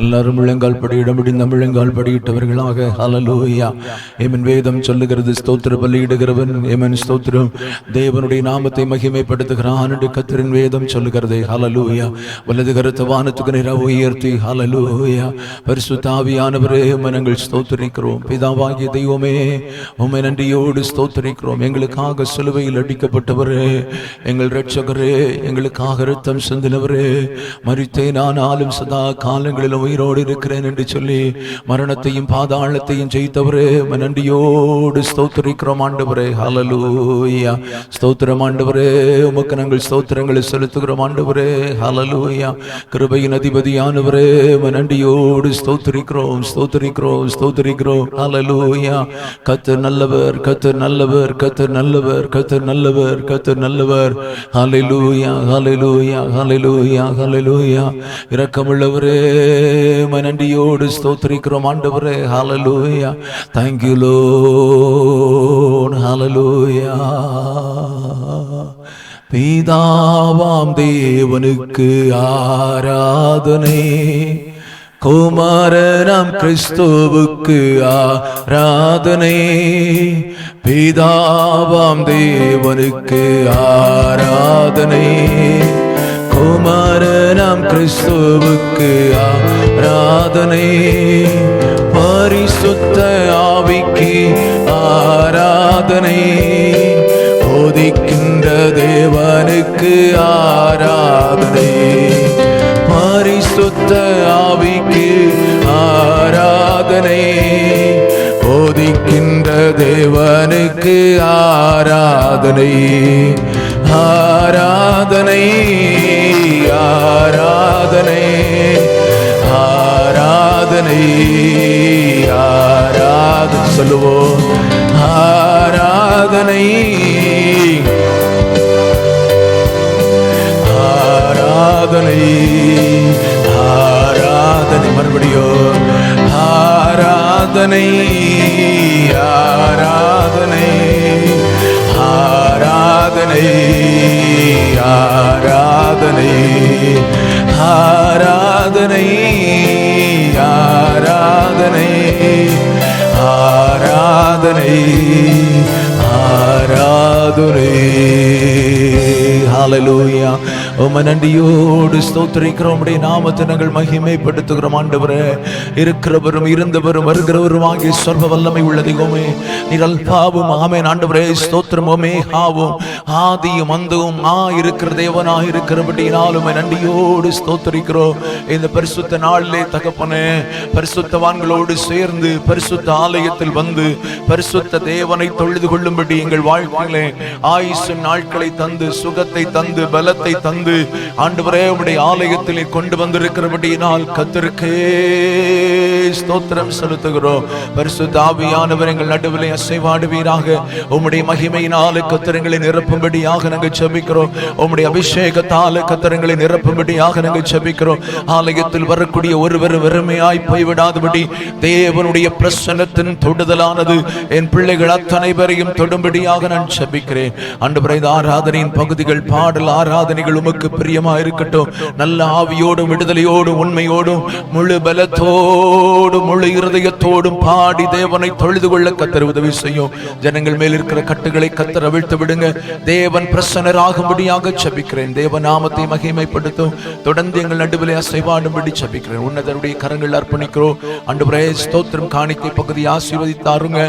எல்லாரும் முழங்கால் படியிட முடிந்த முழங்கால் படியிட்டவர்களாக. ஹல்லேலூயா. ஏமன். வேதம் சொல்லுகிறது, ஸ்தோத்திர பலியிடுகிறவன் ஏமன் ஸ்தோத்திரம் தேவனுடைய நாமத்தை மகிமைப்படுத்துகிறான் என்று கர்த்தரின் வேதம் சொல்லுகிறது. ஹல்லேலூயா. வலது கரத்தை வானத்துக்கு நேராக உயர்த்தி ஹல்லேலூயா. பரிசுத்த ஆவியானவரே உம்மை நாங்கள் ஸ்தோத்திரிக்கிறோம். பிதாவாகிய தெய்வமே உம்மை நன்றியோடு ஸ்தோத்திரிக்கிறோம். எங்களுக்காக சிலுவையில் அடிக்கப்பட்டவரே, எங்கள் இரட்சகரே, எங்களுக்காக இரத்தம் சிந்தினவரே, மரித்தேன் ஆனாலும் சதா காலங்களிலும் உயிரோடு இருக்கிறேன் என்று சொல்லி மரணத்தையும் பாதாளத்தையும் ஜெயித்தவரே, நன்றியோடு ஸ்தோத்திரிக்கிறோம் ஆண்டவரே. ஹல்லேலூயா. ஸ்தோத்திரம் ஆண்டவரே, உமக்கு நாங்கள் ஸ்தோத்திரங்களை செலுத்துகிறோம் ஆண்டவரே. ஹல்லேலூயா. கிருபையின் அதிபதியானவரே, நன்றியோடு ஸ்தோத்திரிக்கிறோம் ஸ்தோத்திரிக்கிறோம் ஸ்தோத்திரிக்கிறோம். ஹல்லேலூயா. கர்த்தர் நல்லவர், கர்த்தர் நல்லவர், கர்த்தர் நல்லவர், கர்த்தர் நல்லவர், கர்த்தர் நல்லவர். ஹல்லேலூயா ஹல்லேலூயா ஹல்லேலூயா ஹல்லேலூயா. இரக்கமுள்ளவரே, நன்றியோடு ஸ்தோத்திரிக்கிறோம் ஆண்டவரே. ஹல்லேலூயா. Thank you Lord. ஹல்லேலூயா. பிதாவாம் தேவனுக்கு ஆராதனை, குமாரனாம் கிறிஸ்துவுக்கு ஆராதனை. பிதாவாம் தேவனுக்கு ஆராதனை, குமாரனாம் கிறிஸ்துவுக்கு ஆராதனை. பரிசுத்த ஆவிக்கு ஆராதனை, போதிக்கின்ற தேவனுக்கு ஆராதனை. பரிசுத்த ஆவிக்கு ஆராதனை, போதிக்கின்ற தேவனுக்கு ஆராதனை. ஆராதனை ஆராதனை ஆராதனை ஆராதனை சொல்லுவோம். ஆராதனை ஆராதனை ஆராதனை. மறுபடியும் ஆராதனை ஆராதனை ஆராதனை ஆராதனை ஆராதனை ஆராதனை ஆராதனை ஆராதனை. ஹல்லேலூயா. உம்மை நன்றியோடு ஸ்தோத்திரிக்கிறோம். உம்முடைய நாமத்தை நாங்கள் மகிமைப்படுத்துகிறோம் ஆண்டவரே. இருக்கிறவரும் இருந்தவரும் வருகிறவரும் ஆகிய சர்வ வல்லமை உள்ள தெய்வமே, நீர் அல்பாவும் ஆமென் ஆண்டவரே. ஸ்தோத்திரம். ஓமேகாவும் ஆதியும் அந்தவும் இருக்கிற தேவனாக இருக்கிறபடியினாலும் நன்றியோடு ஸ்தோத்திரிக்கிறோம். இந்த பரிசுத்த நாளிலே தகப்பனே, பரிசுத்தவான்களோடு சேர்ந்து பரிசுத்த ஆலயத்தில் வந்து பரிசுத்த தேவனை தொழுது கொள்ளும்படி எங்கள் வாழ்க்கையிலே ஆயுசு நாட்களை தந்து, சுகத்தை தந்து, பலத்தை தந்து ஆண்டவரே உம்முடைய ஆலயத்தில் கொண்டு வந்திருக்கிறபடியினால் கர்த்தருக்கே ஸ்தோத்திரம் செலுத்துகிறோம். பரிசுத்த ஆவியானவர் எங்கள் நடுவிலே அசைவாடுவீராக. உம்முடைய மகிமையினாலே கர்த்தரங்களை நிரப்பும்படியாக நாங்கள் ஜெபிக்கிறோம். உம்முடைய அபிஷேகத்தாலே கர்த்தரங்களை நிரப்பும்படியாக நாங்கள் ஜெபிக்கிறோம். ஆலயத்தில் வரக்கூடிய ஒருவர் வெறுமையாய் போய்விடாதபடி தேவனுடைய பிரசன்னத்தின் தொடுதலானது என் பிள்ளைகள் அத்தனை பேரையும் தொடும்படியாக நான் ஜெபிக்கிறேன். ஆண்டவரே, இந்த ஆராதனையின் பகுதிகள், பாடல் ஆராதனைகள் உமக்கு பிரியமா இருக்கட்டும். நல்ல ஆவியோடும் விடுதலையோடும் உண்மையோடும் முழு பலத்தோடும் முழு இருதயத்தோடும் பாடி தேவனை தொழுது கொள்ள கர்த்தர் உதவி செய்யும். ஜனங்கள் மேல் இருக்கிற கட்டுகளை கர்த்தர் அவிழ்த்து விடுங்க. தேவன் பிரசன்னராகும்படியாக ஜெபிக்கிறேன். தேவ நாமத்தை மகிமைப்படுத்தும். தொடர்ந்து எங்கள் நடுவிலே அசைவாடும்படி ஜெபிக்கிறேன். உன்னதருடைய கரங்கள் அர்ப்பணிக்கிறோம். ஆண்டவரே, ஸ்தோத்திரம். காணிக்கை பகுதி ஆசீர்வதித்தாருங்க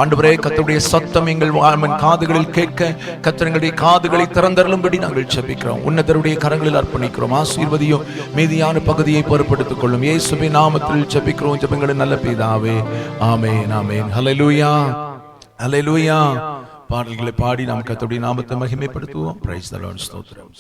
ஆண்டவரே. கர்த்தருடைய சத்தம் எங்கள் காதுகளில் கேட்க கர்த்தருடைய காதுகளை திறந்தருளும்படி நாங்கள் ஜெபிக்கிறோம். உன்னதருடைய கரங்களில் அர்ப்பணிக்கிறோம். ஆசீர்வதியும். மீதியான பகுதியை பொறுப்படுத்திக் கொள்ளும். இயேசுவின் நாமத்தில் ஜெபிக்கிறோம். ஜெபங்களின் நல்ல பிதாவே. ஆமென் ஆமென். ஹல்லேலூயா ஹல்லேலூயா. பாடல்களை பாடி நாம் கர்த்தருடைய நாமத்தை மகிமைப்படுத்துவோம். Praise the Lord. ஸ்தோத்திரம்.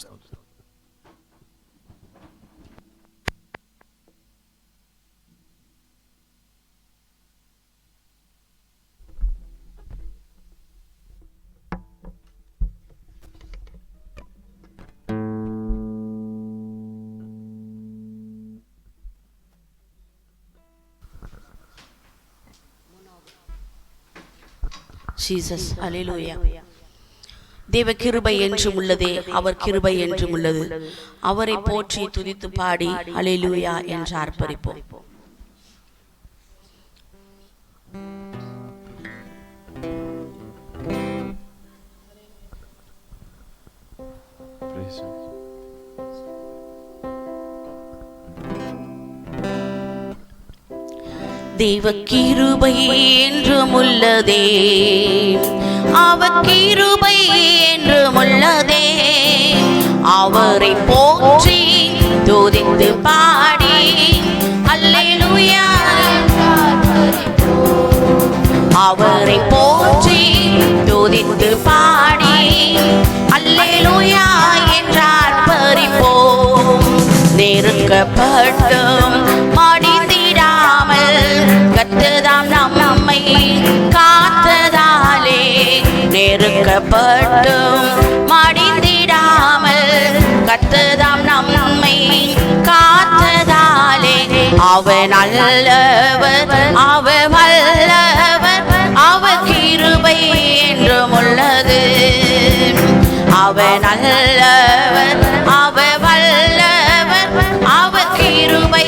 Jesus, hallelujah. தேவ கிருபை என்றும் உள்ளதே, அவர் கிருபை என்றும் உள்ளது. அவரை போற்றி துதித்து பாடி அல்லேலூயா என்று ஆர்ப்பரிப்போம். தேவ கிருபை என்றும் உள்ளதே, அவர் கிருபை என்றும் உள்ளதே. அவரை போற்றி துதித்து பாடி அல்லேலூயா. அவரை போற்றி துதித்து பாடி அல்லேலூயா என்றார் பறிப்போம். நெருக்கப்பட்டும் மடிந்திடாமல் கர்த்தர்தாம் நம்மை காத்ததாலே, நெருக்கப்பட்டும் மடிந்திடாமல் கர்த்தர்தாம் நம்மை காத்ததாலே, அவர் நல்லவர், அவர் வல்லவர், அவர் கிருபை என்றும் உள்ளது. அவர் நல்லவர், அவர் வல்லவர், அவர் கிருபை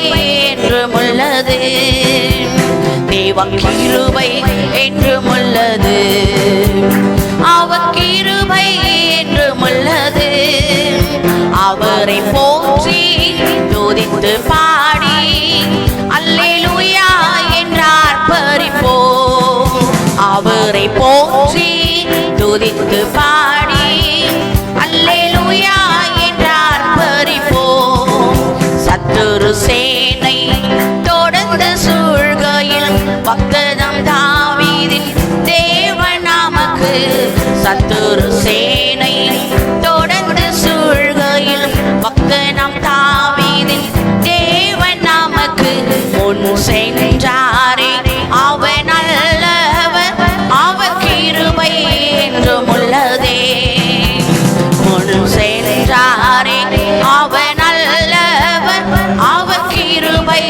என்றும் உள்ளது. தேவ கிருபை என்றும் உள்ளது, அவர் கிருபை என்றும் உள்ளது. அவரை போற்றி துதித்து பாடி அல்லேலூயா என்றார் பறிப்போம். அவரை போற்றி துதித்து பாடி அல்லேலூயா என்றார் பறிப்போம். சத்துரு சேனை தொடர்ந்து சூழ்கையில் பக்ததாம் தாவீதின் தேவன் நமக்கு, சத்துரு சேனை தொடர்ந்து சூழ்கையில் பக்ததாம் தாவீதின் தேவன் நமக்கு முன் சென்றாரே, அவர் நல்லவர், அவர் கிருபை என்றும் உள்ளதே. முன் சென்றாரே, அவர் நல்லவர், அவர் கிருபை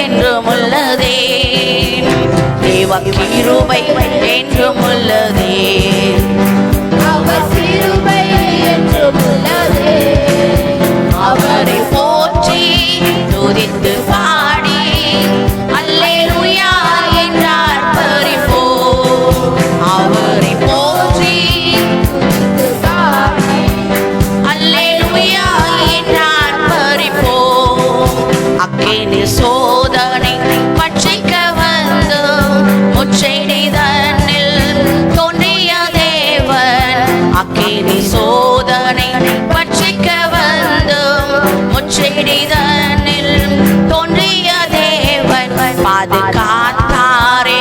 என்றும் உள்ளதே. தேவ கிருபை என்றும் உள்ளதே, அவர் கிருபை என்றும் உள்ளதே. அவரை போற்றி துதித்து பாடி அல்லேலூயா என்றார் பறிப்போம். அவரை போற்றி துதித்து பாடி அல்லேலூயா என்றார் பறிப்போம். அக்கினி சோதனை பட்சிக்க வந்து முச்செடி தன்னில் தோன்றிய தேவன், அக்கினி சோதனை பட்சிக்க வந்து முச்செடி தன்னில் தோன்றிய தேவன், பாதுகாத்தாரே,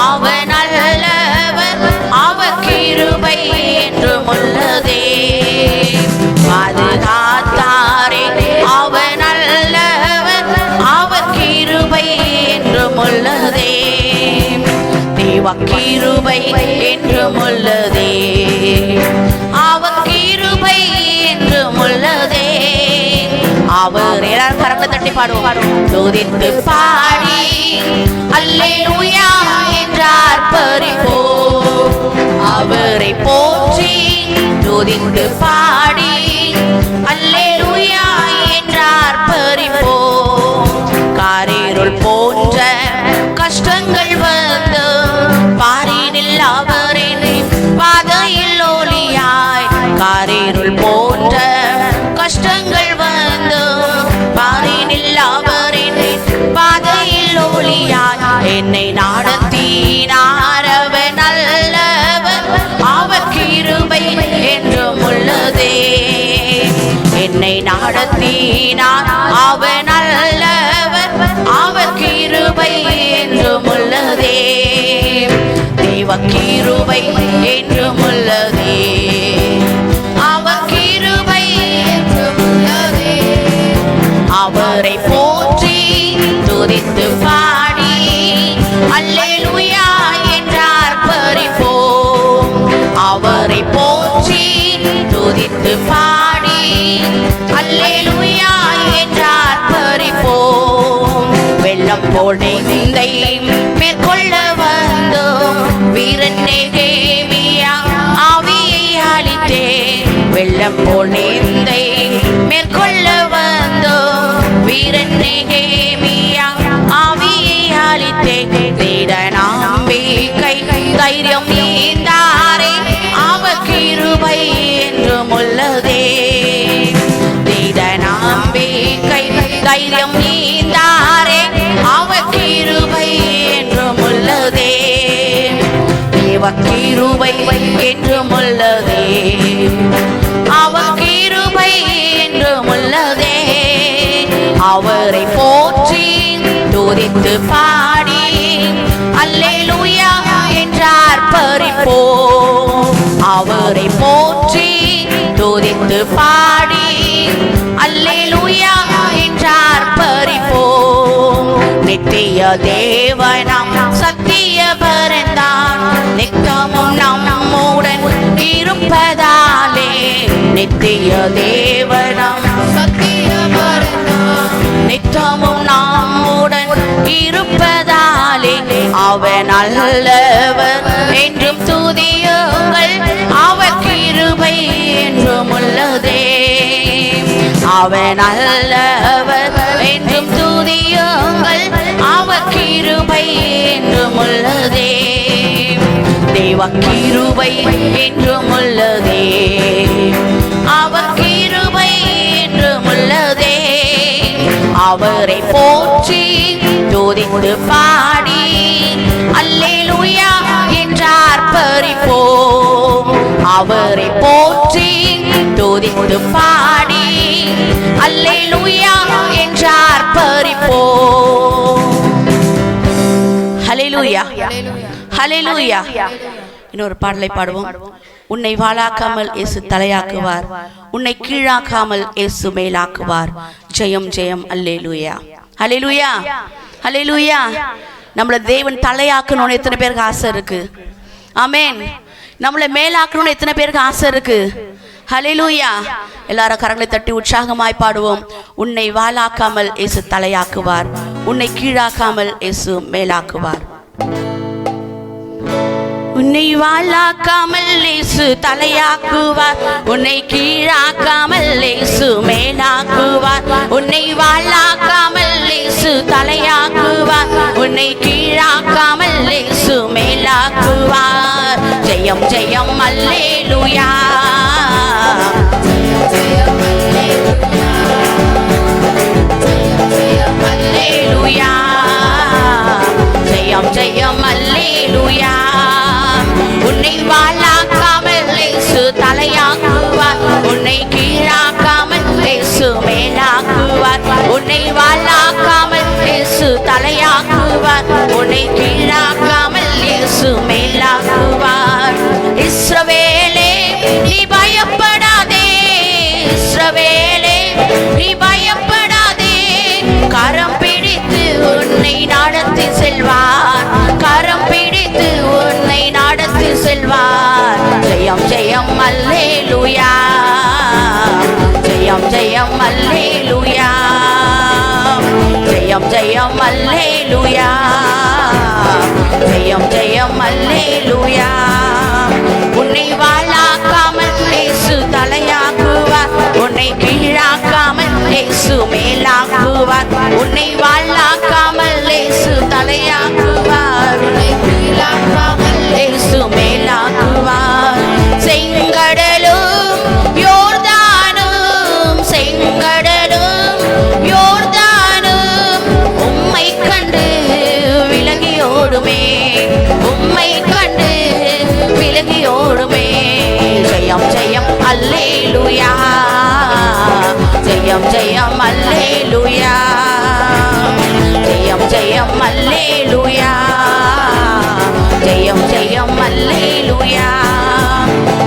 அவர் நல்லவர், அவர் கிருபை என்றும் உள்ளதே. பாதுகாத்தாரே, அவர் நல்லவர், அவர் கிருபை என்றும் உள்ளதே. தேவ கிருபை என்றும் உள்ளதே, அவர் கிருபை என்றும் உள்ளதே. அவர் எல்லாரும் கரங்களை தட்டி பாடுவோம். துதித்து பாடி அல்லேலூயா என்றார் பறிப்போம். அவரை போற்றி துதித்து பாடி அல்லேலூயா என்றார் பறிப்போம். காரிருள் போன்ற கஷ்டங்கள் வந்து பாரினில் அவரின் பாதையில் ஒளியாய், காரிருள் போன்ற கஷ்டங்கள் வந்து பாரினில் அவரின் பாதையில் ஒளியாய், என்னை நடத்தினார் அவர் நல்லவர், அவர் கிருபை என்றும் உள்ளதே. என்னை நடத்தினார் அவர் நல்லவர், அவர் கிருபை என்றும் உள்ளதே. தேவ கிருபை என்றும் உள்ளதே, அவர் கிருபை என்றும் உள்ளதே. அவரை போற்றி துதித்து பாடி அல்லேலூயா என்றார் பறிப்போம். அவரை போற்றி துதித்து பாடி அல்லேலூயா என்றார் பறிப்போம். வெள்ளம் போல் நெய்தை மேற்கொள்ள வந்தோம், வீரன் நெகேமியா ஆவியை அளித்தே, போல் நிந்தை மேற்கொள்ள வந்தோம் வீரன் நெகேமியா ஆவியை அளித்தே திட நம்பிக்கை தைரியம் நீந்தாரே அவர் கிருபை என்றும் உள்ளதே திட நம்பிக்கை தைரியம் நீந்தாரே அவர் கிருபை என்றும் உள்ளதே தேவ கிருபை என்றும் உள்ளதே அவர் கிருபை என்றும் உள்ளதே அவரை போற்றி துதித்து பாடி அல்லேலூயா என்றார் பரிப்போ அவரை போற்றி துதித்து பாடி அல்லேலூயா என்றார் பரிப்போ நித்திய தேவனாம் சத்திய பரந்தான் நித்தமும் நம்முடன் இருப்பதாலே நித்திய தேவனாம் சத்திய பரந்தான் நித்தமும் நம்முடன் இருப்பதாலே அவன் நல்லவர் என்றும் துதியுங்கள் அவர் கிருபை என்றும் உள்ளதே அவன் நல்லவர் என்றும் துதியுங்கள் அவர் கிருபை என்றும் உள்ளதே தேவ கிருபை என்றும் உள்ளதே அவர் கிருபை என்றும் உள்ளதே அவரை போற்றி துதித்து பாடி அல்லேலூயா என்றார் பரிப்போ அவரை போற்றி துதித்து பாடி அல்லேலூயா என்றார் பரிப்போ ஹல்லேலூயா ஹல்லேலூயா இன்னொரு பாடலை பாடுவோம் உன்னை வாளாக்காமல் இயேசு தலையாக்குவார் உன்னை கீழாக்காமல் இயேசு மேலாக்குவார் ஜெயம் ஜெயம் அல்லேலூயா ஹல்லேலூயா ஹல்லேலூயா நம்மள தேவன் தலையாக்கணும்னு எத்தனை பேருக்கு ஆசை இருக்கு ஆமென் நம்மளை மேலாக்கணும்னு எத்தனை பேருக்கு ஆசை இருக்கு ஹல்லேலூயா எல்லாரும் கரங்களை தட்டி உற்சாகமாய் பாடுவோம் உன்னை வாளாக்காமல் இயேசு தலையாக்குவார் உன்னை கீழாக்காமல் இயேசு மேலாக்குவார் உன்னை வாளாக்காமல் இயேசு தலையாக்குவார் உன்னை கீழாக்காமல் இயேசு மேலாக்குவார் உன்னை வாளாக்காமல் இயேசு தலையாக்குவார் உன்னை கீழாக்காமல் இயேசு மேலாக்குவார் ஜெயம் ஜெயம் அல்லேலூயா அல்லேலூயா ஜெயம் ஜெயம் அல்லேலூயா உன்னை வாளாக்காமல் இயேசு தலையாக்குவார் உன்னை கீழாக்காமல் இயேசு மேலாக்குவார் உன்னை வாளாக்காமல் இயேசு தலையாக்குவார் உன்னை கீழாக்காமல் இயேசு மேலாக்குவார் இஸ்ரவேலே நீ பயப்படாதே இஸ்ரவேலே நீ பயப்படாதே கரம் பிடித்து உன்னை நடத்தி செல்வார் கரம் பிடித்து உன்னை நடத்தி செல்வார் ஜெயம் ஜெயம் அல்லேலூயா ஜெயம் ஜெயம் அல்லேலூயா ஜெயம் ஜெயம் அல்லேலூயா ஜெயம் ஜெயம் அல்லேலூயா உன்னை வாளாக்காமல் இயேசு தலையாக்குவார் உன்னை கீழாக்காமல் இயேசு மேலாக்குவார் உன்னை வாளாக்காமல் இயேசு தலையாக்குவார் உன்னை கீழாக்காமல் இயேசு மேலாக்குவார் செங்கடலும் யோர்தானும் செங்கடலும் யோர்தானும் உம்மை கண்டு விலகி ஓடுமே உம்மை கண்டு விலகி ஓடுமே ஜெயம் ஜெயம் அல்லேலூயா ஜெயம் ஜெயம் அல்லேலூயா ஜெயம் ஜெயம் அல்லேலூயா ஜெயம் ஜெயம் அல்லேலூயா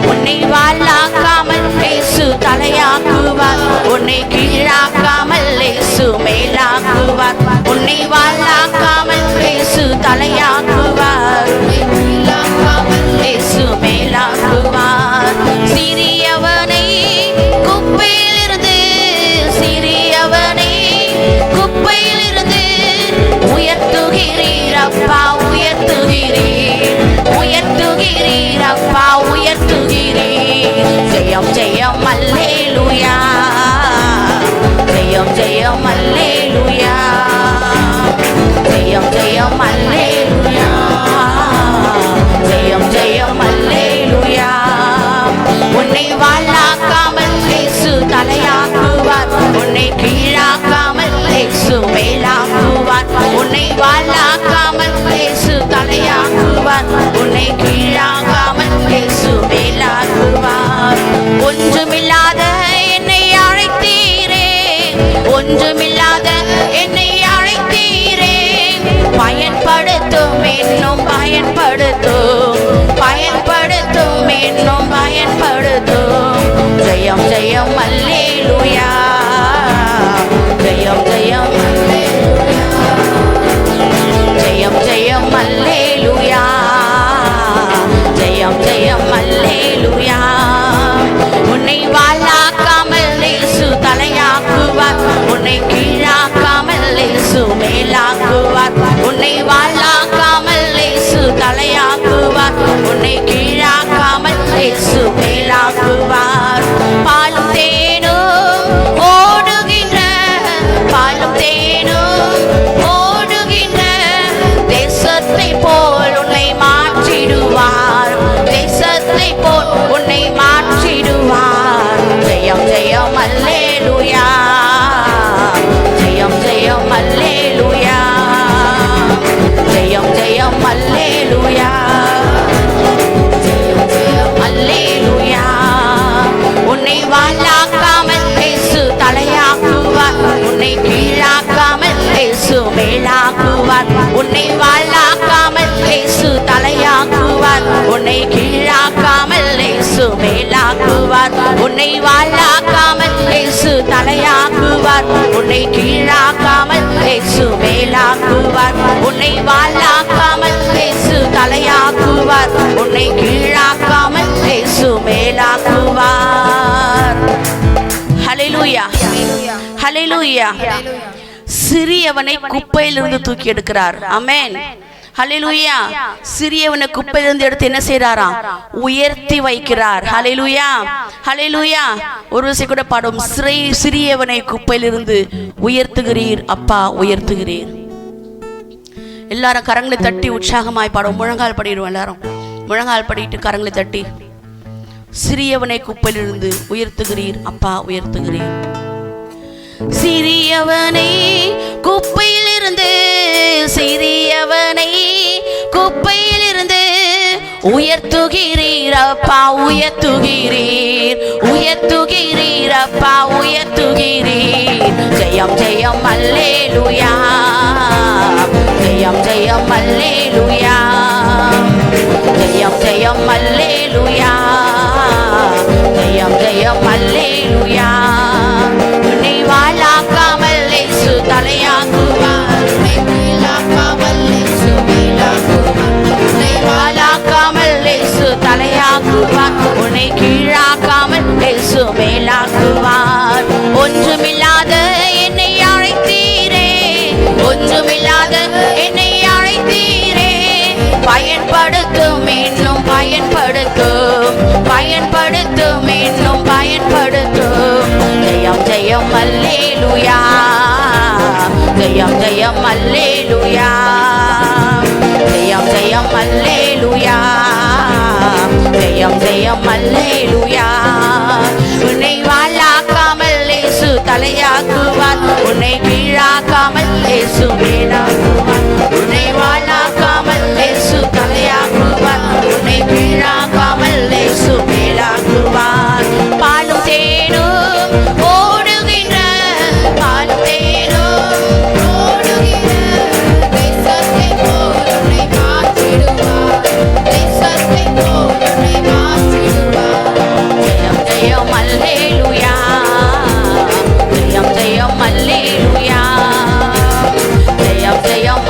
உன்னை வாளாக்காமல் இயேசு தலையாக்குவார் உன்னை கீழாக்காமல் இயேசு மேலாக்குவார் உன்னை வாளாக்காமல் இயேசு தலையாக்குவார் உன்னை கீழாக்காமல் இயேசு மேலாக்குவார் சிறியவனை குப்பையிலிருந்து சிறியவனை குப்பையிலிருந்து உயர்த்துகிறீர் அப்பா உயர்த்துகிறீர் உயர்த்துகிறீர் அப்பா உயர்த்துகிறீர் ஜெயம் ஜெயம் அல்லே ஜெயம் அல்லேலூயா, ஜெயம் ஜெயம் அல்லேலூயா, ஜெயம் ஜெயம் அல்லேலூயா. உன்னை வாழாக்காமல் இயேசு தலையாக்குவார், உன்னை கீழாக்காமல் இயேசு மேலாக்குவார். உன்னை வாழாக்காமல் இயேசு தலையாக்குவார், உன்னை கீழாக்காமல் இயேசு மேலாக்குவார். ஒன்றுமில்லாத என்னை அழைத்தீரே, ஒன்றுமில்லாத என்னை அழைத்தீரே, பயன்படுத்தும் இன்னும் பயன்படுத்தும், பயன்படுத்தும் இன்னும் பயன்படுத்தும். ஜெயம் ஜெயம் அல்லேலூயா, ஜெயம் ஜெயம் ஜெயம் ஜெயம் அல்லேலூயா, ஜெயம் ஜெயம் அல்லேலூயா. உன்னை வாழாக்காமல் இயேசு தலையாக்குவார், உன்னை கீழாக்காமல் இயேசு மேலாக்குவார். உன்னை வாழாக்காமல் இயேசு தலையாக்குவார், உன்னை கீழாக்காமல் இயேசு மேலாக்குவார். பாலும் தேனும் ஓடுகின்ற, பாலும் தேனும் ஓடுகின்ற தேசத்தை போல் உன்னை மாற்றிடுவார், தேசத்தை போல் உன்னை மாற்றிடுவார். ஜெயம் ஜெயம் அல்லேலூயா, ஜெயம் ஜெயம் அல்லேலூயா, ஜெயம் ஜெயம் அல்லேலூயா, ஜெயம் ஜெயம் அல்லேலூயா. உன்னை வாழாக்காமல் இயேசு தலையாக்குவார், உன்னை கீழாக்காமல் இயேசு மேலாக்குவார். உன்னை வாழாக்காமல் இயேசு தலையாக்குவார், உன்னை கீழாக்காமல் இயேசு மேலாக்குவார். உன்னை வாழாக்காமல் இயேசு தலையாக்குவார், உன்னை கீழாக்காமல் இயேசு மேலாக்குவார். உன்னை வாழாக்காமல் இயேசு தலையாக்குவார், உன்னை கீழாக்காமல் இயேசு மேலாக்குவார். ஹல்லேலூயா, ஹல்லேலூயா. சிறியவனை குப்பையிலிருந்து தூக்கி எடுக்கிறார். ஆமென், ஹல்லேலூயா. சிறியவனை குப்பையிலிருந்து எடுத்து என்ன செய்றாராம்? உயர்த்தி வைக்கிறார். ஹல்லேலூயா, ஹல்லேலூயா. ஒரு விஷயம் கூட பாடும், சிறியவனை குப்பையிலிருந்து உயர்த்துகிறீர் அப்பா, உயர்த்துகிறீர். எல்லாரும் கரங்களை தட்டி உற்சாகமாய் பாடும். முழங்கால் படிடுவோம், எல்லாரும் முழங்கால் படிட்டு கரங்களை தட்டி, சிறியவனை குப்பையிலிருந்து உயர்த்துகிறீர் அப்பா, உயர்த்துகிறீர். சிறியவனை குப்பையிலிருந்து, சிறியவனை குப்பையிலிருந்து உயர்த்துகிறீர் அப்பா, உயர்த்துகிறீர், உயர்த்துகிறீர் அப்பா, உயர்த்துகிறீர். ஜெயம் ஜெயம் அல்லேலூயா, ஜெயம் ஜெயம் அல்லேலூயா, ஜெயம் ஜெயம் அல்லேலூயா, ஜெயம் ஜெயம் அல்லேலூயா. உன்னை வாழாக்காமல் இயேசு தலையாக்குவார், உன்னை கீழாக்காமல் இயேசு மேலாக்குவார். உன்னை வாழாக்காமல் இயேசு தலையாக்குவார், உன்னை கீழாக்காமல் இயேசு மேலாக்குவார். ஒன்றுமில்லாத என்னை அழைத்தீரே, ஒன்றுமில்லாத என்னை அழைத்தீரே, பயன்படுத்தும் இன்னும் பயன்படுத்தும், பயன்படுத்தும் இன்னும் பயன்படுத்தும். ஜெயம் ஜெயம் அல்லேலூயா, ஜெயம் ஜெயம் அல்லேலூயா, ஜெயம் ஜெயம் அல்லேலூயா, ஜெயம் ஜெயம் அல்லேலூயா. உன்னை வாழாக்காமல் இயேசு தலையாக்குவார், உன்னை கீழாக்காமல் இயேசு மேலாக்குவார். உன்னை வாழாக்காமல் இயேசு தலையாக்குவார், உன்னை கீழாக்காமல் இயேசு மேலாக்குவார். பாலும் தேனும் ஓடுகின்ற, பாலும் தேனும் ஓடுகின்ற தேசத்தை போல் உன்னை மாற்றிடுவார், தேசத்தை போல் உன்னை மாற்றிடுவார். ஜெயம் ஜெயம் அல்லேலூயா, ஜெயம் ஜெயம் அல்லேலூயா, ஜெயம் ஜெயம்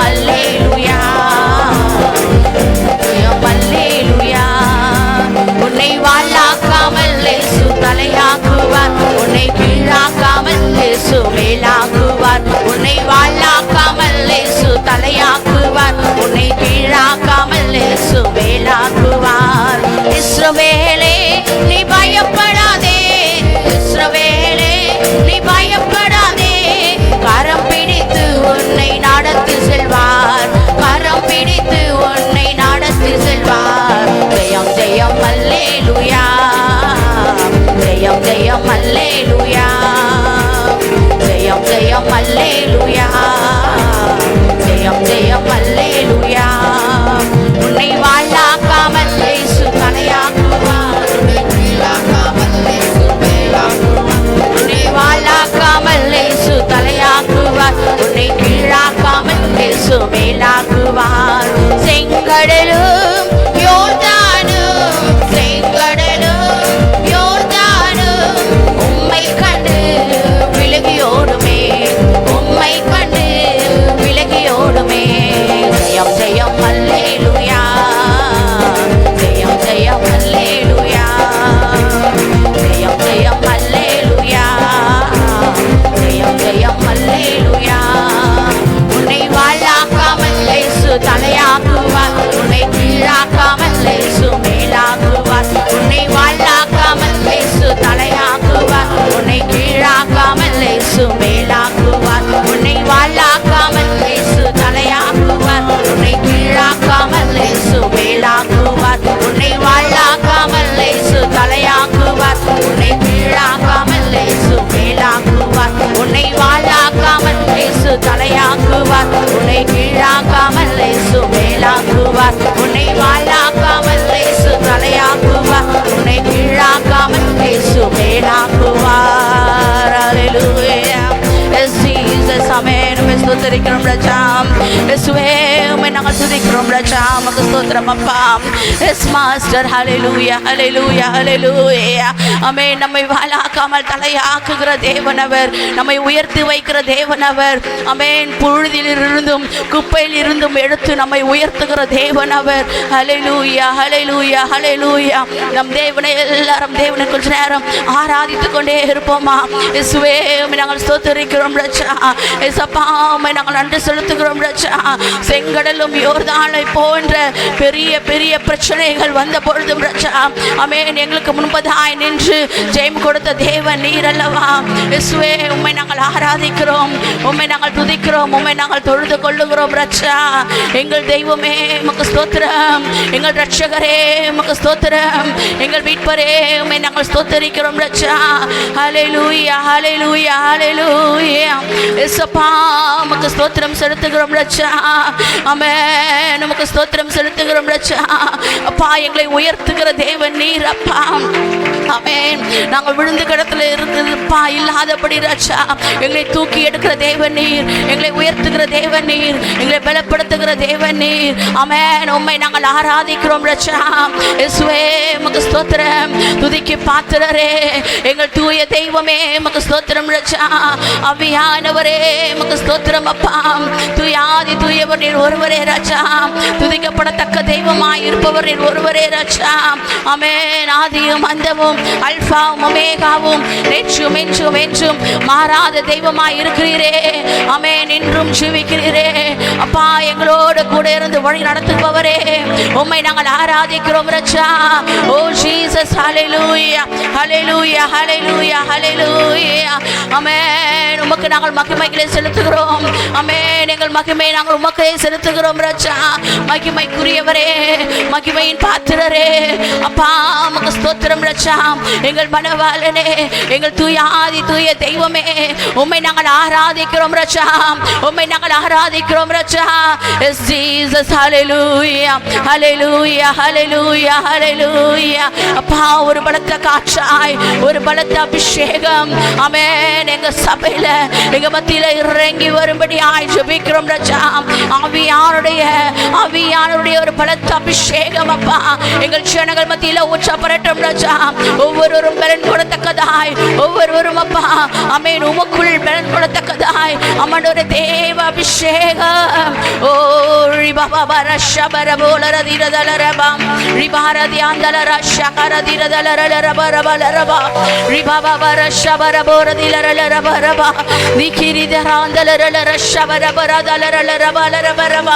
ஸ்தோத்திரிக்கிறோம் ராஜா. இயேசுவே உம்மை நாங்கள் துதிக்கிறோம் ராஜா. உமக்கு ஸ்தோத்திரம் அப்பா. Yes master. ஹல்லேலூயா ஹல்லேலூயா ஹல்லேலூயா. ஆமென். நம்மை வாளாக்காமல் தலையாக்குகிற தேவனவர், நம்மை உயர்த்தி வைக்கிற தேவனவர். ஆமென். புழுதியிலிருந்தும் குப்பையில் இருந்தும் எடுத்து நம்மை உயர்த்துகிற தேவனவர். ஹல்லேலூயா ஹல்லேலூயா ஹல்லேலூயா. நம் தேவனை எல்லாரும் தேவனை கொஞ்ச நேரம் ஆராதித்துக் கொண்டே இருப்போமா? இயேசுவே உம்மை நாங்கள் ஸ்தோத்திரிக்கிறோம் ராஜா. இயேசப்பா உம்மை நாங்கள் நன்றி செலுத்துகிறோம் ராஜா. செங்கடலும் யோர்தானை போன்ற பெரிய பெரிய பிரச்சனைகள் வந்த பொழுதும் ராஜா, ஆமென், எங்களுக்கு முன்பதாய் நின்று ஜெயம் கொடுத்த தேவன் நீர் அல்லவா? இயேசுவே உம்மை நாங்கள் ஆராதிக்கிறோம், உம்மை நாங்கள் துதிக்கிறோம், உம்மை நாங்கள் தொழுது கொள்ளுகிறோம் ராஜா. எங்கள் தெய்வமே உமக்கு ஸ்தோத்திரம், எங்கள் ரட்சகரே உமக்கு ஸ்தோத்திரம், எங்கள் மீட்பரே உம்மை நாங்கள் ஸ்தோத்திரிக்கிறோம் ராஜா. ஹல்லேலூயா ஹல்லேலூயா ஹல்லேலூயா. இயேசப்பா உமக்கு ஸ்தோத்திரம் செலுத்துகிறோம் ராஜா. ஆமென். உமக்கு ஸ்தோத்திரம் செலுத்துகிறோம் ராஜா. அப்பா எங்களை உயர்த்துகிற தேவன் நீர் அப்பா. ஆமென். நாங்கள் விழுந்து கிடத்துல இருந்ததுப்பா இல்லாதபடி ராஜா எங்களை தூக்கி எடுக்கிற தேவன் நீர், எங்களை உயர்த்துகிற தேவன் நீர், எங்களை பலப்படுத்துகிற தேவன் நீர். ஆமென். உம்மை நாங்கள் ஆராதிக்கிறோம் ராஜா. இயேசுவே உமக்கு ஸ்தோத்திரம். துதிக்கு பாத்திரரே எங்கள் தூய தெய்வமே உமக்கு ஸ்தோத்திரம் ராஜா. ஆவியானவரே உமக்கு ஸ்தோத்திரம் அப்பா. தூயாதி தூயவர் நீர் ஒருவரே ராஜா. துதிக்கப்படத்தக்க தெய்வமாய் இருப்பவர் நீர் ஒருவரே ராஜா. ஆமென். ஆதியும் அந்தமும் அல்பாவும் ஒமேகாவும் நேற்றும் என்றும் என்றும் மாறாத தெய்வமாய் இருக்கிறீரே. ஆமென். இன்றும் ஜீவிக்கிறீரே அப்பா. எங்களோடு கூட இருந்து வழி நடத்துபவரே உம்மை நாங்கள் ஆராதிக்கிறோம் ராஜா. ஓ ஜீசஸ். ஹல்லேலூயா ஹல்லேலூயா ஹல்லேலூயா ஹல்லேலூயா. ஆமென். உமக்கு நாங்கள் மகிமைகளை செலுத்துகிறோம். ஆமென். எங்கள் மகிமை நாங்கள் உமக்கே செலுத்துகிறோம் ராஜா. மகிமைக்குரியவரே, மகிமையின் பாத்திரரே அப்பா உமக்கு ஸ்தோத்திரம் ராஜா. எங்கள் மனவாளனே, எங்கள் தூயாதி தூய தெய்வமே உம்மை நாங்கள் ஆராதிக்கிறோம் ராஜா. உம்மை நாங்கள் ஆராதிக்கிறோம் ராஜா. S Jesus. ஹல்லேலூயா ஹல்லேலூயா ஹல்லேலூயா ஹல்லேலூயா. அப்பா ஒரு பலத்த காற்றாய், ஒரு பலத்த அபிஷேகம் ஆமென் எங்க சபையில எங்க மத்தியில இறங்கி வரும்படியாய் ஜெபிக்கிறோம் ராஜா. ஆவியானுடைய ஒரு பலத்த அபிஷேகம் அப்பா எங்கள் ஜனங்கள் மத்தியில ஊற்றப்படட்டும் ராஜா. ஒவ்வொருவரும் பலன் கொடுத்தக்கதாய், ஒவ்வொருவரும் அப்பா ஆமென் உமக்குள் பலன் கொடுத்தக்கதாய் அம்மனோட தேவ அபிஷேகம். ஓ ரிபாபா ரஷபரபோலரதிரதலரபம் ரிபாரதியாந்தலரஷகரதிரதலரலரபரபலரபா ரிபாபா ரஷபரபோரதிலரலரபரபா நிகிரிதராந்தலரலரஷபரபரதலரலரபலரபரபா.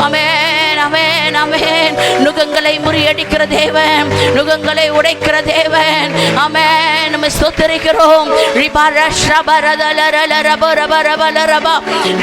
ஆமென் ஆமென் ஆமென். நுகங்களை முறியடிக்கிற தேவன், நுகங்களை உடைக்கிற தேவன். ஆமென். நம்ம ஸ்தோத்திரிக்கிறோம். ரிபாரஷபரதலரலரபரபரபலரபா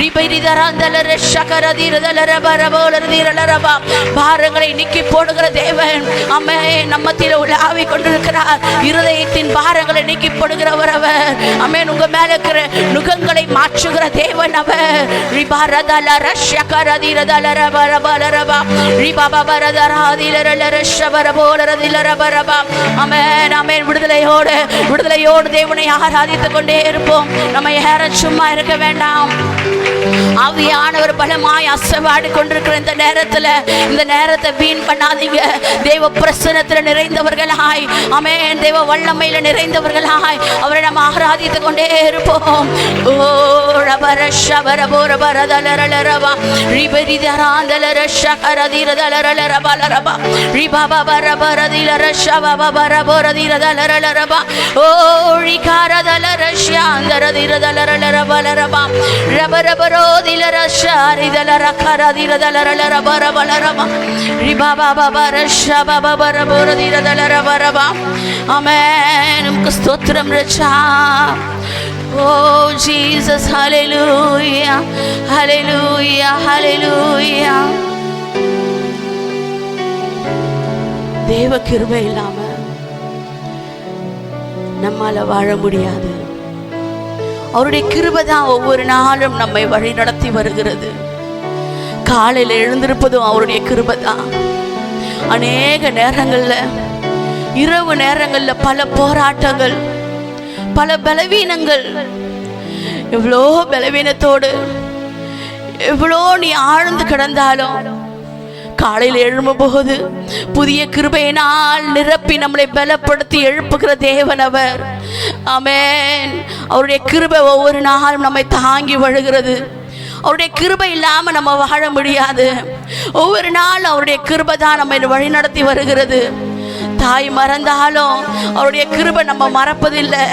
ரிபரிதராந்தலரஷகரதிரதலரபரபோலரதிரலரபா. பாரங்களை நீக்கி போடுகிற தேவன் ஆமென். நம்மத்தில உலாவி கொண்டிருக்கிறார். இருதயத்தின் பாரங்களை நீக்கி போடுகிறவர் அவர். ஆமென். உங்க மேல இருக்கிற நுகங்களை மாற்றுகிற தேவன் அவர். ரிபாரதலரஷகரதிரதலரபரபலரபா ரிபாபரதராதிலரலரஷபரபோலரதிலரபரபா. ஆமென் ஆமென். விடுதலையோடு தேவனை ஆராதித்துக் கொண்டே இருப்போம். நம்ம யாரும் சும்மா இருக்க வேண்டாம். ஆவியானவர் பலமாய் அசைவாடி கொண்டிருக்கிற இந்த நேரத்தை வீண் பண்ணாதீங்க. தேவ பிரசன்னத்தில் நிறைந்தவர்களாய் ஆமென், தேவ வல்லமையில நிறைந்தவர்களாய் அவரை நம்ம ஆராதித்துக் கொண்டே இருப்போம். ஓ ரபரஷபரபோரபரதலரலரபா ரிபரிதராந்தலரஷகரதிரதலரலரபலரபா ரிபாபரபரதிலரஷபபரபோரதிரதலரலரபா. ஓ ரிகாரதலரஷ்யாந்தரதிரதலரலரபலரபா ரபரபரோதிலரஷாரிதலரகரதிரதலரலரபரபலரபா ரிபாபபரஷபபரபோரதிரதலரபரபா. ஆமென். உமக்கு ஸ்தோத்திரம் ராஜா. ஓ ஜீசஸ். ஹல்லேலூயா ஹல்லேலூயா ஹல்லேலூயா. தேவ கிருபை இல்லாம நம்மால வாழ முடியாது. அவருடைய கிருபை தான் ஒவ்வொரு நாளும் நம்மை வழி நடத்தி வருகிறது. காலையில் எழுந்திருப்பதும் அவருடைய கிருபை தான். அநேக நேரங்கள்ல, இரவு நேரங்கள்ல பல போராட்டங்கள், பல பலவீனங்கள், எவ்வளோ பலவீனத்தோடு எவ்வளோ நீ ஆழ்ந்து கிடந்தாலும் காலையில் எழும்பும் போது புதிய கிருபையினால் நிரப்பி நம்மளை பலப்படுத்தி எழுப்புகிற தேவன் அவர். ஆமென். அவருடைய கிருபை ஒவ்வொரு நாளும் நம்மை தாங்கி வழுகிறது. அவருடைய கிருபை இல்லாம நம்ம வாழ முடியாது. ஒவ்வொரு நாள் அவருடைய கிருபை தான் நம்மை வழிநடத்தி வருகிறது. தாய் மறந்தாலும் அவருடைய கிருபை நம்ம மறப்பதில்லை.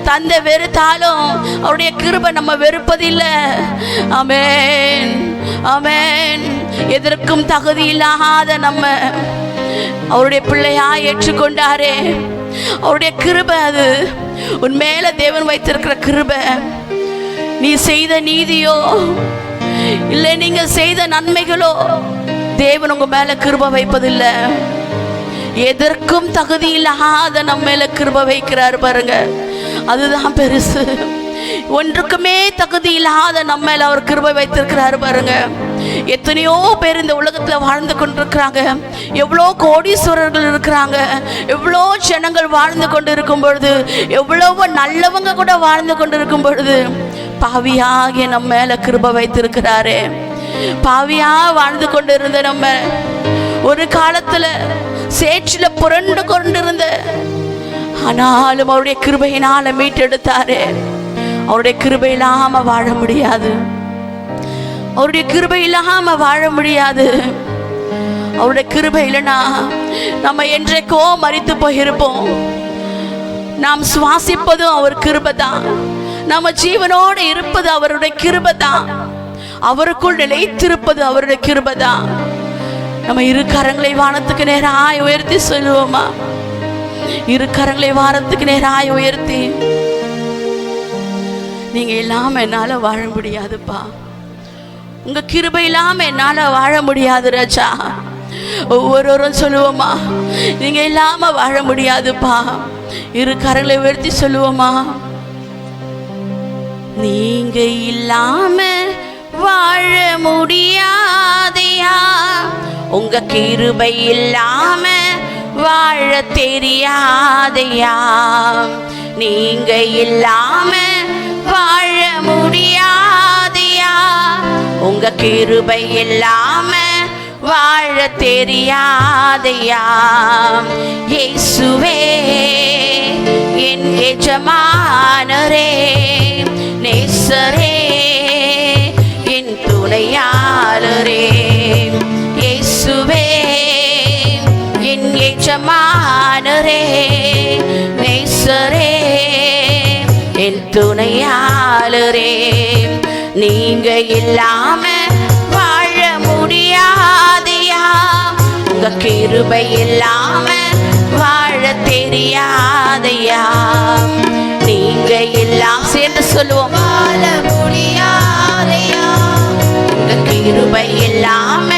தந்தை வெறுத்தாலும் அவருடைய கிருபை நம்ம வெறுப்பதில்லை. ஆமென், ஆமென். எதற்கும் தகுதி இல்லாத நம்ம அவருடைய பிள்ளையா ஏற்றுக்கொண்டாரே, அவருடைய கிருபை அது. உன் மேல தேவன் வைத்திருக்கிற கிருபை. நீ செய்த நீதியோ இல்லை நீங்க செய்த நன்மைகளோ தேவன் உங்க மேல கிருபை வைப்பதில்லை. எதற்கும் தகுதி இல்லாத நம்ம மேல கிருபை வைக்கிறார் பாருங்க, அதுதான் பெருசு. ஒன்றுக்குமே தகுதி இல்லாத நம்ம மேல அவர் கிருபை வைத்திருக்கிறாரு பாருங்க. எத்தனையோ பேர் இந்த உலகத்துல வாழ்ந்து கொண்டிருக்கிறாங்க. எவ்வளோ கோடீஸ்வரர்கள் இருக்கிறாங்க. எவ்வளோ ஜனங்கள் வாழ்ந்து கொண்டு இருக்கும் பொழுது, எவ்வளவு நல்லவங்க கூட வாழ்ந்து கொண்டு இருக்கும் பொழுது, பாவியாகிய நம்ம மேல கிருபை வைத்திருக்கிறாரே. பாவியா வாழ்ந்து கொண்டு இருந்த நம்ம ஒரு காலத்துல சேற்றில புரண்டு கொண்டிருந்த, ஆனாலும் அவருடைய கிருபையினால மீட்டெடுத்தாரே. அவருடைய கிருபை இல்லாம வாழ முடியாது. அவருடைய கிருபை இல்லாம வாழ முடியாது. அவருடைய கிருபை இல்லைனா நம்ம என்றைக்கோ மரித்து போயிருப்போம். நாம் சுவாசிப்பதும் அவர் கிருபை தான். நம்ம ஜீவனோடு இருப்பது அவருடைய கிருபை தான். அவருக்குள் நிலைத்திருப்பது அவருடைய கிருபை தான். நம்ம இரு கரங்களை வானத்துக்கு நேராய் உயர்த்தி சொல்லுவோமா? இரு கரங்களை வானத்துக்கு நேராய் உயர்த்தி, நீங்க இல்லாம என்னால வாழ முடியாதுப்பா, உங்க கிருபை இல்லாம என்னால வாழ முடியாது ராஜா. ஒவ்வொருவரும் சொல்லுவோமா? நீங்க இல்லாம வாழ முடியாதுப்பா. இரு கரங்களை உயர்த்தி சொல்லுவோமா? நீங்க இல்லாம வாழ முடியாதையா, உங்க கிருபை இல்லாம வாழ தெரியாதையா. நீங்க இல்லாம வாழ முடியாதையா, உங்க கிருபை இல்லாம வாழ தெரியாதையா. இயேசுவே என் எஜமானரே, நேசரே என் துணையாளரே. இயேசுவே என் எஜமானரே, நேசரே என் துணையாளரே. நீங்க இல்லாம வாழ முடியாதையா, உங்க கிருபை இல்லாம வாழ தெரியாதையா. நீங்க எல்லாம் சேர்ந்து சொல்லுவோம், வாழ முடியாதையா, உங்க கிருபை இல்லாம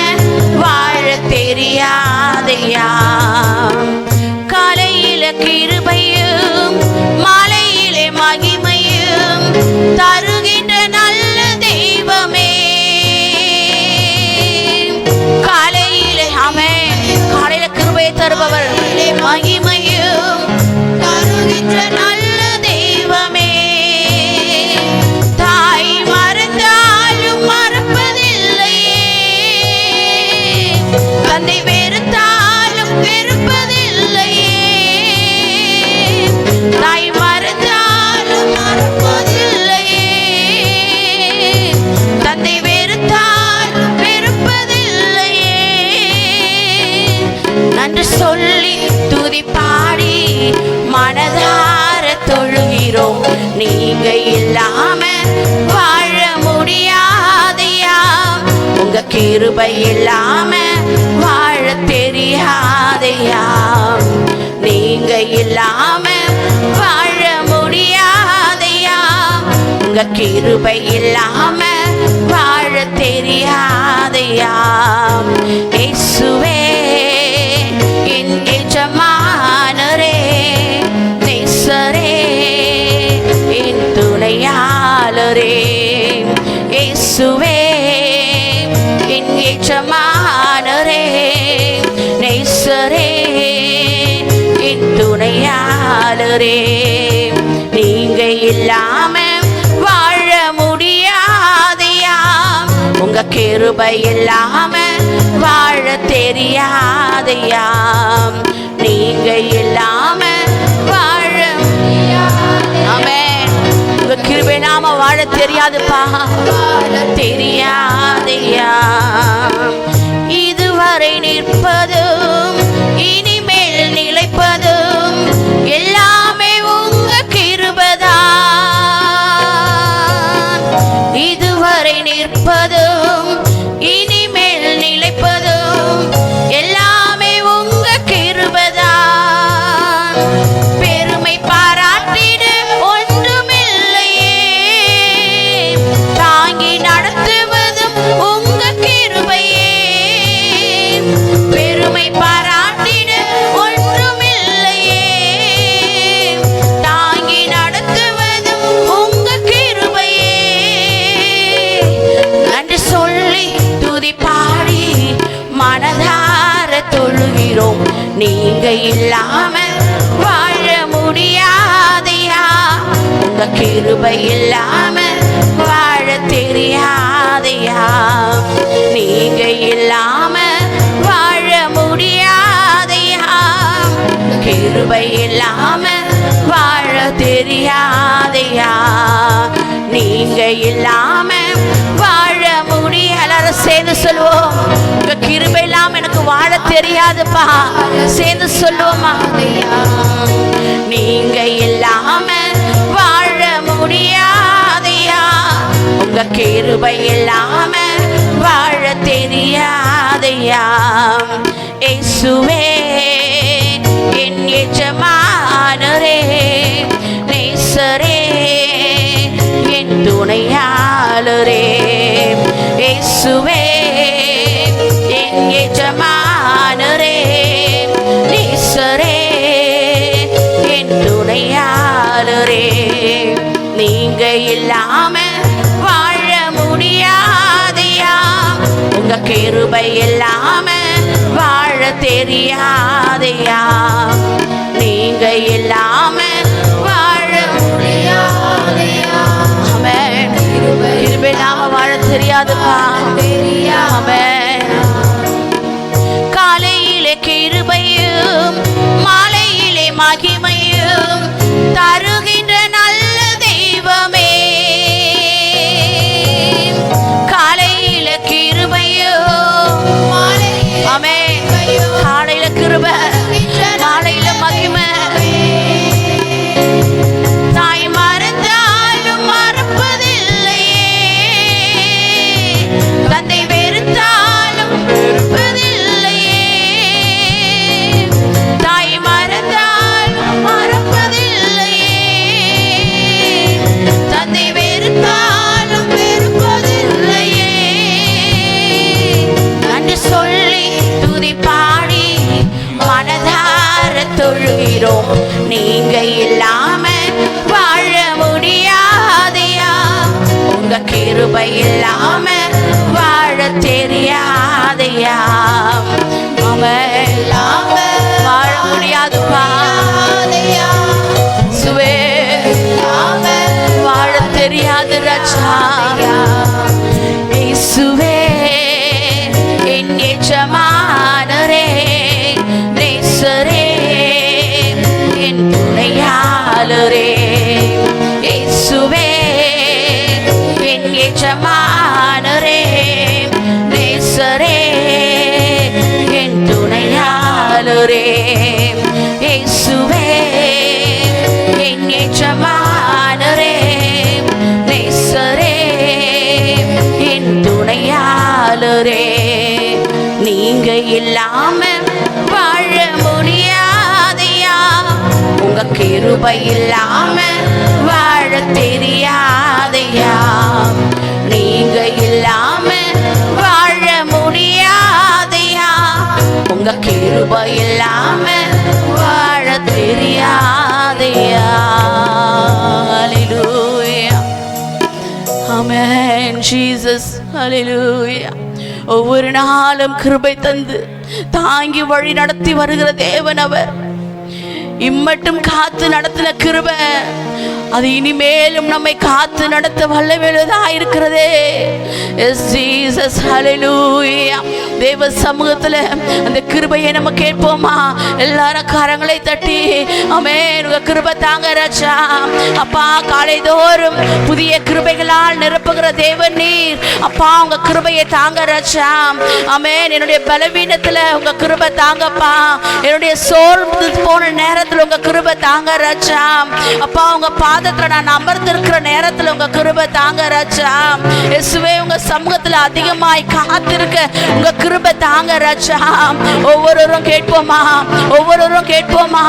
வாழ தெரியாதையா. காலையில கிருபையும் மாலையிலே மகிமையும் தருகின்ற நல்ல தெய்வமே. காலையிலே ஆமென், காலையில கிருபையை தருபவர், மகிமையும் தருகின்ற நல்ல தெய்வமே. தாய் மறந்தாலும் மறப்பதில்லையே, தந்தை வெறுத்தாலும் வெறுப்பதில்லையே. தாய் மறந்தாலும் மறப்பதில்லையே, தந்தை வெறுத்தாலும் வெறுப்பதில்லையே. நன்றி சொல்லி துதி பாடி மனதார தொழுகிறோம். நீங்க இல்லாம வாழ முடியாதையா, உங்க கிருபை இல்லாம வாழ தெரியாதையா. நீங்க இல்லாம வாழ முடியாதையா, உங்க கிருபை இல்லாம வாழ தெரியாதையா. இயேசுவே என் எஜமானரே, நேசரே என் துணையாளரே. இயேசுவே என் எஜமானரே, நேசரே என் துணையாளரே. நீங்க இல்லாம வாழ முடியாதையா, உங்க கிருபை இல்லாம வாழ தெரியாதையா, நீங்க இல்லாம வாழ. ஆமென். உங்க கிருபை இல்லாம வாழ தெரியாதுப்பா, வாழ தெரியாதையா. இதுவரை நிற்பதும் இனிமேல் நிலைப்பதும் எல்லாமே உங்க கிருபைதான். இதுவரை நிற்பதும் இனிமேல் நிலைப்பதும் எல்லாமே உங்க கிருபைதான். பெருமை பாராட்டிட ஒன்றுமில்லையே, தாங்கி நடத்துவதும் உங்க கிருபையே. பெருமை பாராட்டிட ஒன்றுமில்லையே, தாங்கி நடத்துவதும் உங்க கிருபையே. நன்றி சொல்லி துதி பாடி மனதார தொழுகிறோம், நீங்க இல்லாம வாழ முடியாதையா, உங்க கிருபை இல்லாம வாழ தெரியாதையா, நீங்க இல்லாம வாழ முடியாதையா, கிருபை இல்லாம வாழ தெரியாதையா, நீங்க இல்லாம வாழ முடிய. எல்லாரும் சேர்ந்து சொல்லுவோம், உங்க கிருபை இல்லாம எனக்கு வாழ தெரியாதுப்பா. சேர்ந்து சொல்லுவோமா, நீங்க இல்லாம வாழ முடியாதையா, உங்க கிருபை இல்லாம வாழ தெரியாதையா. இயேசுவே என் எஜமானரே, நேசரே என் துணையாளரே. இயேசுவே என் எஜமானரே, நேசரே என் துணையாளரே. நீங்க இல்லாம வாழ முடியாதையா, உங்க கிருபை இல்லாம வாழ தெரியாதையா, நீங்க இல்லாம வாழ முடியாதையா. ஆமென். கிருபை இல்லாம வாழ தெரியாதுப்பா. ஆமென். காலையிலே கிருபையும் மாலையிலே மகிமையும் தருகின்ற நல்ல தெய்வமே. காலையில கிருபையும் ஆமென், காலையில கிருபை மாலையில மகிமை. தாய் மறந்தாலும் மறப்பதில்லையே, தந்தை வெறுத்தாலும் வெறுப்பதில்லையே, தாய் மறந்தாலும் மறப்பதில்லையே, தந்தை வெறுத்தாலும் வெறுப்பதில்லையே. நன்றி சொல்லி துதி பாடி மனதார தொழுகிறோம், நீங்க இல்லாம வாழ முடியாதையா, உங்க கிருபை இல்லாம வாழ தெரியாதையா. இல்லாம வாழ முடியாதுப்பா. சுவே வாழ தெரியாது ராஜா. இயேசுவே என் எஜமானரே, நேசரே என் துணையாளரே. இயேசுவே என் எஜமானரே, நேசரே என் துணையாளரே. இயேசுவே என் எஜமானரே, நேசரே என் துணையாளரே. நீங்க இல்லாம வாழ முடியாதையா, உங்க கிருபை இல்லாம வாழ தெரியாதையா, நீங்க இல்லாம வாழ முடியாதையா, உங்க கிருபை இல்லாம வாழ தெரியாதையா. ஹல்லேலூயா. ஆமென் ஜீசஸ். ஹல்லேலூயா. ஒவ்வொரு நாளும் கிருபை தந்து தாங்கி வழி நடத்தி வருகிற தேவன் அவர். இம்மட்டும் காத்து நடத்தின கிருபை அது இனிமேலும் நம்மை காத்து நடத்த வல்லமையுள்ளதா இருக்கிறதே. எஸ் ஜீசஸ், ஹல்லேலூயா. தேவ சமூகத்துல அந்த கிருபையை நம்ம கேட்போமா? எல்லாரும் கரங்களை தட்டி ஆமென். உங்க கிருபை தாங்க ராஜா. அப்பா, காலை தோறும் புதிய கிருபைகளால் நிரப்புகிற தேவன் நீர். அப்பா, உங்க கிருபையை தாங்க ராஜா. ஆமென். என்னுடைய பலவீனத்துல உங்க கிருபை தாங்கப்பா. என்னுடைய சோர்ந்து போன நேரத்துல உங்க கிருபை தாங்க ராஜா. அப்பா, உங்க பாதத்துல நான் அமர்ந்திருக்கிற நேரத்துல உங்க கிருபை தாங்க ராஜா. இயேசுவே, உங்க சமூகத்துல அதிகமாய் காத்திருக்க உங்க கிருபை தாங்க ராஜா. ஒவ்வொருவரும் கேட்போமா? ஒவ்வொருவரும் கேட்போமா?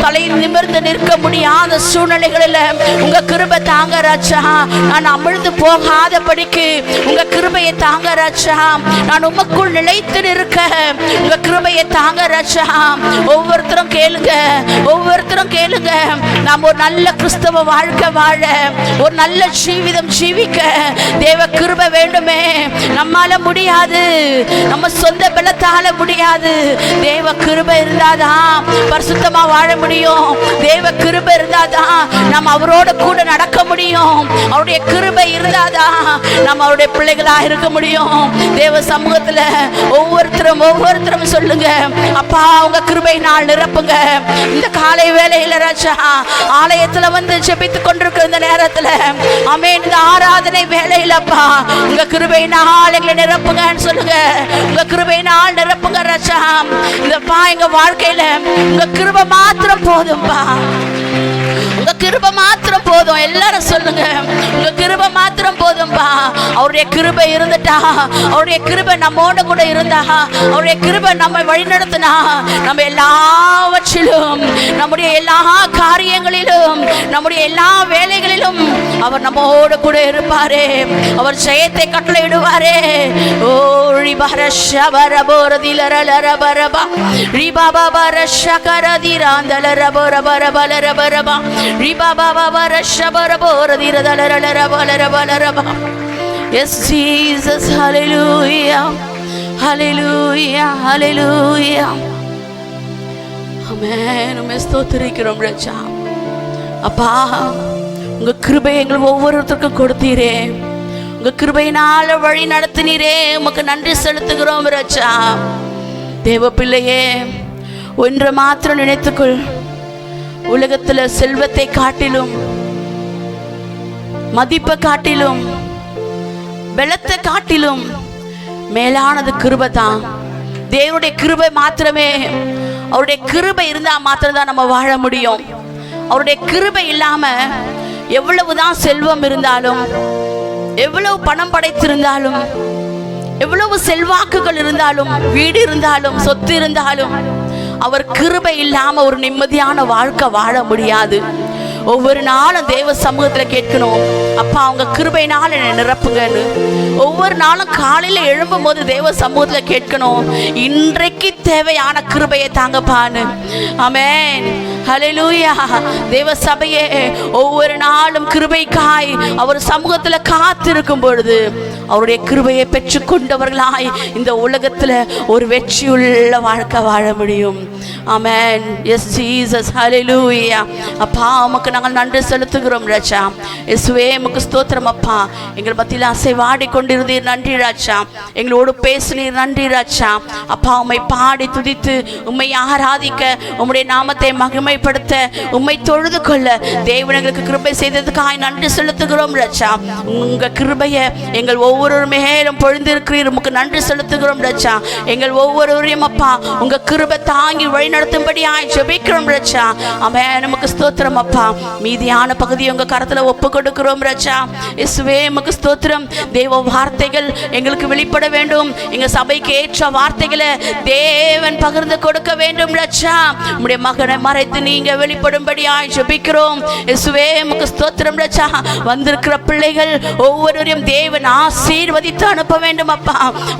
தலையில் நிமிர்ந்து நிற்க முடியாத சூழ்நிலைகளில் உங்க கிருபை தாங்க ராஜா. நான் அமிழ்ந்து போகாதபடிக்கு உங்க கிருபையை தாங்க ராஜா. நான் உமக்குள் நிலைத்து நிற்க உங்க கிருபையை தாங்க ராஜா. ஒவ்வொருத்தரும் கேளுங்க, ஒவ்வொருத்தரும் கேளுங்க. நாம் ஒரு நல்ல கிறிஸ்தவ வாழ்க்கை வாழ, ஒரு நல்ல ஜீவிதம் ஜீவிக்க தேவ கிருபை வேண்டுமே. நம்மால முடியாது, நம்ம சொந்த பலத்தால முடியாது. தேவ கிருபை இருந்தாதான் பரிசுத்தமா வாழ முடியும். தேவ கிருபை இருந்தாதான் நம்ம அவரோட கூட நடக்க முடியும். அவருடைய கிருபை இருந்தாதான் நம்ம அவருடைய பிள்ளைகளா இருக்க முடியும். தேவ சமூகத்துல ஒவ்வொருத்தரும் சொல்லுங்க, அப்பா, உங்க கிருபை நாள் நிரப்புங்க. இந்த காலை வேளையில ராஜா, ஆலயத்துல வந்து ஜெபித்துக் கொண்டிருக்கிற இந்த நேரத்துல ஆமென், இந்த ஆராதனை வேளையில அப்பா, உங்க கிருபை நாள் எங்களை நிரப்புங்கன்னு சொல்லுங்க. உங்க கிருபை நாள் நிரப்புங்க ராஜா. இந்தப்பா, எங்க வாழ்க்கையில உங்க கிருபை மாத்திரம் போதும்பா. உங்க கிருபை மாத்திரம் போதும். எல்லாரும் சொல்லுங்க, உங்க கிருபை மாத்திரம் போதும்பா. அவருடைய கிருபை இருந்துட்டா, அவருடைய கிருபை நம்மோட கூட இருந்தா, அவருடைய கிருபை நம்மை வழிநடத்தினா, நம்ம எல்லாவற்றிலும், நம்முடைய எல்லா காரியங்களிலும், நம்முடைய எல்லா வேலைகளிலும் அவர் நம்மோடு கூட இருப்பாரே. அவர் ஜெயத்தை கட்டளையிடுவாரே. ஓ ரிபரஷபரபோரதிலரலரபரபா ரிபாபரஷகரதிராந்தலரபரபரபலரபரபா ரிபாபரஷபரபோரதிரதலரலரபலரபலரபா. Yes Jesus, hallelujah, hallelujah, hallelujah. ஆமென். உம்மை ஸ்தோத்திரிக்கிறோம் ராஜா. அப்பா, உங்க கிருபை எங்கள் ஒவ்வொருத்தருக்கும் கொடுத்தீரே. உங்க கிருபையினால வழி நடத்தினீரே. உமக்கு நன்றி செலுத்துகிறோம் ராஜா. தேவ பிள்ளையே, ஒன்று மாத்திரம் நினைத்துக்கொள். உலகத்துல செல்வத்தை காட்டிலும், மதிப்பை காட்டிலும், பலத்தை காட்டிலும் மேலானது கிருபை தான். தேவனுடைய கிருபை மாத்திரமே. அவருடைய கிருபை இருந்தா மாத்திரம்தான் நம்ம வாழ முடியும். அவருடைய கிருபை இல்லாம எவ்வளவுதான் செல்வம் இருந்தாலும், எவ்வளவு பணம் படைத்திருந்தாலும், எவ்வளவு செல்வாக்குகள் இருந்தாலும், வீடு இருந்தாலும், சொத்து இருந்தாலும், அவர் கிருபை இல்லாம ஒரு நிம்மதியான வாழ்க்கை வாழ முடியாது. ஒவ்வொரு நாளும் தேவ சமூகத்துல கேட்கணும், அப்பா, அவங்க கிருபையினால என்னை நிரப்புங்கன்னு. ஒவ்வொரு நாளும் காலையில எழும்பும் போது தேவ சமூகத்துல கேட்கணும், இன்றைக்கு தேவையான கிருபையை தாங்கப்பான்னு. ஆமென், ஹல்லேலூயா. தேவ சபையே, ஒவ்வொரு நாளும் கிருபைக்காய் அவர் சமூகத்துல காத்திருக்கும் பொழுது அவருடைய கிருபையை பெற்றுக்கொண்டவர்களாய் இந்த உலகத்துல ஒரு வெற்றியுள்ள வாழ்க்கை வாழ முடியும். ஆமென். எஸ் ஜீசஸ், ஹல்லேலூயா. அப்பா, உமக்கு நாங்கள் நன்றி செலுத்துகிறோம் ராஜா. இயேசுவே, உமக்கு ஸ்தோத்திரம் அப்பா. எங்கள் மத்தியில் அசைவாடி கொண்டிருந்தீர், நன்றி ராஜா. எங்களோடு பேசினீர், நன்றி ராஜா. அப்பா, உம்மை பாடி துதித்து உம்மை ஆராதிக்க, உம்முடைய நாமத்தை மகிமைப்படுத்த, உம்மை தொழுது கொள்ள தேவன் எங்களுக்கு கிருபை செய்ததுக்காய் நன்றி செலுத்துகிறோம் ராஜா. உங்க கிருபையை எங்கள் ஒவ்வொரு மேலும் பொழிந்திருக்கிறீர், உமக்கு நன்றி செலுத்துகிறோம் ராஜா. எங்கள் ஒவ்வொருவரையும் அப்பா உங்க கிருபை தாங்கி வழி நடத்தும்படியாய் ஜெபிக்கிறோம் ராஜா. ஆமென். நமக்கு ஸ்தோத்திரம் அப்பா. மீதியான பகுதியை உங்க கரத்துல ஒப்பு கொடுக்கிறோம் ராஜா. இயேசுவே, உமக்கு ஸ்தோத்திரம். தேவ வார்த்தைகள் எங்களுக்கு வெளிப்பட வேண்டும். எங்க சபைக்கு ஏற்ற வார்த்தைகளை தேவன் பகிர்ந்து கொடுக்க வேண்டும் ராஜா. உம்முடைய மகனை மறைத்து நீங்க வெளிப்படும்படியாய் ஜெபிக்கிறோம். இயேசுவே, உமக்கு ஸ்தோத்திரம் ராஜா. வந்திருக்கிற பிள்ளைகள் ஒவ்வொருவரையும் தேவன் ஆசீர்வதித்து அனுப்ப வேண்டும் அப்பா.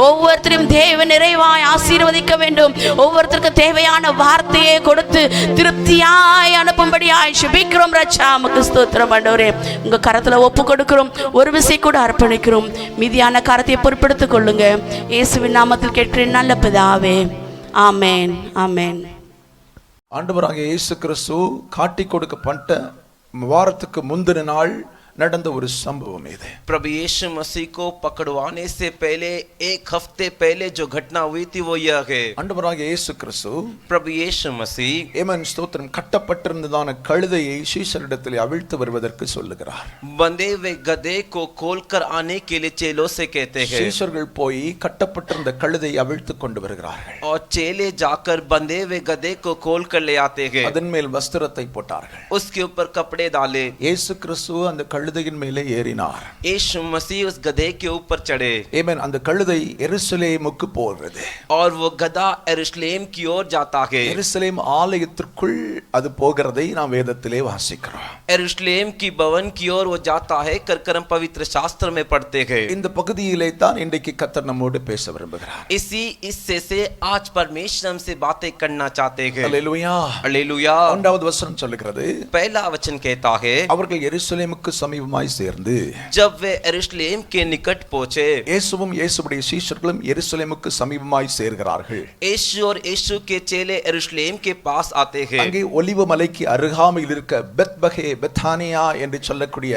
ஒவ்வொருத்தரையும் தேவன் நிறைவாய் ஆசீர்வதிக்க வேண்டும். ஒவ்வொருத்தருக்கு தேவையான வார்த்தையை கொடுத்து திருப்தியாய் அனுப்பும்படியாய் ஜெபிக்கிறோம் ராஜா. உமக்கு ஸ்தோத்திரம் ஆண்டவரே. உங்க கரத்துல ஒப்பு கொடுக்கிறோம். ஒரு விசை கூட அர்ப்பணிக்கிறோம். மீதியான கரத்தை பொறுப்பெடுத்துக் கொள்ளுங்க. இயேசுவின் நாமத்தில் கேட்கிறேன் நல்ல பிதாவே. ஆமென், ஆமென். ஆண்டவராகிய இயேசு கிறிஸ்து காட்டி கொடுக்கப்பட்ட வாரத்துக்கு முந்தின நாள் நடந்த ஒரு சம்பவம் இது. प्रभु यीशु मसीह को पकड़वाने से पहले एक हफ्ते पहले जो घटना हुई थी वो यह है, ஆண்டவராகிய இயேசு கிறிஸ்து प्रभु यीशु मसीह ஏமன் ஸ்தோத்திரம் கட்டப்பட்டிருந்ததான கழுதையை சீஷரிடத்தில் அவிழ்த்து வருவதற்கு சொல்லுகிறார். बंधे हुए गधे को खोलकर आने के लिए चेलों से कहते हैं, சீஷர்கள் போய் கட்டப்பட்டிருந்த கழுதையை அவிழ்த்து கொண்டு வருகிறார்கள். और चेले जाकर बंधे हुए गधे को खोल कर ले आते हैं, அதன் மேல் வஸ்திரத்தை போட்டார்கள். उसके ऊपर कपड़े डाले. இயேசு கிறிஸ்து அந்த கழுதையின் மேலே ஏறினார். यीशु मसीह उस गधे के ऊपर चढ़े. ஆமென். அந்த கழுதை எருசலேமுக்கு போகிறது. और वो गधा यरूशलेम की ओर जाता है. எருசலேம் ஆலயத்திற்குள் அது போகிறதை நாம் வேதத்திலே வாசிக்கிறோம். यरूशलेम की भवन की ओर वो जाता है, कर हम पवित्र शास्त्र में पढ़ते हैं. இந்த பகுதியிலே தான் இன்றைக்கு கர்த்தர் நம்மோடு பேச விரும்புகிறார். इसी हिस्से से आज परमेश्वर हमसे बातें करना चाहते हैं. அல்லேலூயா. हालेलुया. 1வது வசனம் சொல்லுகிறது, पहला वचन कहता है, அவர்கள் எருசலேமுக்கு சமீபமாய் சேர்ந்து जब वे यरूशलेम के निकट पहुंचे, இயேசுவும் இயேசுவுடைய சீஷர்களும் எருசலேமுக்கு சமீபமாய் சேர்கிறார்கள். यीशु और यीशु के चेले यरूशलेम के पास आते हैं. அங்கே ஒலிவ மலைக்கு அருகாமையில் இருக்க பெத்பகே பெத்தானியா என்று சொல்லக்கூடிய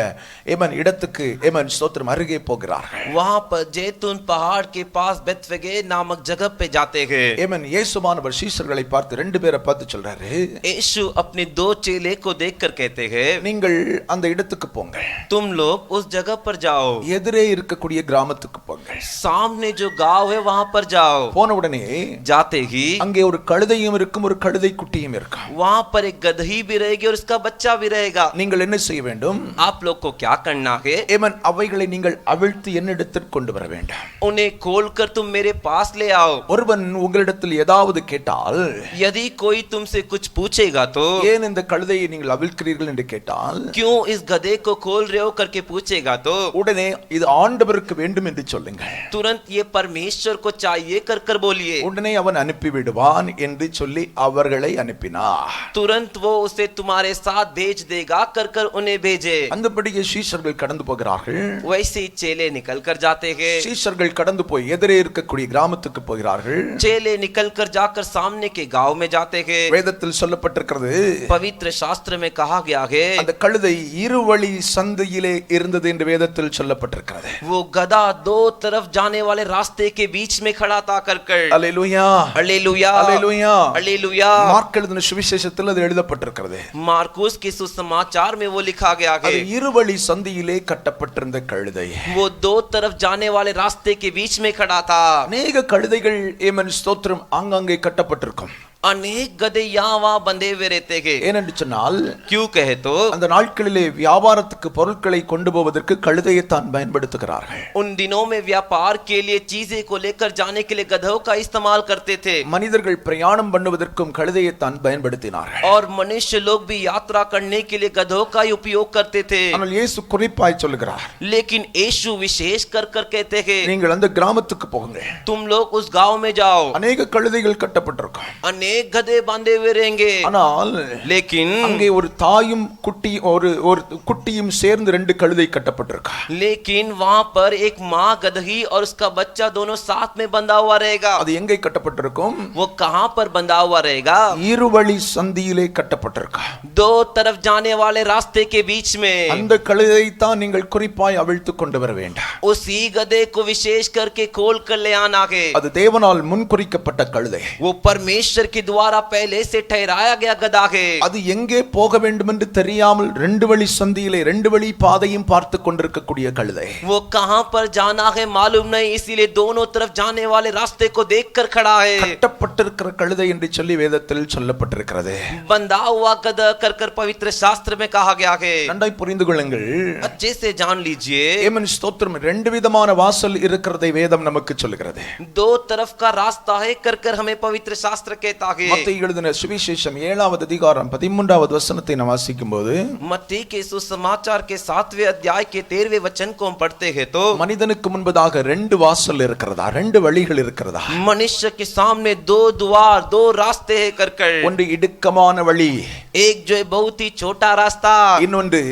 ஏமன் இடத்துக்கு ஏமன் ஸ்தோத்திரம் அருகே போகிறார்கள். वहां पर जैतून पहाड़ के पास बेतफगे नामक जगह पे जाते हैं. ஏமன் இயேசுவானவர் சீஷர்களை பார்த்து ரெண்டு பேரை பார்த்து சொல்றாரு, यीशु अपने दो चेले को देखकर कहते हैं, நீங்கள் அந்த இடத்துக்கு போங்க, तुम लोग उस जगह पर जाओ, எதிரே இருக்கக்கூடிய கிராமத்துக்கு போங்க. सामने जो गांव है वहां पर जाओ. போன உடனே जाते ही அங்கே ஒரு கழுதையும் இருக்கும், ஒரு கழுதை குட்டியும் இருக்கும். वहां पर एक गदही भी रहेगी और उसका बच्चा भी रहेगा. நீங்கள் என்ன செய்ய வேண்டும்? आप लोग को क्या करना है? ஏமன் அவைகளை நீங்கள் அவிழ்த்து என்னிடத்திற்கு கொண்டு வர வேண்டும். उन्हें खोलकर तुम मेरे पास ले आओ. ஒருவன் உங்களிடத்தில் ஏதாவது கேட்டால், यदि कोई तुमसे कुछ पूछेगा तो ஏன் இந்த கழுதையை நீங்கள் அவிழ்க்கிறீர்கள் என்று கேட்டால், क्यों इस गधे को खोल रहे हो करके पूछेगा तो உடனே இது ஆண்டவருக்கு வேண்டும் என்று சொல்லுங்கள். तुरंत ये परमेश्वर को चाहिए कर बोलिए. உடனே அவன் அனுப்பி விடுவான் என்று சொல்லி அவர்களை அனுப்பினார். तुरंत वो उसे तुम्हारे साथ भेज देगा कर उन्हें भेजे. அந்தபடியே சீஷர்கள் கடந்து போகிறார்கள். वैसे ही चेले निकल कर जाते हैं. சீஷர்கள் கடந்து போய் எதிரே இருக்கக்கூடிய கிராமத்துக்கு போகிறார்கள். चेले निकल कर जाकर सामने के गांव में जाते हैं. வேதத்தில் சொல்லப்பட்டிருக்கிறது, पवित्र शास्त्र में कहा गया है, அந்த கழுதை இருவழி சந்தையிலே இருந்தது என்று வேதத்தில் சொல்லப்பட்டிருக்கிறது. वो गधा दो तरफ जाने वाले रास्ते के बीच में खड़ा था कर. அல்லேலூயா, हालेलुया, அல்லேலூயா. हालेलुया. மார்க் எழுதின சுவிசேஷத்தில் அது எழுதப்பட்டிருக்கிறது. मार्कुस के सुसमाचार में वो लिखा गया है, அது இருவழி சந்தையிலே கட்டப்பட்டிருந்த கழுதை. वो दो तरफ जाने वाले रास्ते के बीच में खड़ा था. அநேக கழுதைகள் ஏமன் ஸ்தோத்திரம் ஆங்காங்கே கட்டப்பட்டிருக்கும். अनेक गधे यहाँ वहाँ बंधे हुए रहते हैं. ஏனென்று சொன்னால், क्यों कहे तो அந்த நாட்களிலே வியாபாரத்துக்கு பொருட்களை கொண்டு போவதற்கு கழுதையை தான் பயன்படுத்துகிறார்கள். उन दिनों में व्यापार के लिए चीजें को लेकर जाने के लिए गधों का इस्तेमाल करते थे. மனிதர்கள் பிரயாணம் பண்ணுவதற்கும் கழுதையை தான் பயன்படுத்தினார்கள். और मनुष्य लोग भी यात्रा करने के लिए गधों का ही उपयोग करते थे. ஆனால் இயேசு குறிப்பாய் சொல்லுகிறார், लेकिन यीशु विशेष कर कहते हैं, நீங்கள் அந்த கிராமத்துக்கு போங்க, तुम लोग उस गांव में जाओ. அநேக கழுதைகள் கட்டப்பட்டிருக்கும். अनेक गधे बांधे हुए रहेंगे. ஆனால் लेकिन அங்கே ஒரு தாயும் குட்டி ஒரு குட்டியும் சேர்ந்து ரெண்டு கழுதை கட்டப்பட்டிருக்கா. लेकिन वहां पर एक माँ गदही और उसका बच्चा दोनों साथ में बंधा हुआ रहेगा. அது எங்கே கட்டப்பட்டிருக்கும்? वो कहां पर बंधा हुआ रहेगा? இருவழி சந்தியிலே கட்டப்பட்டிருக்கா. दो तरफ जाने वाले रास्ते के बीच में. அந்த கழுதை தான் நீங்கள் குறிப்பாய் அவிழ்த்து கொண்டு வர வேண்டும். उसी गधे को विशेष करके खोल कर ले आना है. அது தேவனால் முன்குறிக்கப்பட்ட கழுதை. वो परमेश्वर के द्वारा पहले से ठहराया गया गधा है. அது எங்கே போக வேண்டும் என்று தெரியாமல் ரெண்டு வழி சந்தியிலே ரெண்டு வழி பாதையும் பார்த்து கொண்டிருக்கக்கூடிய கழுதை. वो कहां पर जाना है मालूम नहीं, इसीलिए दोनों तरफ जाने वाले रास्ते को देखकर खड़ा है. கட்டப்பட்டிருக்கிற கழுதை என்று சொல்லி வேதத்தில் சொல்லப்பட்டிருக்கிறது. बंधा हुआ गधा कर पवित्र शास्त्र में कहा गया है. நன்றாய் புரிந்து கொள்ளுங்கள். अच्छे से जान लीजिए. ஏமன் ஸ்தோத்திரம் ரெண்டு விதமான வாசல் இருக்கிறதை வேதம் நமக்கு சொல்கிறது. दो तरफ का रास्ता है कर हमें पवित्र शास्त्र कहता है. மத்தேயு எழுதின சுவிசேஷம் 7வது அதிகாரம் 13வது வசனத்தை நாம் வாசிக்கும்போது, मत्ती के सुसमाचार के 7वें अध्याय के 13वें वचन को हम पढ़ते हैं तो மனிதனுக்கு முன்பதாக ரெண்டு வாசல் இருக்கிறதா, ரெண்டு வழிகள் இருக்கிறதா? मनुष्य के सामने दो द्वार दो रास्ते हैं कर. ஒன்று இடுக்கமான வழி, एक जो है बहुत ही छोटा रास्ता, இன்னொன்று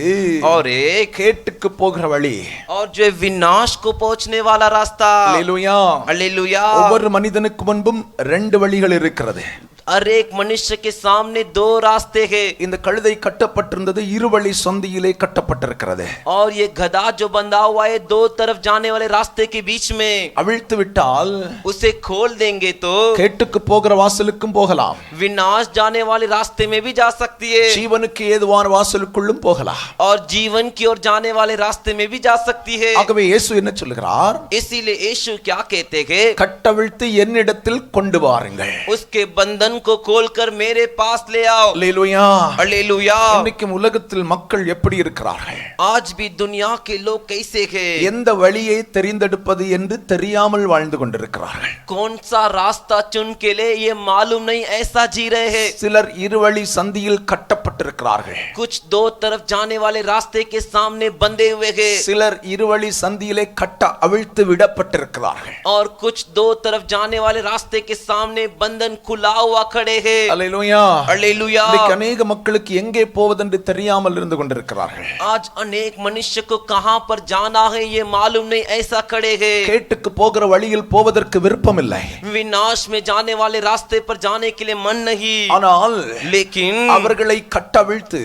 और एक கேட்டுக்கு போகிற வழி. और जो है विनाश को पहुंचने वाला रास्ता. அல்லேலூயா. हालेलुया. ஒவ்வொரு மனிதனுக்கு முன்பும் ரெண்டு வழிகள் இருக்கிறது. हर एक मनुष्य के सामने दो रास्ते हैं। இந்த கழுதை கட்டப்பட்டிருந்தது இருவழி சந்தியிலே கட்டப்பட்டிருக்கிறது. और ये गधा जो बंधा हुआ है दो तरफ जाने वाले रास्ते के बीच में, அவிழ்த்து விட்டால் उसे खोल देंगे तो கேட்டுக்கு போகிற வாசலுக்கும் போகலாம், विनाश जाने वाले रास्ते में भी जा सकती है, ஜீவனுக்கு ஏதுவான வாசலுக்குள்ளும் போகலாம். और जीवन की ओर जाने वाले रास्ते में भी जा सकती है। ஆகவே இயேசு என்ன சொல்கிறார்? इसीलिए यीशु क्या कहते हैं? கட்டவிழ்த்து என்னிடத்தில் கொண்டு வாருங்கள். उसके बंधन को खोलकर मेरे पास ले आओ। அல்லேலூயா. हालेलुया। இன்னைக்கு உலகத்தில் மக்கள் எப்படி இருக்கிறார்கள்? आज भी दुनिया के लोग कैसे हैं? எந்த வழியை தெரிந்தெடுப்பது என்று தெரியாமல் வாழ்ந்து கொண்டிருக்கிறார்கள். कौन सा रास्ता चुन के ले ये मालूम नहीं, ऐसा जी रहे हैं। சிலர் இருவழி சந்தியில் கட்டப்பட்டிருக்கிறார்கள். कुछ दो तरफ जाने वाले रास्ते के सामने बंधे हुए हैं, சிலர் இருவழி சந்தியிலே கட்ட அவிழ்த்து விடப்பட்டிருக்கிறார்கள். और कुछ दो तरफ जाने वाले रास्ते के सामने बंधन खुला हुआ खड़े हैं। அல்லேலூயா. हालेलुया। இன்னைக்கு अनेक மக்களுக்கு எங்கே போவதென்று தெரியாமல் இருந்து கொண்டிருக்கிறார்கள். आज अनेक मनुष्य को कहां पर जाना है ये मालूम नहीं, ऐसा खड़े हैं। கேட்டுக்கு போகிற வழியில் போவதற்கு விருப்பம் இல்லை. विनाश में जाने वाले रास्ते पर जाने के लिए मन नहीं, ஆனால் लेकिन அவர்களை கட்டவிழ்த்து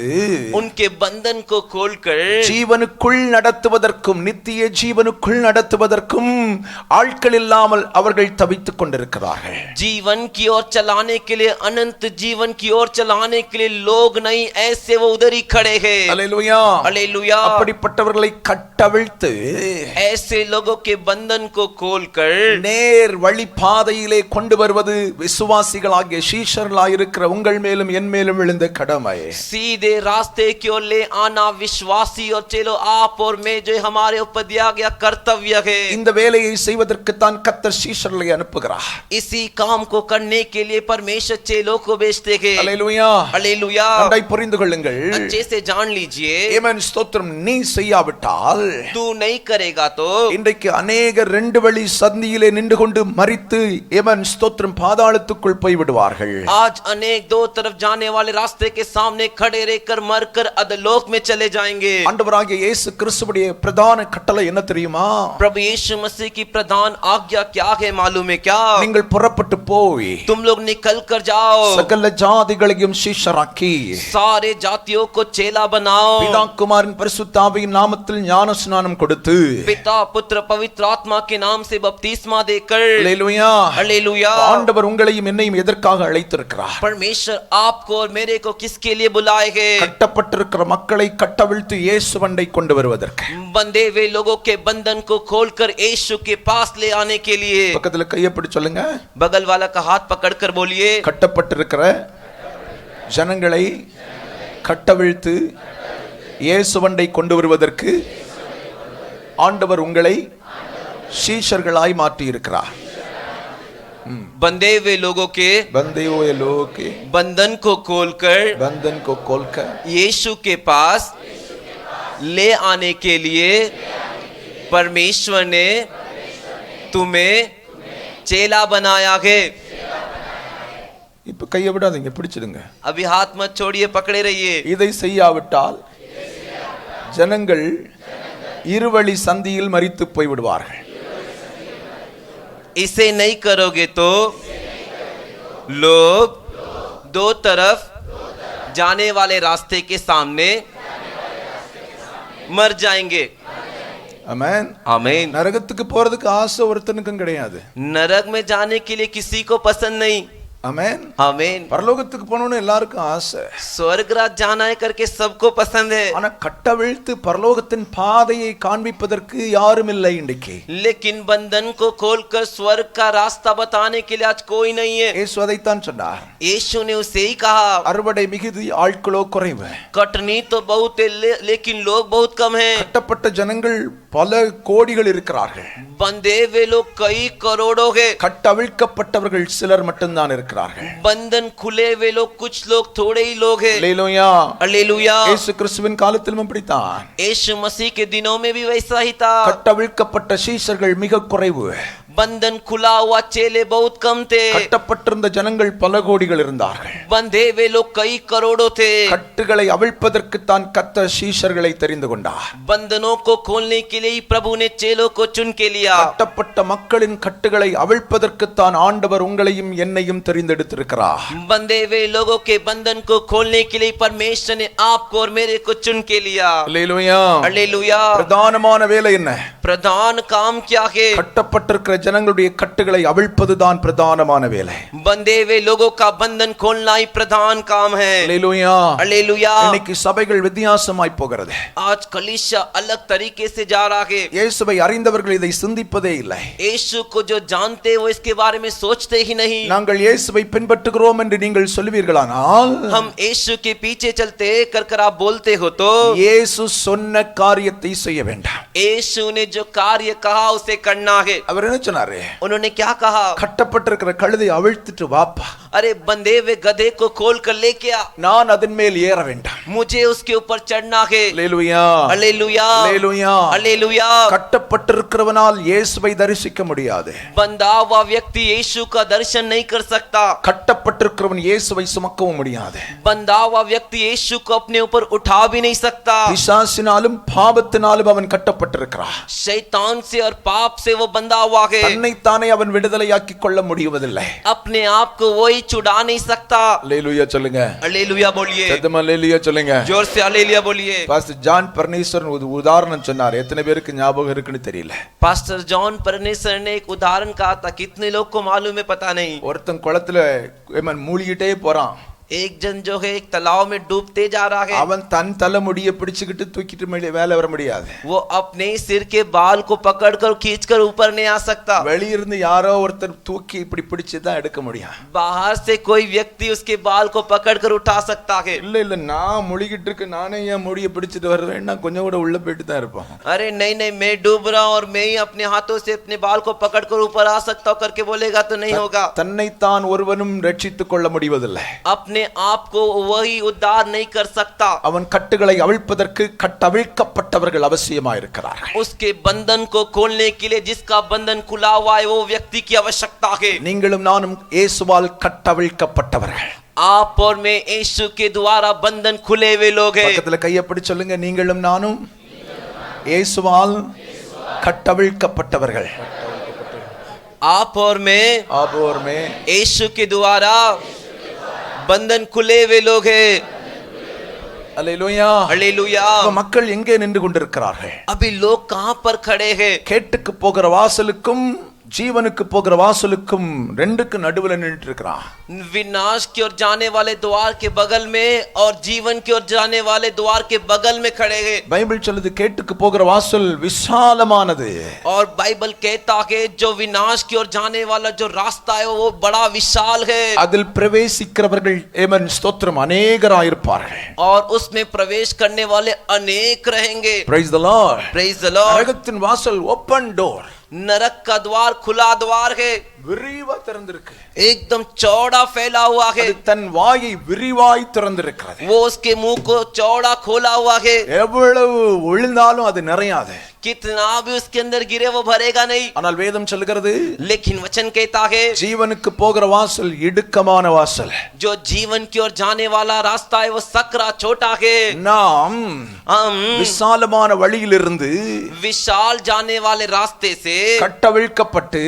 उनके बंधन को खोलकर ஜீவனுக்குள் நடத்துவதற்கும் நித்திய ஜீவனுக்குள் நடத்துவதற்கும் ஆட்கள் இல்லாமல் அவர்கள் தவித்துக் கொண்டிருக்கிறார்கள். जीवन की ओर चलाने के लिए, अनंत जीवन की ओर चलाने के लिए लोग नहीं, ऐसे वो उधर ही खड़े हैं। அல்லேலூயா. हालेलुया। அப்படிப்பட்டவர்களை கட்டவிழ்த்து ऐसे लोगों के बंधन को खोलकर நேர் வழி பாதையிலே கொண்டு வருவது விசுவாசிகளாகிய சீஷர்களாய் இருக்கிற உங்கள் மேலும் என் மேலும் விழுந்த கடமை. सीधे रास्ते की ओर ले आना विश्वासी और चलो आप और मैं जो हमारे ऊपर दिया गया कर्तव्य है। இந்த வேலையை செய்வதற்கு தான் கர்த்தர் சீஷர்களை அனுப்புகிறார். इसी काम को करने के लिए परमेश्वर चेलों को भेजते हैं। அல்லேலூயா. हालेलुया। நன்றாய் புரிந்து கொள்ளுங்கள். अच्छे से जान लीजिए, ஆமென். ஸ்தோத்திரம். நீ செய்யாவிட்டால் तू नहीं करेगा तो இன்றைக்கு अनेक ரெண்டு வழி சந்தியிலே நின்று கொண்டு மரித்து ஆமென் ஸ்தோத்திரம் பாதாளத்துக்குள் போய் விடுவார்கள். आज अनेक दो तरफ जाने वाले रास्ते के सामने खड़े रहकर मरकर अधोलोक में चले जाएंगे। ஆண்டவராகிய இயேசு கிறிஸ்துவுடைய பிரதான கட்டளை என்ன தெரியுமா? प्रभु यीशु मसीह की प्रधान आज्ञा क्या है मालूम है क्या? நீங்கள் புறப்பட்டு போய் तुम लोग निकल कर जाओ, சகல ஜாதிகளையும் சீஷராக்கி सारे जातियों को चेला बनाओ, பிதா குமாரன் பரிசுத்த ஆவியின் நாமத்தில் ஞான ஸ்நானம் கொடுத்து पिता पुत्र पवित्र आत्मा के नाम से बपतिस्मा देकर। அல்லேலூயா. हालेलुया। ஆண்டவர் உங்களையும் என்னையும் எதற்காக அழைத்திருக்கிறார்? परमेश्वर आपको और मेरे को किसके लिए बुलाए हैं? கட்டப்பட்டிருக்கிற மக்களை கட்டவிழ்த்து இயேசுவண்டை கொண்டு வருவதற்கு. बंधे हुए लोगों के बंधन को खोलकर यीशु के पास ले आने के लिए। பக்கத்துல கையை பிடிச்சு சொல்லுங்க. बगल वाला का हाथ पकड़कर बोलिए, கட்டப்பட்டிருக்கிற ஜனங்களை கட்டவிழ்த்து இயேசுவண்டை கொண்டு வருவதற்கு ஆண்டவர் உங்களை சீஷர்களாய் மாற்றி இருக்கிறார். बंधे हुए लोगों के बंधे हुए लोगों के बंधन को खोलकर बंधन को खोलकर यीशु के पास ले आने के लिए परमेश्वर ने तुम्हें चेला बनाया है। இப்ப கையை விடாதீங்க, பிடிச்சிடுங்க. अभी हाथ मत छोड़िए, पकड़े रहिए। இதை செய்யாவிட்டால் ஜனங்கள் இருவழி சந்தியில் மரித்து போய் விடுவார்கள். इसे नहीं करोगे तो लोग दो तरफ जाने वाले रास्ते के सामने मर जाएंगे। ஆமென். आमीन। நரகத்துக்கு போறதுக்கு ஆசை ஒருத்தனுக்கும் கிடையாது. नरक में जाने के लिए किसी को पसंद नहीं। ஆமென். आमीन। பரலோகத்துக்கு போகணும்னு எல்லாருக்கும் ஆசை. स्वर्ग राज जाना है करके सबको पसंद है, ஆனா கட்டவிழ்த்து பரலோகத்தின் பாதையை காண்பிப்பதற்கு யாரும் இல்லை இன்றைக்கு. लेकिन बंधन को खोलकर स्वर्ग का रास्ता बताने के लिए आज कोई नहीं है। இயேசு அதைத்தான் சொன்னார். यीशु ने उसे ही कहा, அறுவடை மிகுதி ஆட்களோ குறைவு. कटनी तो बहुत है लेकिन लोग बहुत कम हैं। கட்டப்பட்ட ஜனங்கள் பல கோடிகள் இருக்கிறார்கள். बंधे वे लोग कई करोड़ों है, கட்டவிழ்க்கப்பட்டவர்கள் சிலர் மட்டும்தான் இருக்கிறார்கள். बंधन खुले वे लोग कुछ लोग थोड़े ही लोग हैं। அல்லேலூயா. हालेलुया। இயேசு கிறிஸ்துவின் காலத்திலும் அப்படித்தான். यीशु मसीह के दिनों में भी वैसा ही था। கட்டவிழ்க்கப்பட்ட சீஷர்கள் மிக குறைவு. बंधन खुला हुआ चेले बहुत कम थे, கட்டப்பட்டிருந்த ஜனங்கள் பல கோடிகள் இருந்தார்கள். बंधे वे लोग कई करोड़ों थे. கட்டுகளை அவிழ்ப்பதற்கு தான் கர்த்தர் சீஷர்களை தெரிந்து கொண்டார். बंधनों को खोलने के लिए प्रभु ने चेलों को चुन के लिया. கட்டப்பட்ட மக்களின் கட்டுகளை அவிழ்ப்பதற்கு தான் ஆண்டவர் உங்களையும் என்னையும் தெரிந்தெடுத்திருக்கிறார். बंधे हुए लोगों के बंधन को खोलने के लिए परमेश्वर ने आपको और मेरे को चुन के लिया. அல்லேலூயா. हालेलुया. பிரதானமான வேலை என்ன? प्रधान काम क्या है? கட்டப்பட்டிருக்கிற ஜனங்களுடைய கட்டுகளை அவிழ்ப்பதுதான் பிரதானமான வேலை. बंधे हुए लोगों का बंधन खोलना ही प्रधान काम है. அல்லேலூயா. हालेलुया. இன்னைக்கு சபைகள் வித்தியாசமாய் போகிறது. आज कलीसिया अलग तरीके से जा रहा है. இயேசுவை அறிந்தவர்கள் இதை சிந்திப்பதே இல்லை. यीशु को जो जानते वो इसके बारे में सोचते ही नहीं. நாங்கள் இயேசுவை பின்பற்றுகிறோம் என்று நீங்கள் சொல்வீர்களானால், हम यीशु के पीछे चलते कर आप बोलते हो तो இயேசு சொன்ன காரியத்தை செய்ய வேண்டாம். यीशु ने जो कार्य कहा उसे करना है. அவர் என்ன சொன்னாரு? उन्होंने क्या कहा? கட்டப்பட்டிருக்கிற கழுதை அவிழ்த்துட்டு வாப்பா, अरे बंधे हुए गधे को खोल कर लेके आ, நான் அதன் மேல் ஏற வேண்டாம். मुझे उसके ऊपर चढ़ना है. அல்லேலூயா. हालेलुया. அல்லேலூயா. हालेलुया. கட்டப்பட்டிருக்கிறவனால் இயேசுவை தரிசிக்க முடியாது. बंधा हुआ व्यक्ति यीशु का दर्शन नहीं कर सकता. கட்டப்பட்டிருக்கிறவன் இயேசுவை சுமக்கவும் முடியாது. बंधा हुआ व्यक्ति यीशु को अपने ऊपर उठा भी नहीं सकता. பிசாசினாலும் பாவத்தினாலும் அவன் கட்டப்பட்டிருக்கிறான். शैतान से और पाप से वो बंधा हुआ है. தன்னைத்தானே அவன் விடுதலையாக்கி கொள்ள முடிவதில்லை. अपने आप को वही छुड़ा नहीं सकता. அல்லேலூயா சொல்லுங்க. हालेलुया बोलिए. சத்தமா அல்லேலூயா சொல்லுங்க. जोर से हालेलुया बोलिए. பாஸ்டர் ஜான் பர்னீஸ்வரன் ஒரு உதாரணம் சொன்னார். எத்தனை பேருக்கு ஞாபகம் இருக்குன்னு தெரியல. पास्टर जॉन परनेसर ने एक उदाहरण कहा था, कितने लोग को मालूम है पता नहीं. ஒருத்தன் குளத்துல மூழ்கிட்டே போறான். एक जन जो है एक तालाब में डूबते जा रहा है. அவன் தன் தலைமுடியை பிடிச்சுக்கிட்டு தூக்கிட்டு மேலே வர முடியாது. वो अपने सिर के बाल को पकड़कर खींचकर ऊपर नहीं आ सकता. வெளியிருந்து யாரோ ஒருத்தர் தூக்கி இப்படி பிடிச்சு தான் எடுக்க முடியும். बाहर से कोई व्यक्ति उसके बाल को पकड़कर उठा सकता है. இல்ல நான் முழுகிட்டு இருக்கு, நானே என் முடியை பிடிச்சிட்டு வருவேன்னா கொஞ்சம் கூட உள்ள போயிட்டு தான் இருப்பான். अरे नहीं नहीं, मैं डूब रहा हूं और मैं ही अपने हाथों से अपने बाल को पकड़कर ऊपर आ सकता हूं करके बोलेगा तो नहीं होगा. தன்னைத்தான் ஒருவனும் ரட்சித்துக் கொள்ள முடிவதில்லை. अपने आप को वही उद्धार नहीं कर सकता. அவன் கட்டுகளை அவிழ்ப்பதற்கு கட்டவிழ்க்கப்பட்டவர்கள் அவசியமாயிருக்கிறார்கள். उसके बंधन को खोलने के लिए जिसका बंधन खुला हुआ है वो व्यक्ति की आवश्यकता है. நீங்களும் நானும் இயேசுவால் கட்டவிழ்க்கப்பட்டவர்கள். आप और मैं यीशु के द्वारा बंधन खुले हुए लोग हैं. பக்கத்துல கையை பிடிச்சு சொல்லுங்க, நீங்களும் நானும் இயேசுவால் கட்டவிழ்க்கப்பட்டவர்கள். आप और मैं यीशु के द्वारा बंधन खुले हुए लोग हैं. அல்லேலூயா. हालेलुया. மக்கள் எங்கே நின்று கொண்டிருக்கிறார்கள்? अभी लोग कहां पर खड़े हैं? கேட்டுக்கு போகிற வாசலுக்கும் ஜீவனுக்கு போகிற வாசலுக்கும் ரெண்டுக்கு நடுவுல நின்னுட்டு இருக்கிறான். विनाश की ओर जाने वाले द्वार के बगल में और जीवन की ओर जाने वाले द्वार के बगल में खड़े हैं. பைபிள் சொல்லுது கேட்டுக்கு போகிற வாசல் விசாலமானது. और बाइबल कहता है जो विनाश की ओर जाने वाला जो रास्ता है वो बड़ा विशाल है. அதில் பிரவேசிக்கிறவர்கள் ஏமன் ஸ்தோத்திரம் அநேகராயிருப்பார்கள். और उसमें प्रवेश करने वाले अनेक रहेंगे. Praise the Lord. Praise the Lord. நரகத்தின் வாசல் ஓப்பன் டோர். नरक का द्वार खुला द्वार है. விரிவா திறந்திருக்கு. एकदम चौड़ा फैला हुआ है. தன் வாயை விரிவாய் திறந்திருக்கிறது. वो उसके मुंह को चौड़ा खोला हुआ है. எவ்வளவு ஒளிந்தாலும் அது நிறையாது. कितना भी उसके अंदर गिरे वो भरेगा नहीं. ஆனால் வேதம் சொல்கிறது, लेकिन वचन कहता है ஜீவனுக்கு போகிற வாசல் இடுக்கமான வாசல். जो जीवन की ओर जाने वाला रास्ता है वो सकरा छोटा है. நாம் हम விசாலமான வழியிலிருந்து विशाल जाने वाले रास्ते से கட்டவிழ்க்கப்பட்டு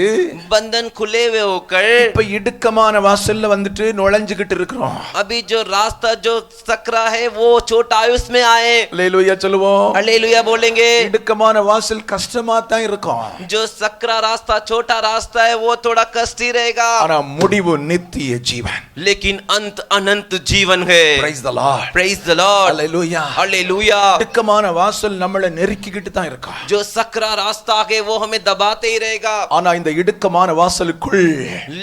बंधन खुले हुए होकर இப்ப இடுக்கமான வாசல்ல வந்துட்டு நுழைஞ்சுகிட்டு இருக்கிறோம். अभी जो रास्ता जो सकरा है वो छोटा है उसमें आए. அல்லேலூயா சொல்லுவோம். हालेलुया बोलेंगे. இடுக்கமான வாசல் கஷ்டமா தான் இருக்கும். जो सकरा रास्ता छोटा रास्ता है वो थोड़ा कष्टी रहेगा. ஆனா முடிவு நித்திய ஜீவன். लेकिन अंत अनंत जीवन है. Praise the Lord. Praise the Lord. Hallelujah. Hallelujah. இடுக்கமான வாசல் நம்மளை நெருக்கிக்கிட்டு தான் இருக்கும். जो सकरा रास्ता है वो हमें दबाते ही रहेगा. ஆனா இந்த இடுக்கமான வாசலுக்குள்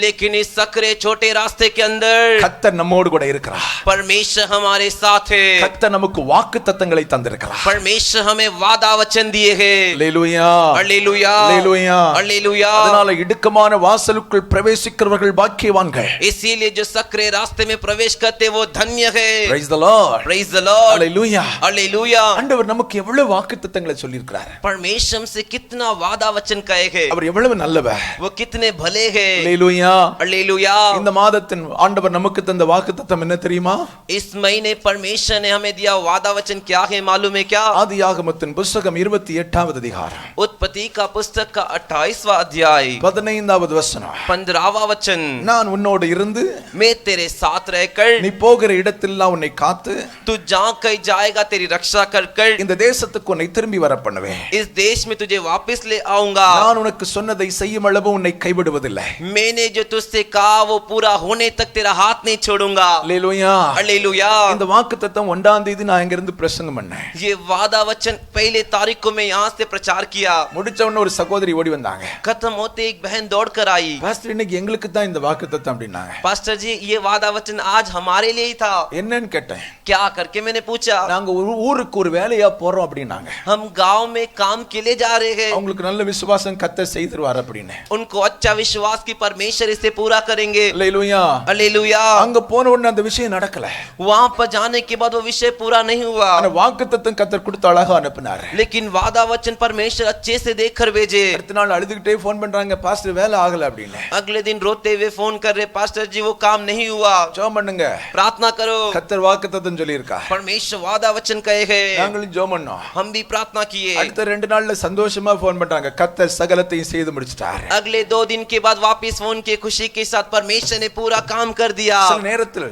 लेकिन इस सकरे छोटे रास्ते के अंदर கர்த்தர் நம்மோடு கூட இருக்கிறார். परमेश्वर हमारे साथ है. கர்த்தர் நமக்கு வாக்குத்தத்தங்களை தந்திருக்கிறார். परमेश्वर हमें वादा वचन दिए हैं. அல்லேலூயா அல்லேலூயா அல்லேலூயா அல்லேலூயா அதனால இடுக்கமான வாசலுக்குள் பிரவேசிக்கிறவர்கள் பாக்கியவான்கள். इसीलिए जो सकरे रास्ते में प्रवेश करते वो धन्य है. Praise the Lord. Praise the Lord. அல்லேலூயா அல்லேலூயா. ஆண்டவர் நமக்கு எவ்வளவு வாக்குத்தத்தங்களை சொல்லி இருக்கிறார். परमेश्वर से कितना वादा वचन कहे हैं. அவர் எவ்வளவு நல்லவர். वो कितने भले हैं. அல்லேலூயா அல்லேலூயா. இந்த மாதத்தின் ஆண்டவர் நமக்கு தந்த வாக்குத்தத்தம் என்ன தெரியுமா? इस महीने परमेश्वर ने हमें दिया वादा वचन क्या है मालूम है क्या? ஆதியாகமத்தின் புத்தகம் 28வது அதிகாரம் उत्पत्ति का पुस्तक का 28वां अध्याय 15வது வசனம். 15वां वचन. நான் உன்னோடு இருந்து मैं तेरे साथ रहकर நீ போகிற இடத்திலெல்லாம் உன்னை காத்து तू जहां कहीं जाएगा तेरी रक्षा कर कर இந்த தேசத்துக்கு உன்னை திரும்பி வர பண்ணுவேன். इस देश में तुझे वापस ले आऊंगा. நான் உனக்கு சொன்னதை செய்யும் அளவு உன்னை கைவிடுவதில்லை. मैंने जो तुझसे कहा वो पूरा होने तक तेरा हाथ नहीं छोड़ूंगा. அல்லேலூயா हालेलुया. இந்த வாக்குத்தத்தம் 1ஆம் தேதி நான் இங்க இருந்து பிரசங்கம் பண்ணேன். ये वादा वचन पहले तारीख को मैं यहाँ से प्रचार किया. முடிச்ச உடனே ஒரு சகோதரி ஓடி வந்தாங்க. खत्म होते एक बहन दौड़ कर आई. பாஸ்டர் இன்னைக்கு எங்களுக்கு தான் இந்த வாக்குத்தத்தம் அப்படினாங்க. पास्टर जी ये वादा वचन आज हमारे लिए ही था. என்னன்னு கேட்டேன். क्या करके मैंने पूछा. நாங்க ஒரு ஊருக்கு ஒரு வேலையா போறோம் அப்படினாங்க. हम गांव में काम के लिए जा रहे हैं. அவங்களுக்கு நல்ல விசுவாசம் கர்த்தர் செய்திருவார் அப்படினே. उनको अच्छा विश्वास की परमेश्वर इसे पूरा करेंगे. அல்லேலூயா हालेलुया. அங்க போன உடனே அந்த விஷயம் நடக்கல. वहां पर जाने के बाद वो विषय पूरा नहीं हुआ. ஆனா வாக்குத்தத்தம் கர்த்தர் கொடுத்து அழகா அனுப்பினார். लेकिन वादा वचन परमेश्वर अच्छे से देख कर भेजे. அடுத்த நாள் அழுதுகிட்டே ஃபோன் பண்றாங்க பாஸ்டர் வேலை ஆகல அப்படினே. अगले दिन रोते हुए फोन कर रहे पास्टर जी वो काम नहीं हुआ. ஜெபம் பண்ணுங்க. प्रार्थना करो. கர்த்தர் வாக்குத்தத்தம் சொல்லி இருக்கா. परमेश्वर वादा वचन कहे हैं. நாங்களும் ஜெபம் பண்ணோம். हम भी प्रार्थना किए. அடுத்த 2 நாள்ல சந்தோஷமா ஃபோன் பண்றாங்க கர்த்தர் சகலத்தையும் செய்து முடிச்சிட்டார். अगले 2 दिन के बाद वापस फोन के खुशी के साथ परमेश्वर ने पूरा काम कर दिया. சில நேரத்துல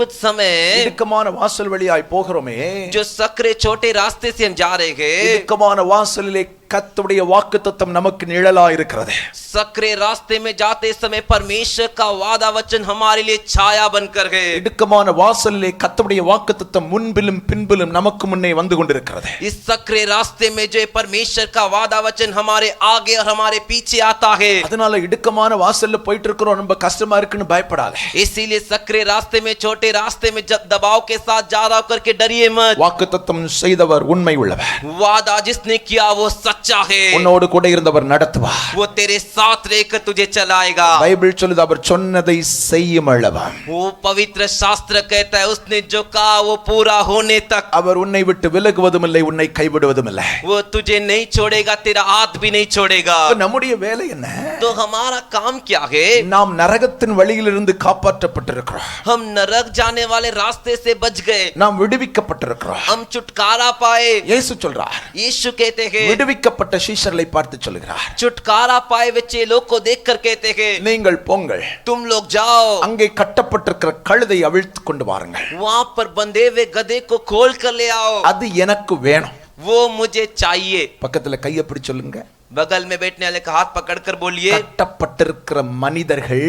कुछ समय இடுக்கமான வாசல் வழியாய் போகிறோமே. जो सकरे छोटे रास्ते से हम जा रहे हैं. இடுக்கமான வாசலிலே கர்த்தருடைய வாக்குத்தத்தம் நமக்கு நிழலா இருக்கிறது. सकरे रास्ते में जाते समय परमेश्वर का वादा वचन हमारे लिए छाया बनकर है. இடுக்கமான வாசலிலே கர்த்தருடைய வாக்குத்தத்தம் முன்பிலும் பின்பிலும் நமக்கு முன்னே வந்து கொண்டிருக்கிறது. इस सकरे रास्ते में जो परमेश्वर का वादा वचन हमारे आगे और हमारे पीछे आता है. அதனால இடுக்கமான வாசல்ல போயிட்டு இருக்கிறோம் ரொம்ப கஷ்டமா இருக்குன்னு பயப்படாத. इसीलिए सकरे रास्ते में छोटे रास्ते में जब दबाव के साथ जा रहा करके डरिए मत. வாக்குத்தத்தம் செய்தவர் உண்மை உள்ளவர். वादा जिसने किया वो सच्चा है. உன்னோடு கூட இருந்தவர் நடத்துவார். वो तेरे साथ रहकर तुझे चलाएगा. பைபிள் சொல்லுது அவர் சொன்னதை செய்யும் அளவா. वो पवित्र शास्त्र कहता है उसने जो कहा वो पूरा होने तक. அவர் உன்னை விட்டு விலகுவதும் இல்லை உன்னை கைவிடுவதும் இல்லை. वो तुझे नहीं छोड़ेगा तेरा हाथ भी नहीं छोड़ेगा. நம்முடைய வேலை என்ன? तो हमारा काम क्या है? நாம் நரகத்தின் வழியிலிருந்து காப்பாற்றப்பட்டிருக்கிறோம். हम नरक जाने वाले रास्ते से बच गए. நாம் விடுவிக்கப்பட்டிருக்கிறோம். हम छुटकारा पाए. இயேசு சொல்றார். यीशु कहते हैं. விடுவிக்கப்பட்ட சீஷர்களை பார்த்து சொல்கிறார். छुटकारा पाए बच्चे लोग को देखकर कहते हैं நீங்கள் போங்கள். तुम लोग जाओ. அங்கே கட்டப்பட்டிருக்கிற கழுதை அவிழ்த்து கொண்டு வாருங்கள். वहां पर बंधे हुए गधे को खोल कर ले आओ. அது எனக்கு வேணும். वो मुझे चाहिए. பக்கத்துல கையை பிடிச்சு சொல்லுங்க. बगल में बैठने वाले का हाथ पकड़कर बोलिए கட்டப்பட்டிருக்கிற மனிதர்கள்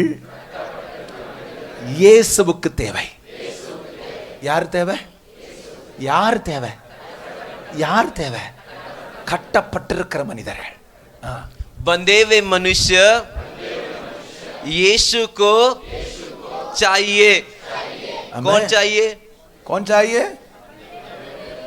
இயேசுவுக்கு தேவை. யார் தேவை? யார் தேவை? யார் தேவை? கட்டப்பட்டிருக்கிற மனிதர்கள். बंधे हुए मनुष्य यीशु को चाहिए. कौन चाहिए? कौन चाहिए?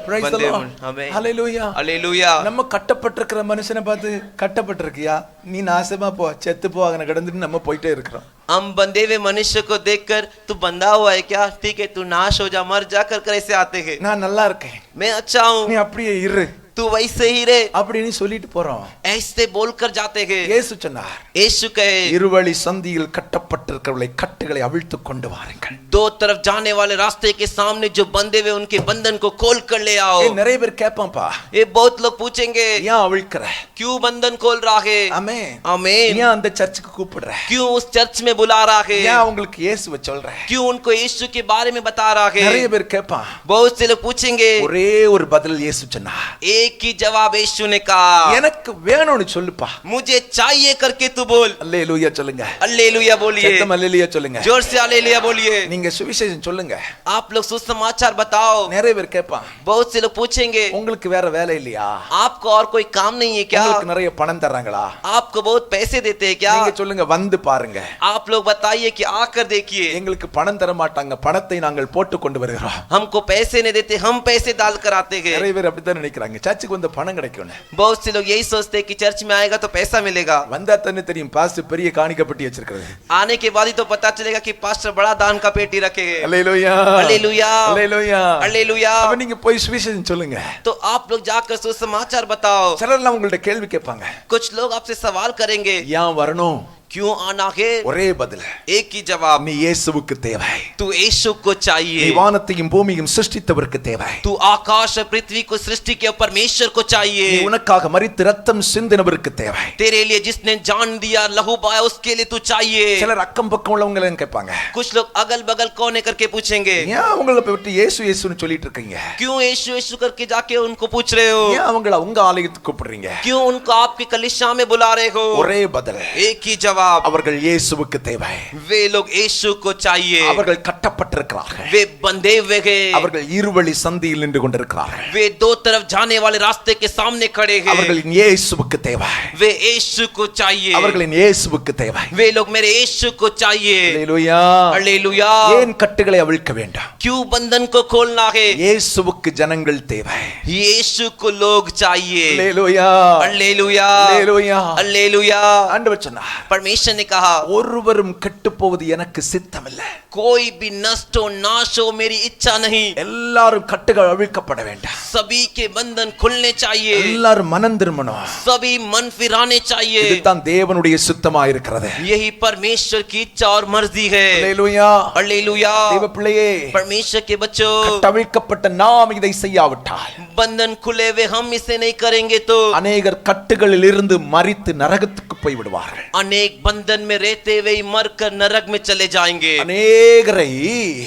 Praise the बंधे Lord. हमें. Hallelujah. हालेलुया. நம்ம கட்டப்பட்டிருக்கிற மனுஷனை பார்த்து கட்டப்பட்டிருக்கியா நீ நாசமா போ செத்து போ அங்க கடந்துட்டு நம்ம போயிட்டே இருக்கிறோம். हम बंधे हुए मनुष्य को देखकर तू बंधा हुआ है क्या? ठीक है तू नाश हो जा मर जा कर ऐसे आते हैं. நான் நல்லா இருக்கேன் मैं अच्छा हूँ நீ அப்படியே இரு तू वैसे ही रहे அப்படின்னு சொல்லிட்டு போறோம். ऐसे बोलकर जाते हैं. இயேசு சொன்னார் यीशु कहे இருவழி சந்தியில் கட்டப்பட்டிருக்கிறவளை கட்டுகளை அவிழ்த்து கொண்டு வாருங்கள். दो तरफ जाने वाले रास्ते के सामने जो बंधे हुए उनके बंधन को खोल कर ले आओ. நிறைய பேர் கேட்பான்ப்பா ये बहुत लोग पूछेंगे ஏன் அவிழ்க்கிற? क्यों बंधन खोल रहा है? ஆமென். आमीन. ஏன் அந்த சர்ச்சுக்கு கூப்பிடுற? क्यों उस चर्च में बुला रहा है? ஏன் உங்களுக்கு இயேசுவை சொல்ற? क्यों उनको यीशु के बारे में बता रहा है? நிறைய பேர் கேட்பான். बहुत से लोग पूछेंगे. ஒரே ஒரு பதில் இயேசு சொன்னார். एक ही जवाब यीशु ने कहा எனக்கு வேணும்னு சொல்லுப்பா. मुझे चाहिए करके तू बोल. அல்லேலூயா சொல்லுங்க. हालेलुया बोलिए. சத்தம் அல்லேலூயா சொல்லுங்க. जोर से हालेलुया बोलिए. நீங்க சுவிசேஷம் சொல்லுங்க. आप लोग सुसमाचार बताओ. நிறைய பேர் கேட்பான். बहुत से लोग पूछेंगे உங்களுக்கு வேற வேலை இல்லையா? आपको और कोई काम नहीं है क्या? உங்களுக்கு நிறைய பணம் தர்றாங்களா? आपको बहुत पैसे देते हैं क्या? நீங்க சொல்லுங்க வந்து பாருங்க. आप लोग बताइए कि आकर देखिए. எங்களுக்கு பணம் தர மாட்டாங்க. பணத்தை நாங்கள் போட்டு கொண்டு வருகிறோம். हमको पैसे नहीं देते हम पैसे डाल कर आते हैं. நிறைய பேர் அப்படித்தான் நினைக்கிறாங்க. சர்ச்சுக்கு வந்த பணம் கிடைக்கும். बहुत से लोग यही सोचते हैं कि चर्च में आएगा तो पैसा मिलेगा. வந்தா தானே தெரியும் பாஸ்டர் பெரிய காணிக்கை பெட்டி வச்சிருக்காரு. आने के बाद ही तो पता चलेगा कि पास्टर बड़ा दान का पेटी रखे हैं. அல்லேலூயா அல்லேலூயா அல்லேலூயா அல்லேலूया. அப்ப நீங்க போய் சுவிசேஷம் சொல்லுங்க. तो आप लोग जाकर सुसमाचार बताओ. சிலர்லாம் உங்கள்ட்ட கேள்வி கேட்பாங்க. कुछ लोग आपसे सवाल करेंगे ஏன் வரணும்? क्यों आना है? ஒரே பதில், एक ही जवाब, நீ இயேசுவுக்கு தேவை. तू यीशु को நீ चाहिए. வானத்தையும் பூமியையும் சிருஷ்டித்தவருக்கு தேவை. तू आकाश और पृथ्वी को सृष्टि के परमेश्वर को நீ चाहिए. உனக்காக மரித்து ரத்தம் சிந்தினவருக்கு தேவை. तेरे लिए जिसने जान दिया लहू बहाया उसके लिए तू चाहिए. சிலர் அக்கம் பக்கம் உள்ளவங்க கேட்பாங்க. कुछ लोग अगल बगल कौन है करके पूछेंगे, ஏன் அவங்கள விட்டு இயேசு இயேசுன்னு சொல்லிட்டு இருக்கீங்க? क्यों यीशु यीशु करके जाके उनको पूछ रहे हो? ஏன் அவங்கள உங்க ஆலயத்துக்கு கூப்பிடுறீங்க? क्यों उनको आपकी कलीसिया में बुला रहे हो? ஒரே பதில், एक ही जवाब, அவர்கள் இயேசுவுக்கு தேவை. वे लोग यीशु को चाहिए. அவர்கள் கட்டப்பட்டிருக்கிறார்கள். वे बंधे हुए हैं. அவர்கள் இருவழி சந்தியில் நின்று கொண்டிருக்கிறார்கள். वे दो तरफ जाने वाले रास्ते के सामने खड़े हैं. அவர்களின் இயேசுவுக்கு தேவை. वे यीशु को चाहिए. அவர்களின் இயேசுவுக்கு தேவை. वे लोग मेरे यीशु को चाहिए. அல்லேலூயா हालेलुया. ஏன் கட்டுகளை அவிழ்க்க வேண்டாம்? क्यों बंधन को खोलना है? இயேசுவுக்கு ஜனங்கள் தேவை. यीशु को लोग चाहिए. அல்லேலூயா हालेलुया அல்லேலூயா हालेलुया. ஆண்டவர் சொன்னார், परमेश्वर ने कहा, ஒருவரும் கெட்டு போவது எனக்கு சித்தமில்லை. कोई भी नष्ट हो नाश हो मेरी इच्छा नहीं. எல்லாரும் கட்டுகள் அவிழ்க்கப்பட வேண்டாம். सभी के बंधन खुलने चाहिए. எல்லாரும் மனம் திரும்பணும். सभी मन फिराने चाहिए. இதுதான் தேவனுடைய சித்தமா இருக்கிறது. यही परमेश्वर की इच्छा और मर्जी है. அல்லேலூயா हालेलुया. தேவ பிள்ளையே, परमेश्वर के बच्चों, கட்டவிழ்க்கப்பட்ட நாம் இதை செய்யாவிட்டால் बंधन खुले हुए हम इसे नहीं करेंगे तो அநேகர் கட்டுகளில் இருந்து மரித்து நரகத்துக்கு போய் விடுவார்கள். अनेक बंधन में रहते हुए ही मरकर नरक में चले जाएंगे. அநேகரை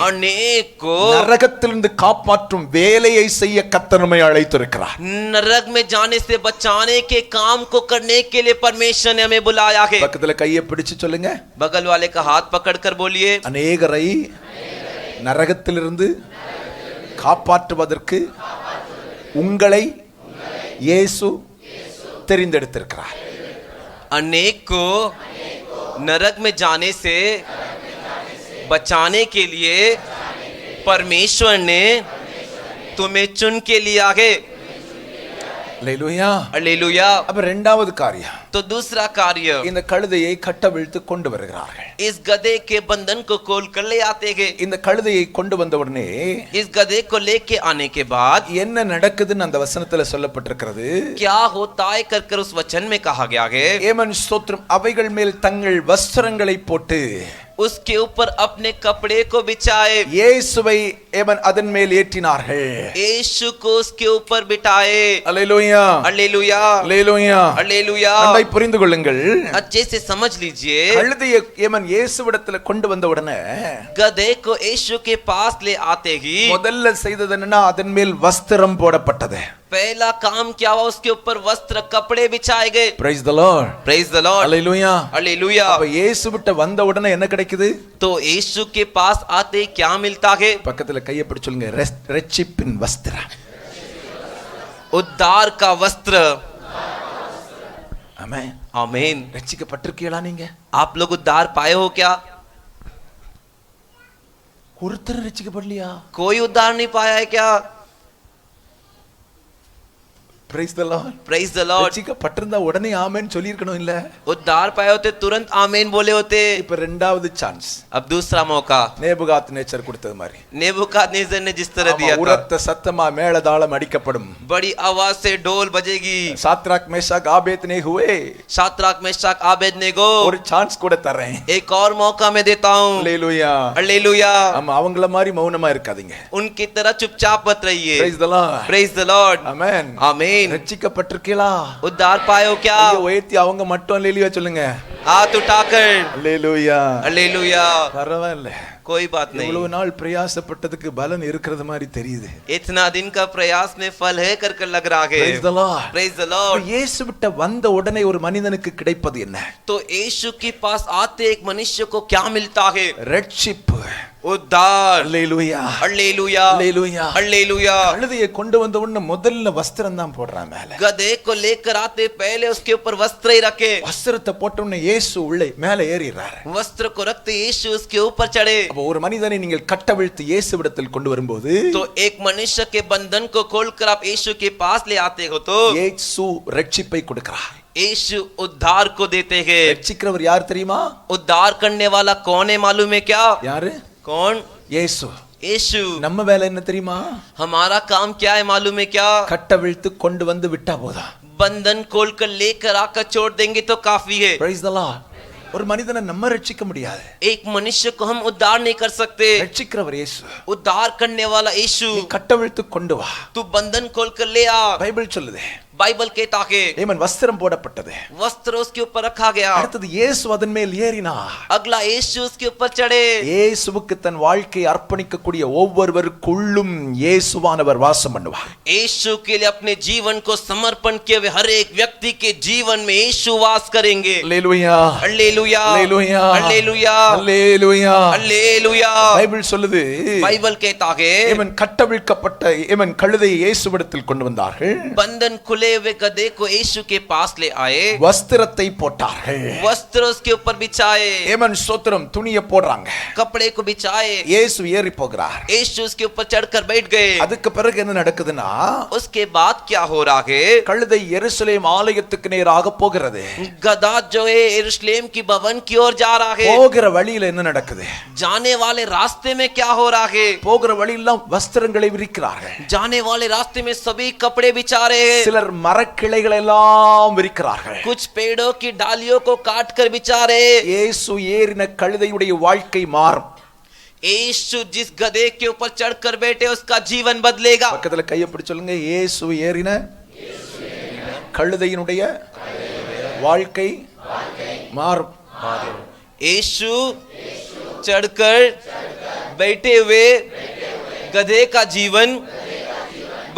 अनेक को நரகத்திலிருந்து காப்பாற்றும் வேலையை செய்ய கர்த்தர் நம்மை அழைத்திருக்கிறார். नरक में जाने से बचाने के काम को करने के लिए परमेश्वर ने हमें बुलाया है. பக்கத்துல கையை பிடிச்சு சொல்லுங்க, बगल वाले का हाथ पकड़कर बोलिए, அநேகரை நரகத்திலிருந்து காப்பாற்றுவதற்கு உங்களை இயேசு தெரிந்தெடுத்திருக்கிறார். अनेक को नरक में जाने से बचाने के लिए परमेश्वर ने तुम्हें चुन के लिया है. அல்லேலூயா हालेलुया. அப்ப இரண்டாவது காரியம், तो दूसरा कार्य, இந்த கழுதையை கட்டவிழ்த்து கொண்டு வருகிறார்கள். इस गधे के बंधन को खोल कर ले आते हैं. இந்த கழுதையை கொண்டு வந்த உடனே इस गधे को लेके आने के बाद என்ன நடக்குதுன்னு அந்த வசனத்துல சொல்லப்பட்டிருக்கிறது. क्या होता है कर उस वचन में कहा गया है, ஏமன் ஸ்தோத்திரம், அவைகள் மேல் தங்கள் வஸ்திரங்களை போட்டு उसके ऊपर अपने कपड़े को बिछाए. இயேசுவை ஏமன் அதன் மேல் ஏற்றினார்கள். यीशु को उसके ऊपर बिठाए. அல்லேலூயா हालेलुया அல்லேலூயா. हालेलुया. நன்றாய் புரிந்து கொள்ளுங்கள். अच्छे से समझ लीजिए, கழுதையை ஏமன் இயேசுவிடத்துல கொண்டு வந்த உடனே गधे को यीशु के पास ले आते ही முதல்ல செய்தது என்னன்னா, அதன் மேல் வஸ்திரம் போடப்பட்டது. पहला काम क्या हुआ, उसके ऊपर वस्त्र कपड़े बिछाए गए. Praise the Lord. Praise the Lord. அல்லேலூயா. हालेलुया. அப்ப இயேசுவிட்ட வந்த உடனே என்ன கிடைக்குது? तो यीशु के पास आते ही क्या मिलता है? பக்கத்துல கையை பிடிச்சு சொல்லுங்க, ரட்சிப்பின் வஸ்திரம். उद्धार का वस्त्र. ஆமென். आमीन. ரட்சிக்கப்பட்டிருக்கீங்களா நீங்க? आप लोग उद्धार पाए हो क्या? ஒருத்தர் ரட்சிக்கப்படலையா? कोई उद्धार नहीं पाया है क्या? Praise the Lord. Praise the Lord. ரட்சிக்கப்பட்டிருந்தா உடனே ஆமென் சொல்லியிருக்கணும் இல்ல? उद्धार पाए होते तुरंत आमीन बोले होते. இப்ப இரண்டாவது சான்ஸ், अब दूसरा मौका நேபுகாத் நேச்சர் கொடுத்தது மாதிரி. नेबूकदनेस्सर ने जिस तरह दिया था, உரத்த சத்தமா மேளதாளம் அடிக்கப்படும். बड़ी आवाज से ढोल बजेगी. சாத்ராக் மேஷாக் ஆபேத்நேகோவே, शाद्राक मेशक आबेदनेगो, ஒரு சான்ஸ் கூட தரேன். एक और मौका मैं देता हूँ. அல்லேலூயா. हालेलुया. ஆமா, அவங்கள மாதிரி மௌனமா இருக்காதீங்க. उनकी तरह चुपचाप मत रहिए. Praise the Lord. Praise the Lord. ஆமென். आमीन. ரட்சிக்கப்பட்டிருக்கீங்களா? उद्धार पाए हो क्या? கையை உயர்த்தி அவங்க மட்டும் அல்லேலூயா சொல்லுங்க. हाथ उठाकर அல்லேலூயா. हालेलुया. பரவாயில்ல, कोई बात नहीं. இவ்வளவு நாள் பிரயாசப்பட்டதுக்கு பலன் இருக்கிறது மாதிரி தெரியுது. इतना दिन का प्रयास में फल है कर लग रहा है. Praise the Lord. Praise the Lord. இயேசு விட்ட வந்த உடனே ஒரு மனிதனுக்கு கிடைப்பது என்ன? तो यीशु के पास आते एक मनुष्य को क्या मिलता है? ரட்சிப்பு. उद्धार. அல்லேலூயா. हालेलुया. அல்லேலூயா. हालेलुया. கழுதையை கொண்டு வந்த உடனே முதல்ல வஸ்திரம் தான் போடுறான் மேல. गधे को लेकर आते पहले उसके ऊपर वस्त्र ही रखे. வஸ்திரத்தை போட்ட உடனே இயேசு உள்ளே மேல ஏறிறாரு. वस्त्र को रखते यीशु उसके ऊपर चढ़े. அப்போ ஒரு மனிதனை நீங்கள் கட்டவிழ்த்து இயேசுவிடத்தில் கொண்டு வரும்போது तो एक मनुष्य के बंधन को खोलकर आप यीशु के पास ले आते हो तो இயேசு ரட்சிப்பை கொடுக்கிறார். यीशु उद्धार को देते हैं. ரட்சிக்கிறவர் யார் தெரியுமா? उद्धार करने वाला कौन है मालूम है क्या? யாரு? कौन? இயேசு. यीशु. நம்ம வேலை என்ன தெரியுமா? हमारा काम क्या है मालूम है क्या? கட்டவிழ்த்து கொண்டு வந்து விட்டா போதும். बंधन खोलकर लेकर आकर छोड़ देंगे तो काफी है. Praise the Lord. ஒரு மனிதனை நம்ம ரட்சிக்க முடியாது. एक मनुष्य को हम उद्धार नहीं कर सकते. ரட்சிக்கிறவர் இயேசு. उद्धार करने वाला यीशु. கட்டவிழ்த்து கொண்டு வா. तू बंधन खोलकर ले आ. பைபிள் சொல்லுது. बाइबल कहता है ஏமன் வஸ்திரம் போடப்பட்டது. वस्त्र उसके ऊपर रखा गया. அடுத்தது இயேசு அதன் மேல் ஏறினார். अगला यीशु उसके ऊपर चढ़े. இயேசுவுக்கு தன் வாழ்க்கையை அர்ப்பணிக்க கூடிய ஒவ்வொருவருக்குள்ளும் இயேசுவானவர் வாசம் பண்ணுவார். यीशु के लिए अपने जीवन को समर्पण किए हुए हर एक व्यक्ति के जीवन में यीशु वास करेंगे. அல்லேலூயா. हालेलुया. அல்லேலூயா. हालेलुया. அல்லேலூயா. हालेलुया. பைபிள் சொல்லுது. बाइबल कहता है ஏமன் கட்டவிழ்க்கப்பட்ட ஏமன் கழுதையை இயேசுவிடத்தில் கொண்டு வந்தார்கள். बंधन खुले हुए गधे को यीशु के पास ले आए. வஸ்திரத்தை போட்டார்கள். वस्त्र उसके ऊपर बिछाए. ஏமன் ஸ்தோத்திரம் துணியை போடுறாங்க. कपड़े को बिछाए. இயேசு ஏறி போகிறார். यीशु उसके ऊपर चढ़कर बैठ गए. அதுக்கு பிறகு என்ன நடக்குதுன்னா उसके बाद क्या हो रहा है? கழுதை எருசலேம் ஆலயத்துக்கு நேராக போகிறது. गधा जो है यरूशलेम की भवन की ओर जा रहा है. போகிற வழியில என்ன நடக்குது? जाने वाले रास्ते में क्या हो रहा है? போகிற வழியெல்லாம் வஸ்திரங்களை விரிக்கிறார்கள். जाने वाले रास्ते में सभी कपड़े बिछा रहे हैं. சிலர் மரக்கிளைகளை எல்லாம் விரிக்கிறார்கள். कुछ पेड़ों की डालियों को काट कर बिछा रहे. இயேசு ஏறின கழுதையுடைய வாழ்க்கை மாறும். यीशु जिस गधे के ऊपर चढ़कर बैठे उसका जीवन बदलेगा. பக்கத்துல கையை பிடிச்சு சொல்லுங்க, இயேசு ஏறின கழுதையினுடைய வாழ்க்கை மாறும். यीशु चढ़कर बैठे हुए गधे का जीवन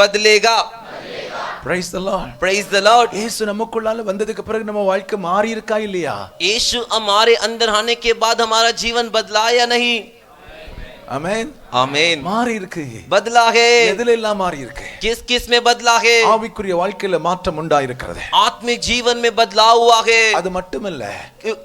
बदलेगा. Praise the Lord. Praise the Lord. இயேசு நமக்குள்ளால வந்ததுக்கு பிறகு நம்ம வாழ்க்கை மாறி இருக்கா இல்லையா? यीशु हमारे अंदर आने के बाद हमारा जीवन बदला या नहीं? ஆமென். आमीन. மாறி இருக்கு. बदला है. எதுல எல்லாம் மாறி இருக்கு? किस किस में बदला है? ஆவிக்குரிய வாழ்க்கையில மாற்றம் உண்டாயிருக்கிறது. आत्मिक जीवन में बदलाव हुआ है. அது மட்டுமல்ல,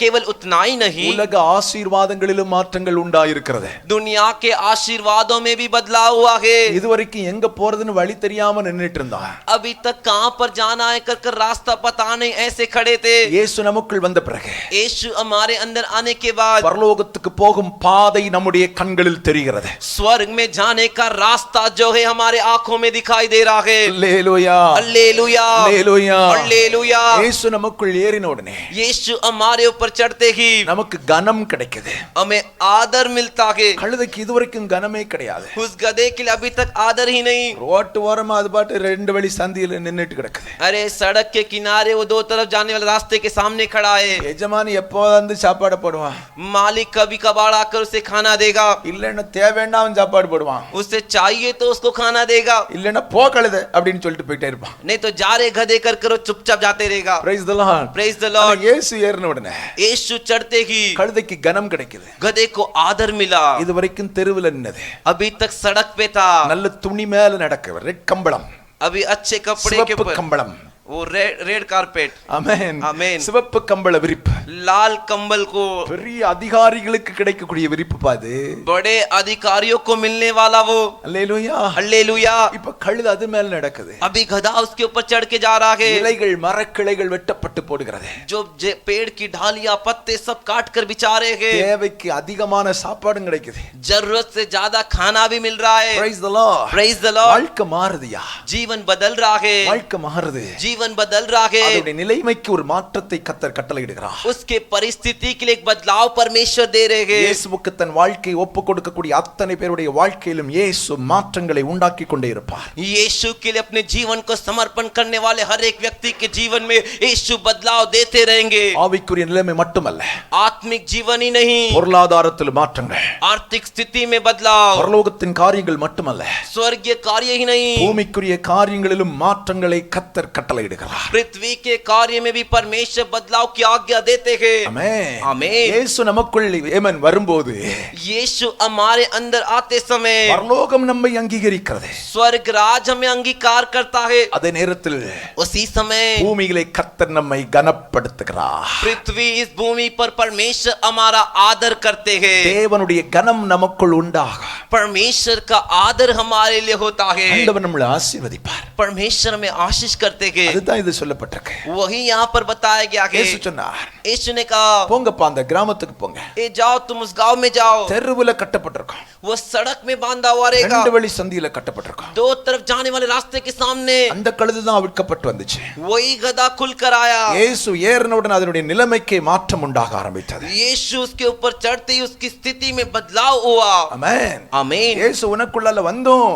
केवल उतना ही नहीं, உலக ஆசீர்வாதங்களிலும் மாற்றங்கள் உண்டாயிருக்கிறது. दुनिया के आशीर्वादों में भी बदलाव हुआ है. இதுவரைக்கும் எங்க போறதுன்னு வழி தெரியாம நின்னுட்டு இருந்தான். अभी तक कहां पर जाना है कर रास्ता पता नहीं ऐसे खड़े थे. இயேசு நமக்குள் வந்த பிறகு, यीशु हमारे अंदर आने के बाद பரலோகத்துக்கு போகும் பாதை நம்முடைய கண்களில் தெரிகிறது. स्वर्ग में जाने का रास्ता जो है हमारे आंखों में दिखाई दे रहा है. அல்லேலூயா. हालेलुया. அல்லேலூயா. हालेलुया. இயேசு நமக்குள் ஏறின உடனே यीशु हमारे ऊपर चढ़ते ही நமக்கு கனம் கிடைக்குது. हमें आदर मिलता है. கழுதைக்கு இதுவரைக்கும் கனமே கிடையாது. उस गधे के लिए अभी तक आदर ही नहीं. ரோட்டு ஓரமா அது பாட்டு ரெண்டு வழி சந்தியில நின்னுட்டு கிடக்குது. अरे सड़क के किनारे वो दो तरफ जाने वाले रास्ते के सामने खड़ा है. எஜமானி எப்போ வந்து சாப்பாடு போடுவான்? मालिक कभी कभार आकर उसे खाना देगा. இல்லன்னா தேவைன்னா அவன் சாப்பாடு போடுவான். उसे चाहिए तो उसको खाना देगा. இல்லன்னா போ கழுதை அப்படின்னு சொல்லிட்டு போயிட்டே இருப்பான். नहीं तो जा रे गधे कर करो चुपचाप जाते रहेगा. Praise the Lord. Praise the Lord. இயேசு ஏறின உடனே यीशु चढ़ते ही கழுதைக்கு கனம் கிடைக்குது. गधे को आदर मिला. இது वரைக்கும் தெருவுல நின்னது. अभी तक सड़क पे था. நல்ல துணி மேல நடக்க ரெட் கம்பளம், अभी अच्छे कपड़े के சிவப்பு ऊपर கம்பளம். वो रेड कारपेट. ஆமென். ஆமென். சிவப்பு கம்பள விரிப்பு. लाल कंबल को பெரிய அதிகாரிகளுக்கு கிடைக்கக்கூடிய விரிப்பு பாது. बड़े अधिकारियों को मिलने वाला वो. அல்லேலூயா. हालेलुया. இப்ப கழுதை அது மேல நடக்குது. अभी गधा उसके ऊपर चढ़ के जा रहा है. இலைகள் மரக்கிளைகள் வெட்டப்பட்டு போடுகிறது. जो पेड़ की ढालियां पत्ते सब काट कर बिछा रहे हैं. தேவைக்கு அதிகமான சாப்பாடும் கிடைக்குது. जरूरत से ज्यादा खाना भी मिल रहा है. Praise the Lord. Praise the Lord. வாழ்க்கை மாறுதியா? जीवन बदल रहा है. வாழ்க்கை மாறுது. जीवन बदल रहा है. அதோட நிலைமைக்கு ஒரு மாற்றத்தை கர்த்தர் கட்டளையிடுகிறார். उसके परिस्थिति के लिए एक बदलाव परमेश्वर दे रहे हैं. இயேசுவுக்கு தன் வாழ்க்கையை ஒப்புக் கொடுக்கக்கூடிய அத்தனை பேருடைய வாழ்க்கையிலும் இயேசு மாற்றங்களை உண்டாக்கி கொண்டே இருப்பார். यीशु के लिए अपने जीवन को समर्पण करने वाले हर एक व्यक्ति के जीवन में यीशु बदलाव देते रहेंगे. ஆவிக்குரிய நிலைமை மட்டுமல்ல, आत्मिक जीवन ही नहीं, பொருளாதாரத்தில் மாற்றங்கள், आर्थिक स्थिति में बदलाव, பரலோகத்தின் காரியங்கள் மட்டுமல்ல, स्वर्गीय कार्य ही नहीं, பூமிக்குரிய காரியங்களிலும் மாற்றங்களை கர்த்தர் கட்டளையிடுகிறார். கட்டளையிடுகிறார். पृथ्वी के कार्य में भी परमेश्वर बदलाव की आज्ञा देते हैं. ஆமென். ஆமென். இயேசு நமக்குள் ஏமன் வரும்போது यीशु हमारे अंदर आते समय பரலோகம் நம்மை அங்கீகரிக்கிறது. स्वर्ग राज हमें अंगीकार करता है. அதே நேரத்தில் उसी समय பூமியிலே கர்த்தர் நம்மை கனப்படுத்துகிறார். पृथ्वी इस भूमि पर परमेश्वर हमारा आदर करते हैं. தேவனுடைய கனம் நமக்குள் உண்டாகும். परमेश्वर का आदर हमारे लिए होता है. ஆண்டவர் நம்மை ஆசீர்வதிப்பார். परमेश्वर में आशीष करते हैं. அதுதான் இது சொல்லப்பட்டிருக்கு. वही यहाँ पर बताया गया है. இயேசு சொன்னார், यीशु ने कहा போங்கப்பா அந்த கிராமத்துக்கு போங்க. ए जाओ तुम उस गांव में जाओ. தெருவுல கட்டப்பட்டிருக்கும். वो सड़क में बांधा हुआ रहेगा. ரெண்டு வழி சந்தியில கட்டப்பட்டிருக்கும். दो तरफ जाने वाले रास्ते के सामने அந்த கழுது தான் விற்கப்பட்டு வந்துச்சு. वही गधा खुल कर आया. இயேசு ஏறினவுடன் அதனுடைய நிலைமைக்கு மாற்றம் உண்டாக ஆரம்பித்தது. यीशु उसके ऊपर चढ़ते ही उसकी स्थिति में बदलाव हुआ. ஆமென். आमीन. இயேசு உனக்குள்ளால வந்தும்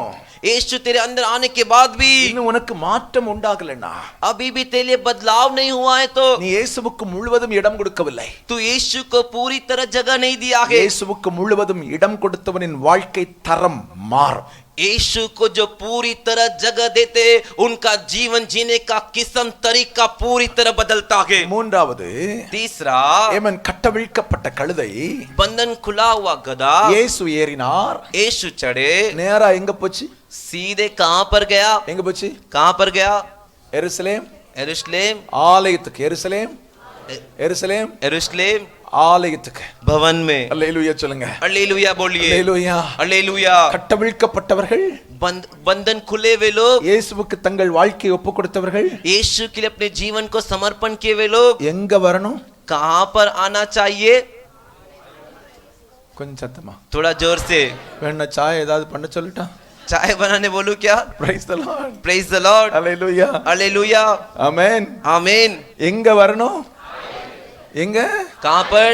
यीशु तेरे अंदर आने के बाद भी இன்னும் உனக்கு மாற்றம் உண்டாகலனா, अभी भी तेरे लिए बदलाव नहीं हुआ है तो நீ இயேசுவுக்கு முழுவதும் இடம் கொடுக்கவில்லை. तू यीशु को पूरी तरह जगह नहीं दिया है. இயேசுவுக்கு முழுவதும் இடம் கொடுத்தவனின் வாழ்க்கை தரம் மாறும். यीशु को जो पूरी तरह जगह देते उनका जीवन जीने का किस्म तरीका पूरी तरह बदलता है. மூன்றாவது, तीसरा ஏமன் கட்டவிழ்க்கப்பட்ட கழுதை बंधन खुला हुआ गधा இயேசு ஏறினார். यीशु चढ़े. நேரா எங்க போச்சு? सीधे कहां पर गया? எங்க போச்சு? कहां पर गया? எருசலேம் यरूशलेम. ஆலயத்துக்கு. எருசலேம் எருசலேம் यरूशलेम ஆலயத்துக்கு. भवन में. அல்லேலூயா சொல்லுங்க. हालेलुया बोलिए. அல்லேலூயா. हालेलुया. கட்டவிழ்க்கப்பட்டவர்கள், बंधन खुले हुए लोग, இயேசுவுக்கு தங்கள் வாழ்க்கையை ஒப்புக் கொடுத்தவர்கள் यीशु के लिए अपने जीवन को समर्पण किए हुए लोग எங்க வரணும்? कहां पर आना चाहिए? கொஞ்சம் சத்தமா. थोड़ा जोर से. வேணா சாய் ஏதாவது பண்ண சொல்லட்டா? चाय बनाने बोलू क्या? Praise the Lord. Praise the Lord. அல்லேலூயா. हालेलुया. ஆமென். आमीन. எங்க வரணும்? எங்க? कहां पर?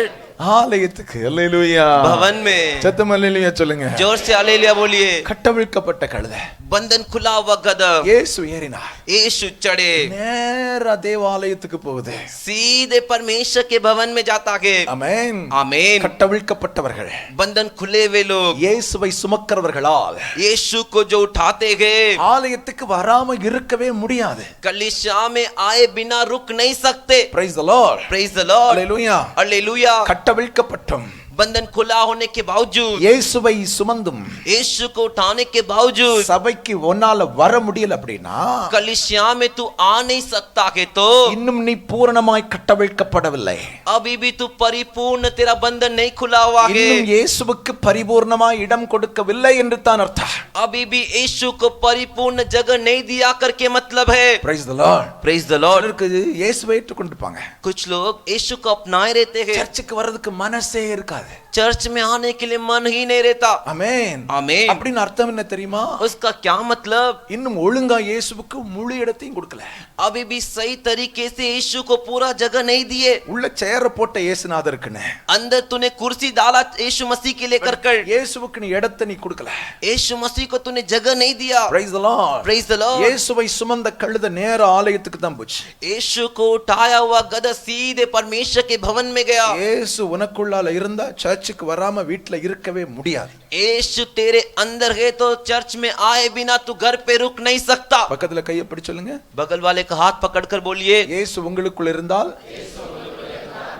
ஆலயத்துக்கு. அல்லேலூயா. भवन में. சத்தமா அல்லேலூயா சொல்லுங்க. जोर से हालेलुया बोलिए. கட்டவிழ்க்கப்பட்ட கழுதை बंधन खुला हुआ गधा இயேசு ஏறினார். यीशु चढ़े. நேரா தேவாலயத்துக்கு போகுது. सीधे परमेश्वर के भवन में जाता है. ஆமென். आमीन. கட்டவிழ்க்கப்பட்டவர்கள், बंधन खुले हुए लोग இயேசுவை சுமக்கிறவர்களால் यीशु को जो उठाते हैं ஆலயத்துக்கு வராம இருக்கவே முடியாது. कलीसिया में आए बिना रुक नहीं सकते. Praise the Lord. Praise the Lord. அல்லேலூயா. हालेलुया. கட்டவிழ்க்கப்பட்டும் बंधन खुला होने के बावजूद, இயேசுவை சுமந்தும் यीशु को उठाने के बावजूद சபைக்கு ஒன்னால வர முடியல அப்படின்னா कलीसिया में तू आ नहीं सकता है तो இன்னும் நீ பூரணமாய் கட்டவிழ்க்கப்படவில்லை. अभी भी तू परिपूर्ण, तेरा बंधन नहीं खुला हुआ है. இன்னும் இயேசுவுக்கு பரிபூர்ணமாய் இடம் கொடுக்கவில்லை என்று தான் அர்த்தம். अभी भी यीशु को परिपूर्ण जगह नहीं दिया करके मतलब है. Price the Lord. Praise the Lord. சிலருக்கு இயேசுவை ஏற்றுக்கொண்டிருப்பாங்க. कुछ लोग यीशु को अपनाए रहते हैं, சர்ச்சுக்கு வர்றதுக்கு மனசே இருக்காது. चर्च में आने के लिए मन ही नहीं रहता. ஆமென். आमीन. அப்படின்னு அர்த்தம் என்ன தெரியுமா? उसका क्या मतलब? இன்னும் ஒழுங்கா இயேசுவுக்கு முழு இடத்தையும் கொடுக்கல. अभी भी सही तरीके से यीशु को पूरा जगह नहीं दिए. உள்ள சேர போட்ட இயேசுநாதருக்குன்னு अंदर तूने कुर्सी डाला यीशु मसीह के लिए कर இயேசுவுக்கு நீ இடத்தை நீ கொடுக்கல. यीशु मसीह को तूने जगह नहीं दिया. Price the Lord. Praise the Lord. இயேசுவை சுமந்த கழுதை நேர ஆலயத்துக்கு தான் போச்சு. यीशु को उठाया हुआ गधा सीधे परमेश्वर के भवन में गया. இயேசு உனக்குள்ளால இருந்தா சர்ச்சுக்கு வராம வீட்ல இருக்கவே முடியாது. यीशु तेरे अंदर है तो चर्च में आए बिना तू घर पे रुक नहीं सकता. பக்கத்துல கையை பிடி சொல்லுங்க. बगल वाले का हाथ पकड़कर बोलिए, இயேசு உங்களுக்குள்ள இருந்தால்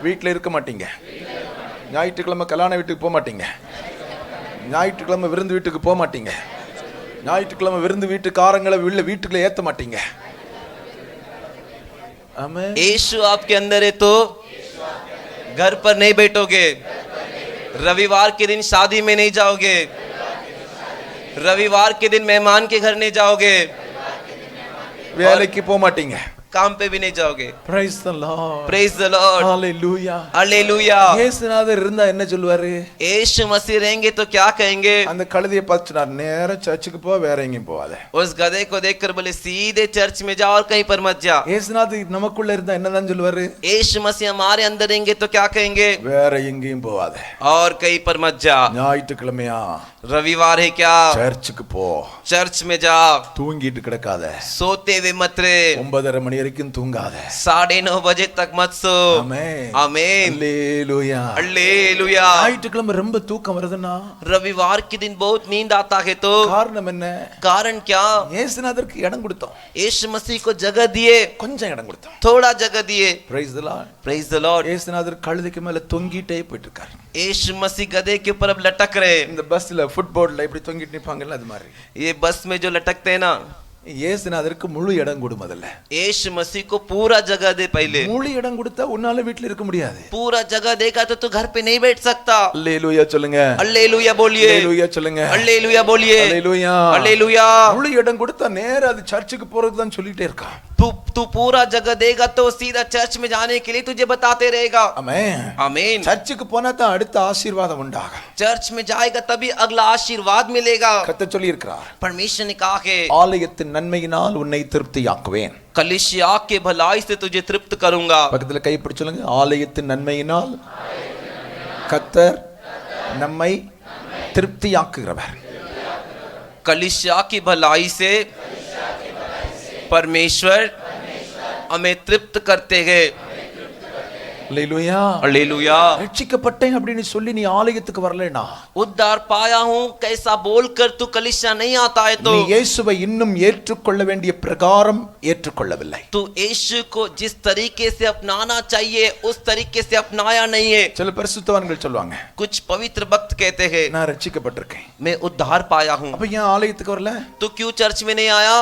வீட்ல இருக்க மாட்டீங்க. ஞாயிற்றுக்கிழமை கல்யாண வீட்டுக்கு போக மாட்டீங்க. ஞாயிற்றுக்கிழமை விருந்து வீட்டுக்கு போக மாட்டீங்க. ஞாயிற்றுக்கிழமை விருந்து வீட்டுக்காரங்களை வீட்டுக்குள்ள ஏத்த மாட்டீங்க. ஆமென். यीशु आपके अंदर है तो घर पर नहीं बैठोगे. रविवार के दिन शादी में नहीं जाओगे. रविवार के दिन मेहमान के घर नहीं जाओगे. வேலைக்கு போக மாட்டீங்க. काम पे भी नहीं जाओगे. Praise the Lord. Praise the Lord. Hallelujah. Hallelujah. இயேசுநாதர் இருந்தா என்ன சொல்வாரு? यीशु मसीह रहेंगे तो क्या कहेंगे? அந்த கழுதையை பார்த்து சொன்னார், நேரா சர்ச்சுக்கு போ, வேற எங்கேயும் போகாத. उस गधे को देखकर बोले सीधे चर्च में जाओ और कहीं पर मत जा. இயேசுநாதர் நமக்குள்ள இருந்தா என்னதான் சொல்வாரு? यीशु मसीह हमारे अंदर रहेंगे तो क्या कहेंगे? வேற எங்கேயும் போகாத. और कहीं पर मत जा. ஞாயிற்றுக்கிழமையா रविवार है क्या? சர்ச்சுக்கு போ. चर्च में जा. தூங்கிட்டு கிடக்காத. सोते हुए मत रहे. 9:30 மணி வரைக்கும் தூங்காத. 9:30 बजे तक मत सो. ஆமென். आमीन. அல்லேலூயா. हालेलुया. ஞாயிற்றுக்கிழமை ரொம்ப தூக்கம் வருதுன்னா रविवार के दिन बहुत नींद आता है तो காரணம் என்ன? कारण क्या? இயேசுநாதருக்கு இடம் கொடுத்தோம், यीशु मसीह को जगह दिए, கொஞ்சம் இடம் கொடுத்தோம். थोड़ा जगह दिए. Praise the Lord. Praise the Lord. இயேசுநாதர் கழுதைக்கு மேல தொங்கிட்டே போயிட்டு இருக்காரு. यीशु मसीह गधे के ऊपर अब लटक रहे. இந்த பஸ்ல ஃபுட்போர்ட்ல இப்படி தொங்கிட்டு நிப்பாங்கல்ல, அது மாதிரி ये बस में जो लटकते हैं ना, இயேசுநாதருக்கு முழு இடம் கொடு. முதல்ல यीशु मसीह को पूरा जगह दे. पहले முழு இடம் கொடுத்தா உன்னால வீட்ல இருக்க முடியாது. पूरा जगह देगा तो तू घर पे नहीं बैठ सकता. அல்லேலூயா சொல்லுங்க. हालेलुया बोलिए. அல்லேலூயா சொல்லுங்க. हालेलुया बोलिए. அல்லேலூயா. हालेलुया. முழு இடம் கொடுத்தா நேரா அது சர்ச்சுக்கு போறது தான் சொல்லிட்டே இருக்கான். तू पूरा जगह देगा तो सीधा चर्च में जाने के लिए तुझे बताते रहेगा. ஆமென். आमीन. சர்ச்சுக்கு போனா தான் அடுத்த ஆசீர்வாதம் உண்டாகும். चर्च में जाएगा तभी अगला आशीर्वाद मिलेगा. கர்த்தர் சொல்லி இருக்கிறார், परमेश्वर ने कहा है ஆலயத்தின் நன்மையினால் உன்னை திருப்தியாக்குவேன். कलिसिया के भलाई से तुझे तृप्त करूंगा. பக்கத்துல கை பிடிச்சு சொல்லுங்க, ஆலயத்தின் நன்மையினால் கர்த்தர் நம்மை திருப்தியாக்குகிறவர். कलिसिया की भलाई से परमेश्वर हमें तृप्त करते हैं. அல்லேலூயா. हालेलुया. ரட்சிக்கப்பட்டேன் அப்படின்னு சொல்லி நீ ஆலயத்துக்கு வரலனா, उद्धार पाया हूं कैसा बोलकर तू कलिसिया नहीं आता है तो நீ இயேசுவை இன்னும் ஏற்றுக்கொள்ள வேண்டிய பிரகாரம் ஏற்றுக்கொள்ளவில்லை. तू यीशु को जिस तरीके से अपनाना चाहिए उस तरीके से अपनाया नहीं है. சில பரிசுத்தவான்கள் சொல்லுவாங்க, कुछ पवित्र भक्त कहते हैं நான் ரட்சிக்கப்பட்டிருக்கேன், मैं उद्धार पाया हूं, அப்ப ஏன் ஆலயத்துக்கு வரல? तो क्यों चर्च में नहीं आया?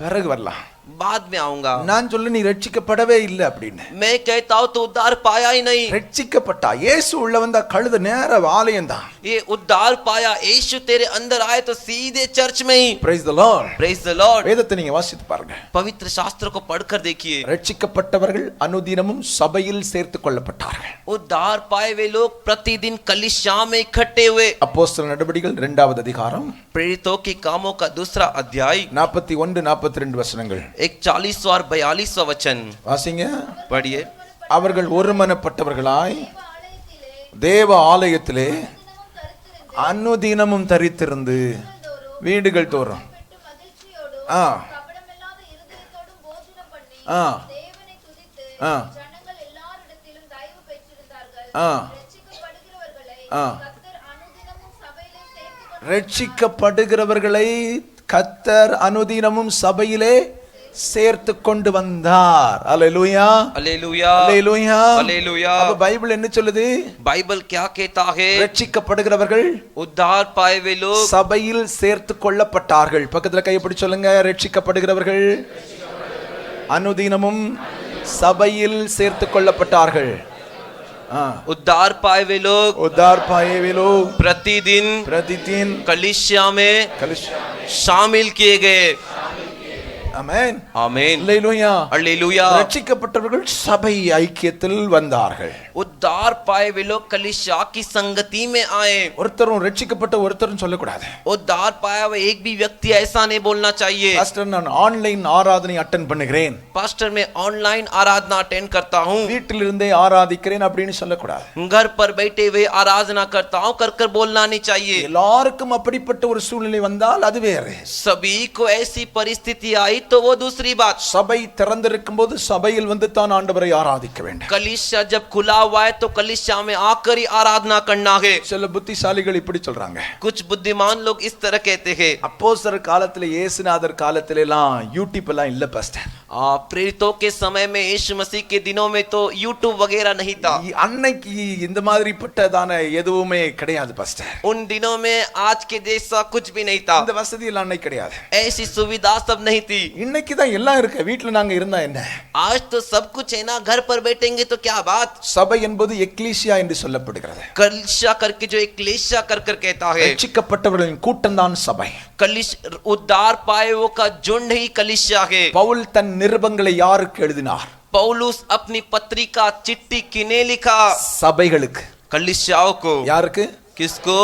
பிறகு வரலாம். बाद में आऊंगा. நான் சொல்ல நீ ரட்சிக்கப்படவே இல்லை அப்படின்னு. मैं कहता हूं तो उद्धार पाया ही नहीं. ரட்சிக்கப்பட்டா இயேசு உள்ள வந்தா கழுத நேர ஆலயம் தான். ये उद्धार पाया, यीशु तेरे अंदर आए तो सीधे चर्च में ही. Praise the Lord. Praise the Lord. வேதத்தை நீங்க வாசித்து பாருங்க. पवित्र शास्त्र को पढ़कर देखिए. ரட்சிக்கப்பட்டவர்கள் அனுதினமும் சபையில் சேர்த்துக் கொள்ளப்பட்டார்கள். उद्धार पाए वे लोग प्रतिदिन कलीसिया में इकट्ठे हुए. அப்போஸ்தலர் நடபடிகள் 2வது அதிகாரம் प्रेरितों के कामों का 2रा अध्याय 41 42 வசனங்கள். 41 और 42 वचन வாசிங்க. पढ़िए. அவர்கள் ஒருமனப்பட்டவர்களாய் தேவ ஆலயத்திலே அனுதினமும் தரித்திருந்து வீடுகள் தோறும் ஆ ஆ ஆ ஆ ரட்சிக்கப்படுகிறவர்களை கர்த்தர் அனுதினமும் சபையிலே சேர்த்து கொண்டு வந்தார். அல்லேலூயா. हालेलुया. அல்லேலூயா. हालेलुया. அப்ப பைபிள் என்ன சொல்லுது? बाइबल क्या कहता है? ரட்சிக்கப்படுகிறவர்கள் उद्धार पाए वे लोग சபையில் சேர்த்து கொள்ளப்பட்டார்கள். பக்கத்துல கையை பிடிச்சு சொல்லுங்க, ரட்சிக்கப்படுகிறவர்கள் அனுதினமும் சபையில் சேர்த்து கொள்ளப்பட்டார்கள். उद्धार पाए वे लोग उद्धार पाए वे लोग प्रतिदिन कलीसिया में शामिल किए गए. ஆமென். आमीन. அல்லேலூயா. हालेलुया. ரட்சிக்கப்பட்டவர்கள் சபை ஐக்கியத்தில் வந்தார்கள். उद्धार पाए वे लोग कलीसिया की संगति में आए. ஒருத்தரும் ரட்சிக்கப்பட்ட ஒருத்தரும் சொல்லக்கூடாது. उद्धार पाया हुआ एक भी व्यक्ति ऐसा नहीं बोलना चाहिए. பாஸ்டர் நான் ஆன்லைன் ஆராதனை அட்டெண்ட் பண்ணுகிறேன், पास्टर मैं ऑनलाइन आराधना अटेंड करता हूँ, வீட்டில் இருந்தே ஆராதிக்கிறேன் அப்படின்னு சொல்லக்கூடாது. घर पर बैठे हुए आराधना करता हूँ कर बोलना नहीं चाहिए. எல்லாருக்கும் அப்படிப்பட்ட ஒரு சூழ்நிலை வந்தால் அது வேறு. सभी को ऐसी परिस्थिति आई तो वो दूसरी बात. சபை திறந்திருக்கும் போது சபையில் வந்து தான் ஆண்டவரை ஆராதிக்க வேண்டும். कलीसिया जब खुला हुआ है तो कलीसिया में आकर ही आराधना करना है. சில புத்திசாலிகள் இப்படி சொல்றாங்க, कुछ बुद्धिमान लोग इस तरह कहते हैं. அப்போஸ்தலர் காலத்துல இயேசுநாதர் காலத்துல எல்லாம் யூடியூப் எல்லாம் இல்ல பாஸ்டர். प्रेरितों के समय में यीशु मसीह के दिनों में तो यूट्यूब वगैरह नहीं था. அன்னைக்கு இந்த மாதிரிப்பட்டதான எதுவுமே கிடையாது பாஸ்டர். उन दिनों में आज के जैसा कुछ भी नहीं था. இந்த வசதி எல்லாம் அன்னைக்கு கிடையாது. ऐसी सुविधा सब नहीं थी. இன்னைக்கு தான் எல்லாம் இருக்கு. வீட்ல நாங்க இருந்தா என்ன, आज तो सब कुछ है ना, घर पर बैठेंगे तो क्या बात. சபை என்பது எக்லீசியா என்று சொல்லப்படுகிறது. कलीसिया करके जो एकलेसिया कर कहता है, ரட்சிக்கப்பட்டவர்களின் கூட்டம் தான் சபை. उद्धार पाए वो का झुंड ही कलीसिया है. பவுல் தன் நிருபங்களை யாருக்கு எழுதினார்? पौलुस अपनी पत्रिका चिट्ठी किने लिखा? சபைகளுக்கு. कलीसियाओं को. யாருக்கு? किसको?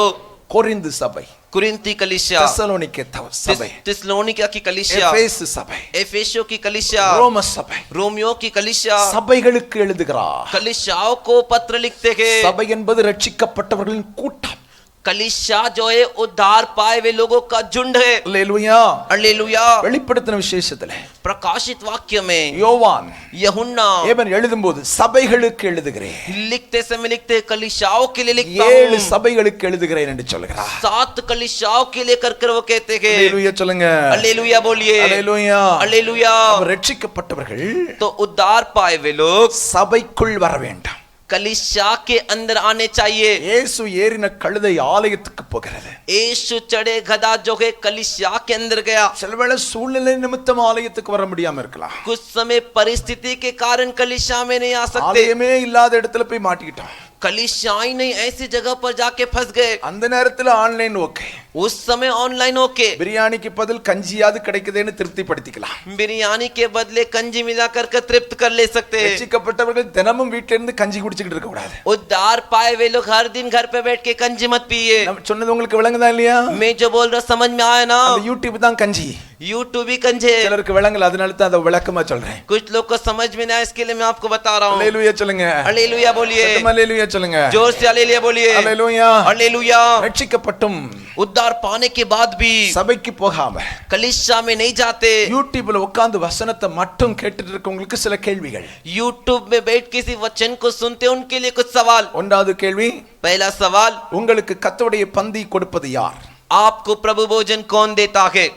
கொரிந்து சபை, कुरिन्थी कलीसिया, தெசலோனிக்கே சபை, थिस्सलुनीका की कलीसिया, எபேசு சபை, एफेसियों की कलीसिया, ரோம சபை, रोमियो की कलीसिया. சபைகளுக்கு எழுதுகிறார். कलीसियाओं को पत्र लिखते हैं. சபை என்பது ரட்சிக்கப்பட்டவர்களின் கூட்டம். कलीसिया जो है उद्धार पाए हुए लोगों का झुंड है। அல்லேலூயா. हालेलुया। வெளிப்படுத்தின விசேஷத்துல प्रकाशित वाक्य में யோவான் यूहन्ना ஏவன் எழுதும்போது சபைகளுக்கு எழுதுகிறேன், लिखते समय लिखते कलीसियाओं के लिए लिखता 7 हूं, சபைகளுக்கு எழுதுகிறேன் என்று சொல்கிறார். 7 कलीसियाओं के लिए कर वो कहते हैं। அல்லேலூயா சொல்லுங்க. हालेलुया बोलिए। அல்லேலூயா. हालेलुया। அப்ப ரட்சிக்கப்பட்டவர்கள் तो उद्धार पाए हुए लोग சபைக்குள் வர வேண்டாம். कलीसिया के अंदर आने चाहिए। இயேசு ஏறின கழுதை ஆலயத்துக்கு போகிறது. यीशु चढ़े गधा जो है कलीसिया के अंदर गया। சிலவேளை சூழ்நிலை நிமித்தம் ஆலயத்துக்கு வர முடியாம இருக்கலாம். कुछ समय परिस्थिति के कारण कलीसिया में नहीं आ सकते। ஆலயமே இல்லாத இடத்துல போய் மாட்டிக்கிட்டோம். कलीसिया ही नहीं ऐसी जगह पर जाके फंस गए। அந்த நேரத்துல ஆன்லைன் ஓகே, उस समय ऑनलाइन ओके, பிரியாணிக்கு பதில் கஞ்சியாவது கிடைக்குதுன்னு திருப்திப்படுத்திக்கலாம். बिरयानी के बदले कंजी मिला कर तृप्त कर ले सकते हैं। ரட்சிக்கப்பட்டவர்கள் தினமும் வீட்ல இருந்து கஞ்சி குடிச்சிட்டு இருக்க கூடாது. उद्धार पाए वे लोग हर दिन घर पे बैठ के कंजी मत पिए। நம்ம சொன்னது உங்களுக்கு விளங்குதா இல்லையா? मैं जो बोल रहा समझ में आया ना? அந்த யூடியூப் தான் கஞ்சி. यूट्यूब ही कंजे। சிலருக்கு விளங்கல, அதனால தான் அதை விளக்கமா சொல்றேன். कुछ लोग को समझ में नहीं आया, इसके लिए मैं आपको बता रहा हूँ। அல்லேலூயா சொல்லுங்க. हालेलुया बोलिए। சத்தமா அல்லேலூயா சொல்லுங்க. जोर से हालेलुया बोलिए। அல்லேலூயா. हालेलुया। ரட்சிக்கப்பட்டும் उद्धार पाने के बाद भी சபைக்கு போகாம कलीसिया में नहीं जाते। யூடியூப்ல உட்கார்ந்து வசனத்தை மட்டும் கேட்டுட்டு இருக்கவங்களுக்கு சில கேள்விகள். यूट्यूब में बैठ किसी वचन को सुनते उनके लिए कुछ सवाल। ஒன்றாவது கேள்வி, पहला सवाल, உங்களுக்கு கர்த்தருடைய பந்தி கொடுப்பது யார்? आपको प्रभु भोजन कौन देता है?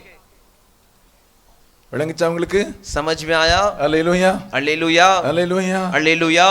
விளங்குச்சா உங்களுக்கு? समझ में आया? அல்லேலூயா. हालेलुया। அல்லேலூயா. हालेलुया।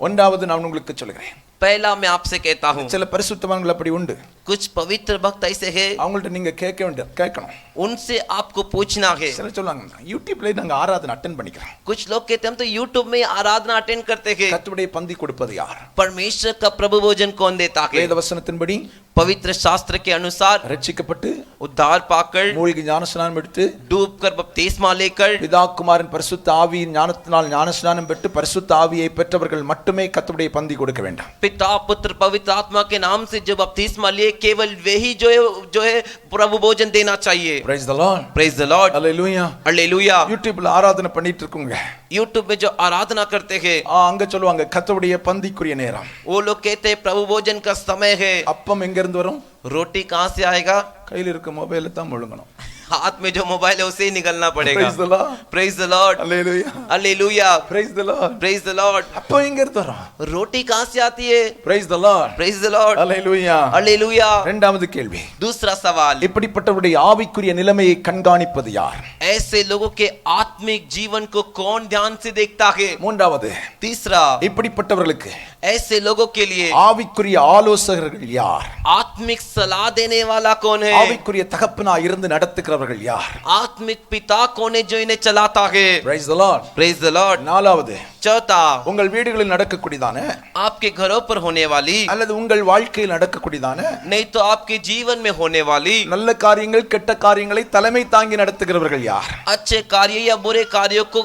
ஒன்றாவது நான் உங்களுக்கு சொல்கிறேன், पहला मैं आपसे कहता हूँ, சில பரிசுத்தவான்கள் அப்படி உண்டு. कुछ पवित्र भक्त ऐसे हैं, அவங்கள்ட்ட நீங்க கேட்கணும். उनसे आपको पूछना है। சில சொல்லுவாங்க, யூடியூப்ல நாங்க ஆராதனை அட்டெண்ட் பண்ணிக்கிறோம். कुछ लोग कहते हैं हम तो यूट्यूब में आराधना अटेंड करते हैं। கர்த்தருடைய பந்தி கொடுப்பது யார்? परमेश्वर का प्रभु भोजन कौन देता है? வேத வசனத்தின்படி पवित्र शास्त्र के अनुसार ரட்சிக்கப்பட்டு उद्धार पाकर மூழ்கி ஞானஸ்நானம் எடுத்து डूब कर बपतिस्मा लेकर பிதா குமாரன் பரிசுத்த ஆவியின் ஞானத்தினால் ஞானஸ்நானம் பெற்று பரிசுத்த ஆவியை பெற்றவர்கள் மட்டுமே கர்த்தருடைய பந்தி கொடுக்க வேண்டாம். पिता पुत्र पवित्र आत्मा के नाम से जो बपतिस्मा लिए केवल वे ही जो है प्रभु भोजन देना चाहिए। Praise the Lord. Praise the Lord. Hallelujah. Hallelujah. யூடியூப்ல ஆராதனை பண்ணிட்டு இருக்கோங்க, यूट्यूब में जो आराधना करते हैं அங்க சொல்லுவாங்க கர்த்தருடைய பந்திக்குரிய நேரம். वो लोग कहते हैं प्रभु भोजन का समय है। அப்பம் எங்க இருந்து வரும்? रोटी कहाँ से आएगा? கையில இருக்க மொபைல தான் முழுங்கணும். हाथ में जो मोबाइल है उसे ही निकलना पड़ेगा। Praise the Lord. Praise the Lord. Hallelujah. Hallelujah. Praise the Lord. Praise the Lord. அப்பம் எங்க இருந்து வரும்? रोटी कहाँ से आती है? Praise the Lord. Praise the Lord. Hallelujah. Hallelujah. இரண்டாவது கேள்வி, दूसरा सवाल, இப்படிப்பட்டவருடைய ஆவிக்குரிய நிலைமையை கண்காணிப்பது யார்? ऐसे लोगों के आत्मिक जीवन को कौन ध्यान से देखता है? மூன்றாவது, तीसरा, இப்படிப்பட்டவர்களுக்கு ऐसे लोगों के लिए ஆவிக்குரிய ஆலோசகர்கள் யார்? आत्मिक सलाह देने वाला कौन है? ஆவிக்குரிய தகப்பனா இருந்து நடத்துகிறவர்கள் யார்? आत्मिक पिता कौन है जो इन्हें चलाता है? Praise the Lord. Praise the Lord. நாலாவது, चौथा, உங்கள் வீடுகளில் நடக்கக்கூடியதான आपके घरों पर होने वाली, அல்லது உங்கள் வாழ்க்கையில் நடக்கக்கூடியதான नहीं तो आपके जीवन में होने वाली நல்ல காரியங்கள் கெட்ட காரியங்களை தலைமை தாங்கி நடத்துகிறவர்கள் யார்? अच्छे कार्य या बुरे कार्यों को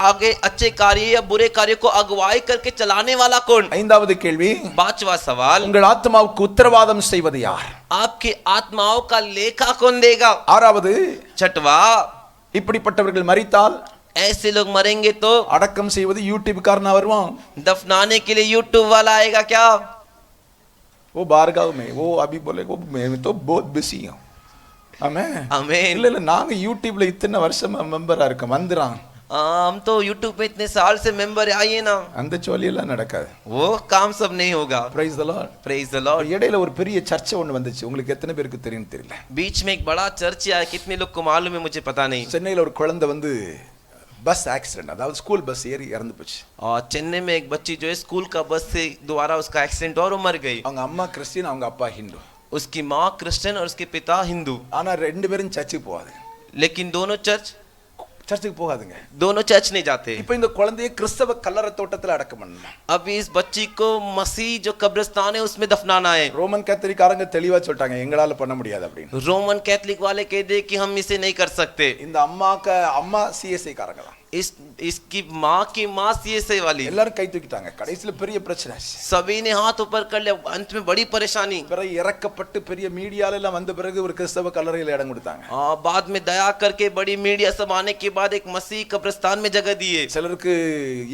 आगे अच्छे कार्य या बुरे कार्यों को अगुवाई करके चलाने वाला कौन? ஐந்தாவது கேள்வி, पांचवा सवाल, உங்கள் ஆத்மாவுக்கு உத்தரவாதம் செய்வது யார்? आपकी आत्माओं का लेखा कौन देगा? ஆறாவது, छठवा, இப்படிப்பட்டவர்கள் மரித்தால் ऐसे लोग मरेंगे तो அடக்கம் செய்வது யூடியூப் காரனா வருவான். दफनाने के लिए यूट्यूब वाला आएगा क्या? वो बाहर गांव में वो अभी बोले वो मैं तो बहुत बिजी हूं. आमेन. आमीन. இல்ல இல்ல நாங்க யூடியூப்ல இத்தனை வருஷமா மெம்பரா இருக்கோம், வந்துறான். हम तो यूट्यूब में इतने साल से मेंबर आइए ना, அந்த ஜோலியெல்லாம் நடக்காது. वो काम सब नहीं होगा। Praise the Lord. Praise the Lord. இடையில ஒரு பெரிய சர்ச்சை ஒன்னு வந்துச்சு, உங்களுக்கு எத்தனை பேருக்கு தெரியும் தெரியல. बीच में एक बड़ा चर्च आया, कितने लोग को मालूम है मुझे पता नहीं। சென்னையில ஒரு குழந்தை வந்து பஸ் ஆக்சிடென்ட், அதாவது ஸ்கூல் பஸ் ஏறி இறந்து போச்சு. और चेन्नई में एक बच्ची जो है स्कूल का बस से द्वारा उसका एक्सीडेंट और वो मर गई। அவங்க அம்மா கிறிஸ்டியன், அவங்க அப்பா ஹிந்து. उसकी माँ क्रिश्चियन और उसके पिता हिंदू, ஆனா ரெண்டு பேரும் சர்ச்சுக்கு போகாது. लेकिन दोनों சர்ச்சுக்கு போகாதுங்க. दोनों चर्च नहीं जाते। இப்போ இந்த குழந்தையை கிறிஸ்தவ கல்லறை தோட்டத்துல அடக்கம் பண்ணணும். अभी इस बच्ची को मसीह जो कब्रिस्तान है उसमें दफनाना है। ரோமன் கேத்தலிக்காரங்க தெளிவா சொல்லிட்டாங்க, எங்களால பண்ண முடியாது அப்படின்னு. रोमन कैथलिक वाले कह दे कि हम इसे नहीं कर सकते। இந்த அம்மா சிஎஸ்ஐ காரங்க தான். इसकी माँ की माँ सीएसए वाली। எல்லாரும் கை தூக்கிட்டாங்க. கடைசில பெரிய பிரச்சனை. सभी ने हाथ ऊपर कर लिया, अंत में बड़ी परेशानी। பிறகு இறக்கப்பட்டு பெரிய மீடியால எல்லாம் வந்த பிறகு ஒரு கிறிஸ்தவ கல்லறையில இடம் கொடுத்தாங்க. बाद में दया करके बड़ी मीडिया सब आने के बाद एक मसीह कब्रिस्तान में जगह दिए। சிலருக்கு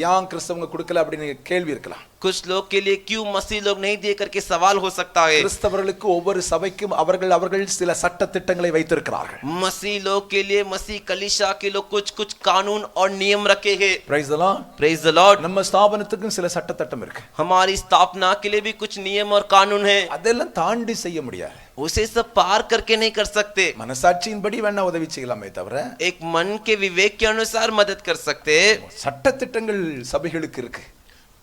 ஏன் கிறிஸ்தவங்க கொடுக்கல அப்படின்னு கேள்வி இருக்கலாம். कुछ लोग के लिए क्यों मसीह लोग नहीं दिए करके सवाल हो सकता है। கிறிஸ்தவர்களுக்கு ஒவ்வொரு சபைக்கும் அவர்கள் சில சட்ட திட்டங்களை வைத்திருக்கிறார்கள். मसीह लोग के लिए मसीह कलीसिया के लोग कुछ कानून और नियम रखे हैं। Price the Lord. Praise the Lord. நம்ம ஸ்தாபனத்துக்கும் சில சட்ட திட்டம் இருக்கு. हमारी स्थापना के लिए भी कुछ नियम और कानून है। அதெல்லாம் தாண்டி செய்ய முடியாது. उसे सब पार करके नहीं कर सकते। மனசாட்சியின்படி வேணா உதவி செய்யலாமே தவிர एक मन के विवेक के अनुसार मदद कर सकते। சட்ட திட்டங்கள் சபைகளுக்கு இருக்கு.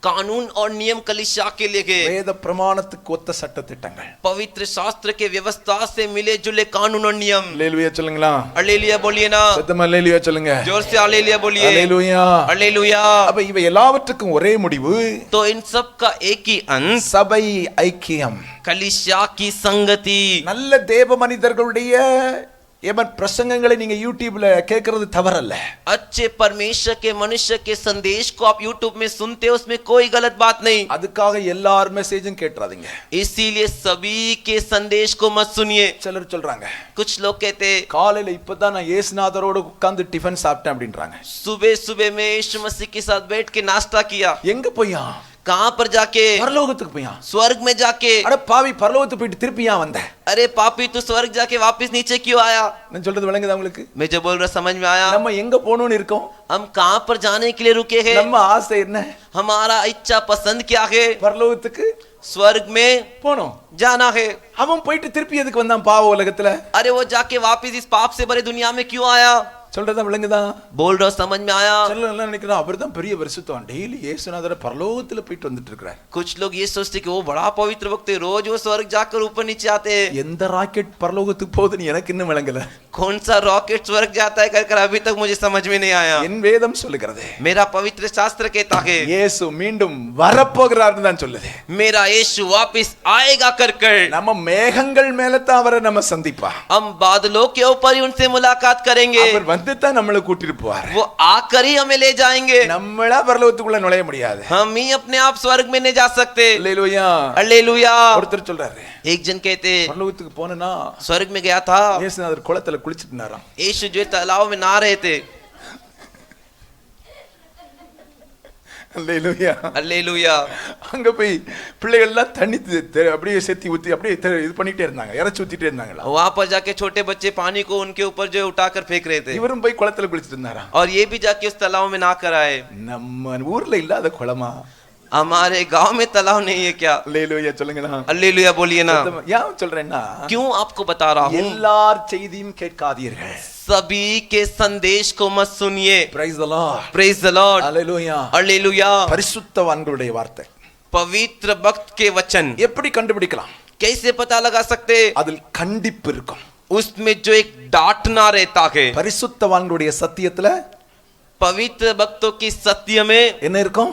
कानून और नियम कलीसिया के लिए है। வேத பிரமாணத்துக்கு ஒத்த சட்ட திட்டங்கள், पवित्र शास्त्र के व्यवस्था से मिले जुले कानून और नियम। அல்லேலூயா சொல்லுங்களா? हालेलुया बोलिए ना, சத்தமா அல்லேலூயா சொல்லுங்க. जोर से हालेलुया बोलिए। அல்லேலூயா. हालेलुया। அப்ப இவை எல்லாவற்றுக்கும் ஒரே முடிவு, तो इन सब का एक ही अंश, சபை ஐக்கியம். कलीसिया की संगति। நல்ல தேவ மனிதர்களுடைய ஏமன் பிரசங்கங்களை நீங்க யூடியூப்ல கேட்கறது தவறல்ல. अच्छे परमेश्वर के मनुष्य के संदेश को आप यूट्यूब में सुनते हो, उसमें कोई गलत बात नहीं। அதுக்காக எல்லார் மெசேஜும் கேட்றாதீங்க. इसीलिए सभी के संदेश को मत सुनिए। சிலர் சொல்றாங்க, कुछ लोग कहते காலையில இப்பதான் நான் இயேசுநாதரோட உட்கார்ந்து டிஃபன் சாப்பிட்டேன் அப்படின்றாங்க. सुबह सुबह में यीशु मसीह के साथ बैठ के नाश्ता किया। எங்க போயா? कहां पर जाके? பரலோகத்துக்கு போயா? स्वर्ग में जाके। அட பாவி, பரலோகத்துக்கு போயிட்டு திருப்பி ஏன் வந்த? अरे पापी, तू स्वर्ग जाके वापस नीचे क्यों आया? நான் சொல்றது விளங்குதா உங்களுக்கு? मैं जो बोल रहा समझ में आया? நம்ம எங்க போகணும்னு இருக்கோம்? हम कहां पर जाने के लिए रुके हैं? நம்ம ஆசை என்ன? हमारा इच्छा पसंद क्या है? பரலோகத்துக்கு स्वर्ग में போணும். जाना है। அவன் போயிட்டு திருப்பி எதுக்கு வந்தான் பாவ உலகத்துல? अरे वो जाके वापस इस पाप से भरे दुनिया में क्यों आया? சொல்றதா விளங்குதா? बोल रहा समझ में आया? சிலர் எல்லாம் நினைக்கிறான் அவர்தான் பெரிய பரிசுத்தவான், டெய்லி இயேசுநாதர பரலோகத்துல போயிட்டு வந்துட்டு இருக்கிறார். कुछ लोग ये सोचते कि वो बड़ा पवित्र भक्त है, रोज वो स्वर्ग जाकर ऊपर नीचे आते हैं। எந்த ராக்கெட் பரலோகத்துக்கு போகுதுன்னு எனக்கு இன்னும் விளங்கல. कौन सा रॉकेट स्वर्ग जाता है कर अभी तक मुझे समझ में नहीं आया। என் வேதம் சொல்லுகிறது, मेरा पवित्र शास्त्र कहता है இயேசு மீண்டும் வரப்போகிறார்னு தான் சொல்லுது. मेरा यीशु वापस आएगा कर நம்ம மேகங்கள் மேல தான் அவரை நம்ம சந்திப்பா. हम बादलों के ऊपर ही उनसे मुलाकात करेंगे। அவர் வந்து தான் நம்மளை கூட்டிட்டு போவார். वो आकर ही हमें ले जाएंगे। நம்மளா பரலோகத்துக்குள்ள நுழைய முடியாது. हम ही अपने आप स्वर्ग में नहीं जा सकते। அல்லேலூயா. हालेलुया। ஒருத்தர் சொல்றாரு, एक जन कहते பரலோகத்துக்கு போனா स्वर्ग में गया था, இயேசுநாதர் குளத்துல குளிச்சிட்டு இருந்தாராம். यीशु जो तालाब में नहा रहे थे। அல்லேலூயா. हालेलुया। அங்க போய் பிள்ளைகள் எல்லாம் தண்ணி அப்படியே செத்தி ஊத்தி அப்படியே இது பண்ணிட்டே இருந்தாங்க, இறச்சி ஊத்திட்டே இருந்தாங்களா. वहां पर जाके छोटे बच्चे पानी को उनके ऊपर जो उठाकर फेंक रहे थे, இவரும் போய் குளத்துல குளிச்சிட்டு இருந்தாராம். और ये भी जाके उस तालाब में नहा कर आए। நம்ம ஊர்ல இல்லாத குளமா? हमारे गांव में तालाब नहीं है क्या? அல்லேலூயா சொல்லுங்களா? हालेलुया बोलिए ना। ஏன் சொல்றேன்னா, क्यों आपको बता रहा हूँ? எல்லார் செய்தியும் கேட்காதீர்கள். सभी के संदेश को मत सुनिए। Praise the Lord. Praise the Lord. அல்லேலூயா. हालेलुया। பரிசுத்தவான்களுடைய வார்த்தை पवित्र भक्त के वचन எப்படி கண்டுபிடிக்கலாம்? कैसे पता लगा सकते? அதில் கண்டிப்பு இருக்கும். उसमें जो एक डांटना रहता है। பரிசுத்தவான்களுடைய சத்தியத்துல पवित्र भक्तों की सत्य में என்ன இருக்கும்?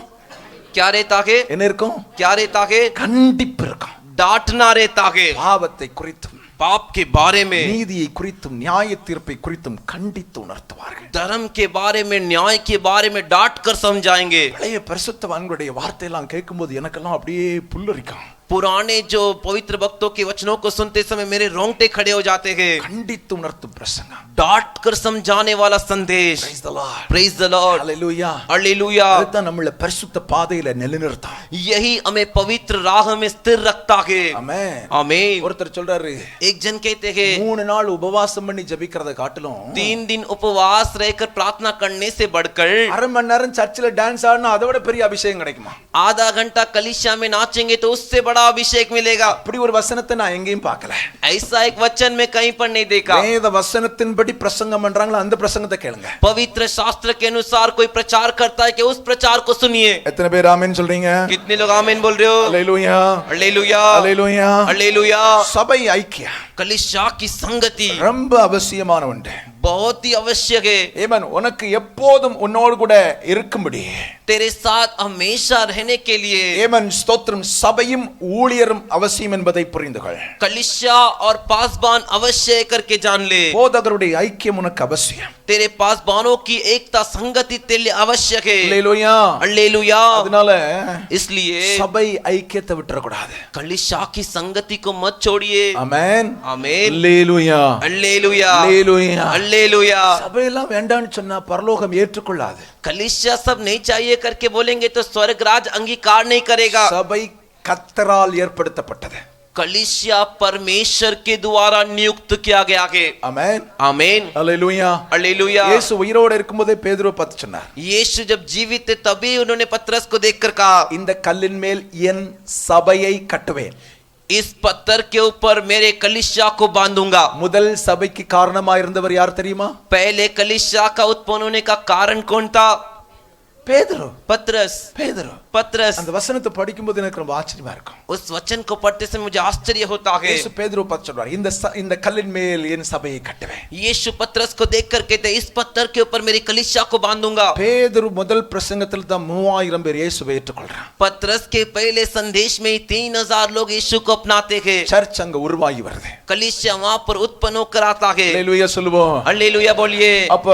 क्या रहता है? என்ன இருக்கும்? क्या रहता है? கண்டிப்பு இருக்கும். डांटना रहता है। பாவத்தை குறித்தும் पाप के बारे में, நீதியை குறித்தும் நியாய தீர்ப்பை குறித்தும் கண்டித்து உணர்த்துவார்கள். धर्म के बारे में, न्याय के बारे में डांट कर समझाएंगे। பழைய பரிசுத்தவான்களுடைய வார்த்தையெல்லாம் கேட்கும்போது எனக்கெல்லாம் அப்படியே புல்லரிக்கும். पुराने जो पवित्र भक्तों के वचनों को सुनते समय मेरे रोंगटे खड़े हो जाते हैं। கண்டித்து உணர்த்தும் பிரசங்கம். डांट कर समझाने वाला संदेश। Praise the Lord. Praise the Lord. Hallelujah. Hallelujah. அதுதான் நம்மள பரிசுத்த பாதையில நிலைநிறுத்தும். यही हमें पवित्र राह में स्थिर रखता है। ஆமென். आमीन। ஒருத்தர் சொல்றாரு, एक जन कहते हैं 3 நாள் உபவாசம் பண்ணி ஜெபிக்கிறத காட்டிலும் 3 दिन उपवास रहकर प्रार्थना करने से बढ़कर அரை மணி நேரம் சர்ச்சில் டான்ஸ் ஆடினா அதை விட பெரிய அபிஷேகம் கிடைக்குமா? आधा घंटा कलीसिया में नाचेंगे तो उससे बड़ा अभिषेक मिलेगा। அப்படி ஒரு வசனத்தை நான் எங்கேயும் பார்க்கல. ऐसा एक वचन में कहीं पर नहीं देखा। வேத வசனத்தின்படி பிரசங்கம் பண்றாங்களா அந்த பிரசங்கத்தை கேளுங்க. पवित्र शास्त्र के अनुसार कोई प्रचार करता है कि उस प्रचार को सुनिए। எத்தனை பேர் ஆமென் சொல்றீங்க? कितने लोग आमीन बोल रहे हो? அல்லேலூயா. हालेलुया। அல்லேலூயா. हालेलुया। சபை ஐக்கியம் कलीसिया की संगति ரொம்ப அவசியமான ஒன்று. बहुत ही आवश्यक है। ஏமன் உனக்கு எப்போதும் உன்னோடு கூட இருக்கும்படி तेरे साथ हमेशा रहने के लिए ஏமன் ஸ்தோத்திரம் சபையும் ஊழியரும் அவசியம் என்பதை புரிந்து கொள். कलीसिया और पासबान अवश्य करके जान ले। போதகருடைய ஐக்கியம் உனக்கு அவசியம். तेरे पासबानों की एकता संगति तेरे लिए आवश्यक है। அல்லேலூயா. हालेलुया। அதனால इसलिए சபை ஐக்கியத்தை விட்டுற கூடாது. कलीसिया की संगति को मत छोड़िए। ஆமென். आमीन। அல்லேலூயா. हालेलुया। அல்லேலூயா. हालेलुया। சபையெல்லாம் வேண்டாம்னு சொன்னா பரலோகம் ஏற்றுக்கொள்ளாது. कलीसिया सब नहीं चाहिए करके बोलेंगे तो स्वर्ग राज अंगीकार नहीं करेगा। சபை கர்த்தரால் ஏற்படுத்தப்பட்டது. कलीसिया परमेश्वर के द्वारा नियुक्त किया गया है। ஆமென். आमीन। அல்லேலூயா. हालेलुया। இயேசு உயிரோடு இருக்கும்போதே பேதுருவை பார்த்து சொன்னார், यीशु जब जीवित थे तभी उन्होंने पतरस को देखकर कहा, இந்த கல்லின் மேல் என் சபையை கட்டுவேன். इस पत्थर के ऊपर मेरे कलीसिया को बांधूंगा। முதல் சபைக்கு காரணமாக இருந்தவர் யார் தெரியுமா? पहले कलीसिया का उत्पन्न होने का कारण कौन था? பேதுரு. पतरस। பேதுரு. पतरस। அந்த வசனத்தை படிக்கும்போது எனக்கு ரொம்ப ஆச்சரியமா இருக்கும். उस वचन को पढ़ते समय मुझे आश्चर्य होता है। இயேசு பேதுருவை பார்த்து சொல்றார், இந்த கல்லின் மேல் என் சபையை கட்டுவேன். यीशु पतरस को देखकर कहते, इस पत्थर के ऊपर मेरी कलीसिया को बांधूंगा। பேதுரு முதல் பிரசங்கத்தில் தான் 3000 பேர் இயேசுவை ஏற்றுக்கொள்றான். पतरस के पहले संदेश में 3000 लोग यीशु को अपनाते हैं। சர்ச் அங்க உருவாகி வருது. कलीसिया वहां पर उत्पन्न होकर आता है। அல்லேலூயா சொல்லுவோம். हालेलुया बोलिए। அப்ப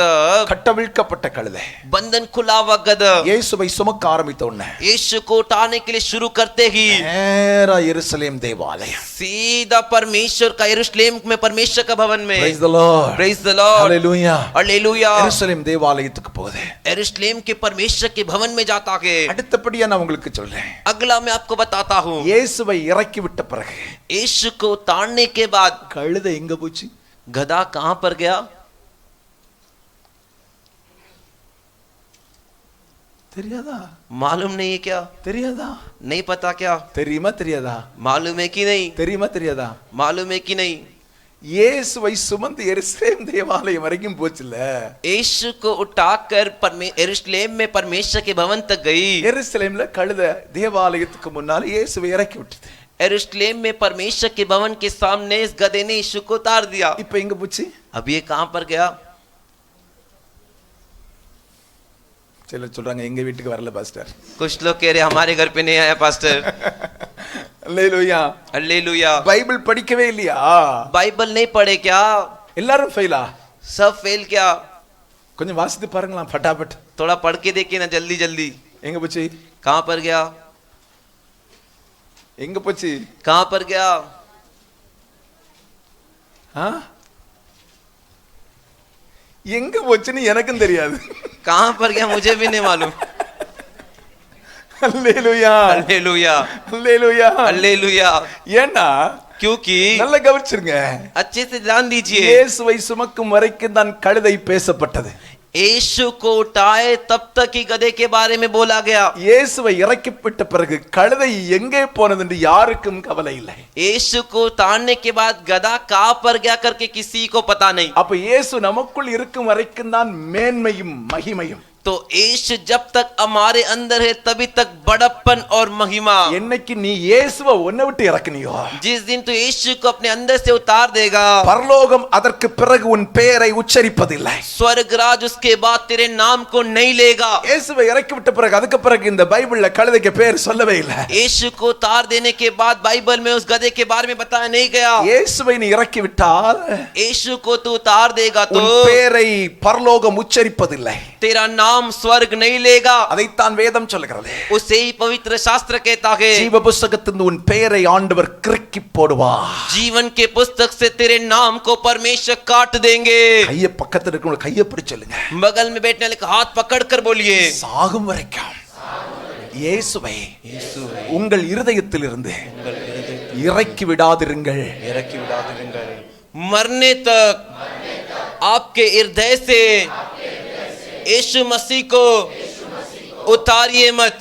तब கட்டவிழ்க்கப்பட்ட கழுதை बंधन खुला हुआ गधा இயேசுவை சுமக்க ஆரம்பித்த உடனே यीशु को उठाने के लिए शुरू करते ही நேரா எருசலேம் தேவாலயம், सीधा परमेश्वर का यरूशलेम में परमेश्वर का भवन में। Praise the Lord. Praise the Lord. Hallelujah. हालेलुया। எருசலேம் தேவாலயத்துக்கு போகுது. यरूशलेम के परमेश्वर के भवन में जाता है। அடுத்தபடியா நான் உங்களுக்கு சொல்றேன், अगला मैं आपको बताता हूँ, இயேசுவை இறக்கி விட்ட பிறகு यीशु को उतारने के बाद கழுதை எங்க போச்சு? गधा कहां पर गया? தெரியாதா? मालूम नहीं है क्या? தெரியாதா? नहीं पता क्या? தெரியுமா தெரியாதா? मालूम है कि नहीं? தெரியுமா தெரியாதா? मालूम है कि नहीं? இயேசுவை சுமந்து எருசலேம் தேவாலயம் வரைக்கும் போச்சுல. यीशु को उठाकर यरूशलेम में परमेश्वर के भवन तक गई। எருசலேம்ல கழுதை தேவாலயத்துக்கு முன்னால இயேசுவை இறக்கி விட்டது. यरूशलेम में परमेश्वर के भवन के सामने इस गधे ने यीशु को उतार दिया। இப்ப எங்க போச்சு? अब ये कहां पर गया? சிலர் சொல்றாங்க எங்க வீட்டுக்கு வரல பாஸ்டர். कुछ लोग कह रहे हमारे घर पे नहीं आया पास्टर। அல்லேலூயா. हालेलुया। பைபிள் படிக்கவே இல்லையா? बाइबल नहीं पढ़े क्या? எல்லாரும் ஃபெயிலா? सब फेल क्या? கொஞ்சம் வாசித்து பாருங்களா फटाफट. थोड़ा पढ़ के देखिए ना जल्दी जल्दी। எங்க போச்சு? कहां पर गया? எங்க போச்சு? कहां पर गया? எங்க போச்சுன்னு எனக்கும் தெரியாது. कहां पर गया मुझे भी नहीं मालूम। அல்லேலூயா. हालेलुया। அல்லேலூயா. हालेलुया। ஏன்னா क्योंकि நல்ல கவனிச்சிருங்க, अच्छे से ध्यान दीजिए, இயேசுவை சுமக்கும் வரைக்கும் தான் கழுதை பேசப்பட்டது. यीशु को उठाए तब तक ही गधे के बारे में बोला गया। இயேசுவை இறக்கிவிட்ட பிறகு கழுதை எங்கே போனது என்று யாருக்கும் கவலை இல்லை. यीशु को उतारने के बाद गधा कहां पर गया करके किसी को पता नहीं। அப்ப இயேசு நமக்குள் இருக்கும் வரைக்கும் தான் மேன்மையும் மகிமையும். तो यीशु जब तक हमारे अंदर है तभी तक बड़प्पन और महिमा। என்னைக்கு நீ இயேசுவை உன்னை விட்டு இறக்குனியோ, जिस दिन तो यीशु को अपने अंदर से उतार देगा, பரலோகம் அதற்கு பிறகு உன் பெயரை உச்சரிப்பதில்லை. स्वर्ग राज उसके बाद तेरे नाम को नहीं लेगा। இயேசுவை இறக்கி விட்ட பிறகு அதுக்கு பிறகு இந்த பைபிள்ல கழுதைக்கு பேர் சொல்லவே இல்லை. यीशु को उतार देने के बाद बाइबल में उस गधे के बारे में बताया नहीं गया। இயேசுவை நீ இறக்கி விட்டால் यीशु को तू उतार देगा तो உன் பெயரை பரலோகம் உச்சரிப்பதில்லை. तेरा नाम स्वर्ग नहीं लेगा। அதைத்தான் வேதம் சொல்கிறது. उसे ही पवित्र शास्त्र कहता है, ஜீவ புத்தகத்திலிருந்து உன் பெயரை ஆண்டவர் கிறுக்கி போடுவார். जीवन के पुस्तक से तेरे नाम को परमेश्वर काट देंगे। கைய பக்கத்துல இருக்கவங்க கைய பிடிச்சு சொல்லுங்க, बगल में बैठने वाले का हाथ पकड़कर बोलिए, சாகும் வரைக்கும் இயேசுவை உங்கள் இருதயத்திலிருந்து இறக்கி விடாதிருங்கள். मरने तक आपके हृदय से यीशु मसीह को उतारिए मत।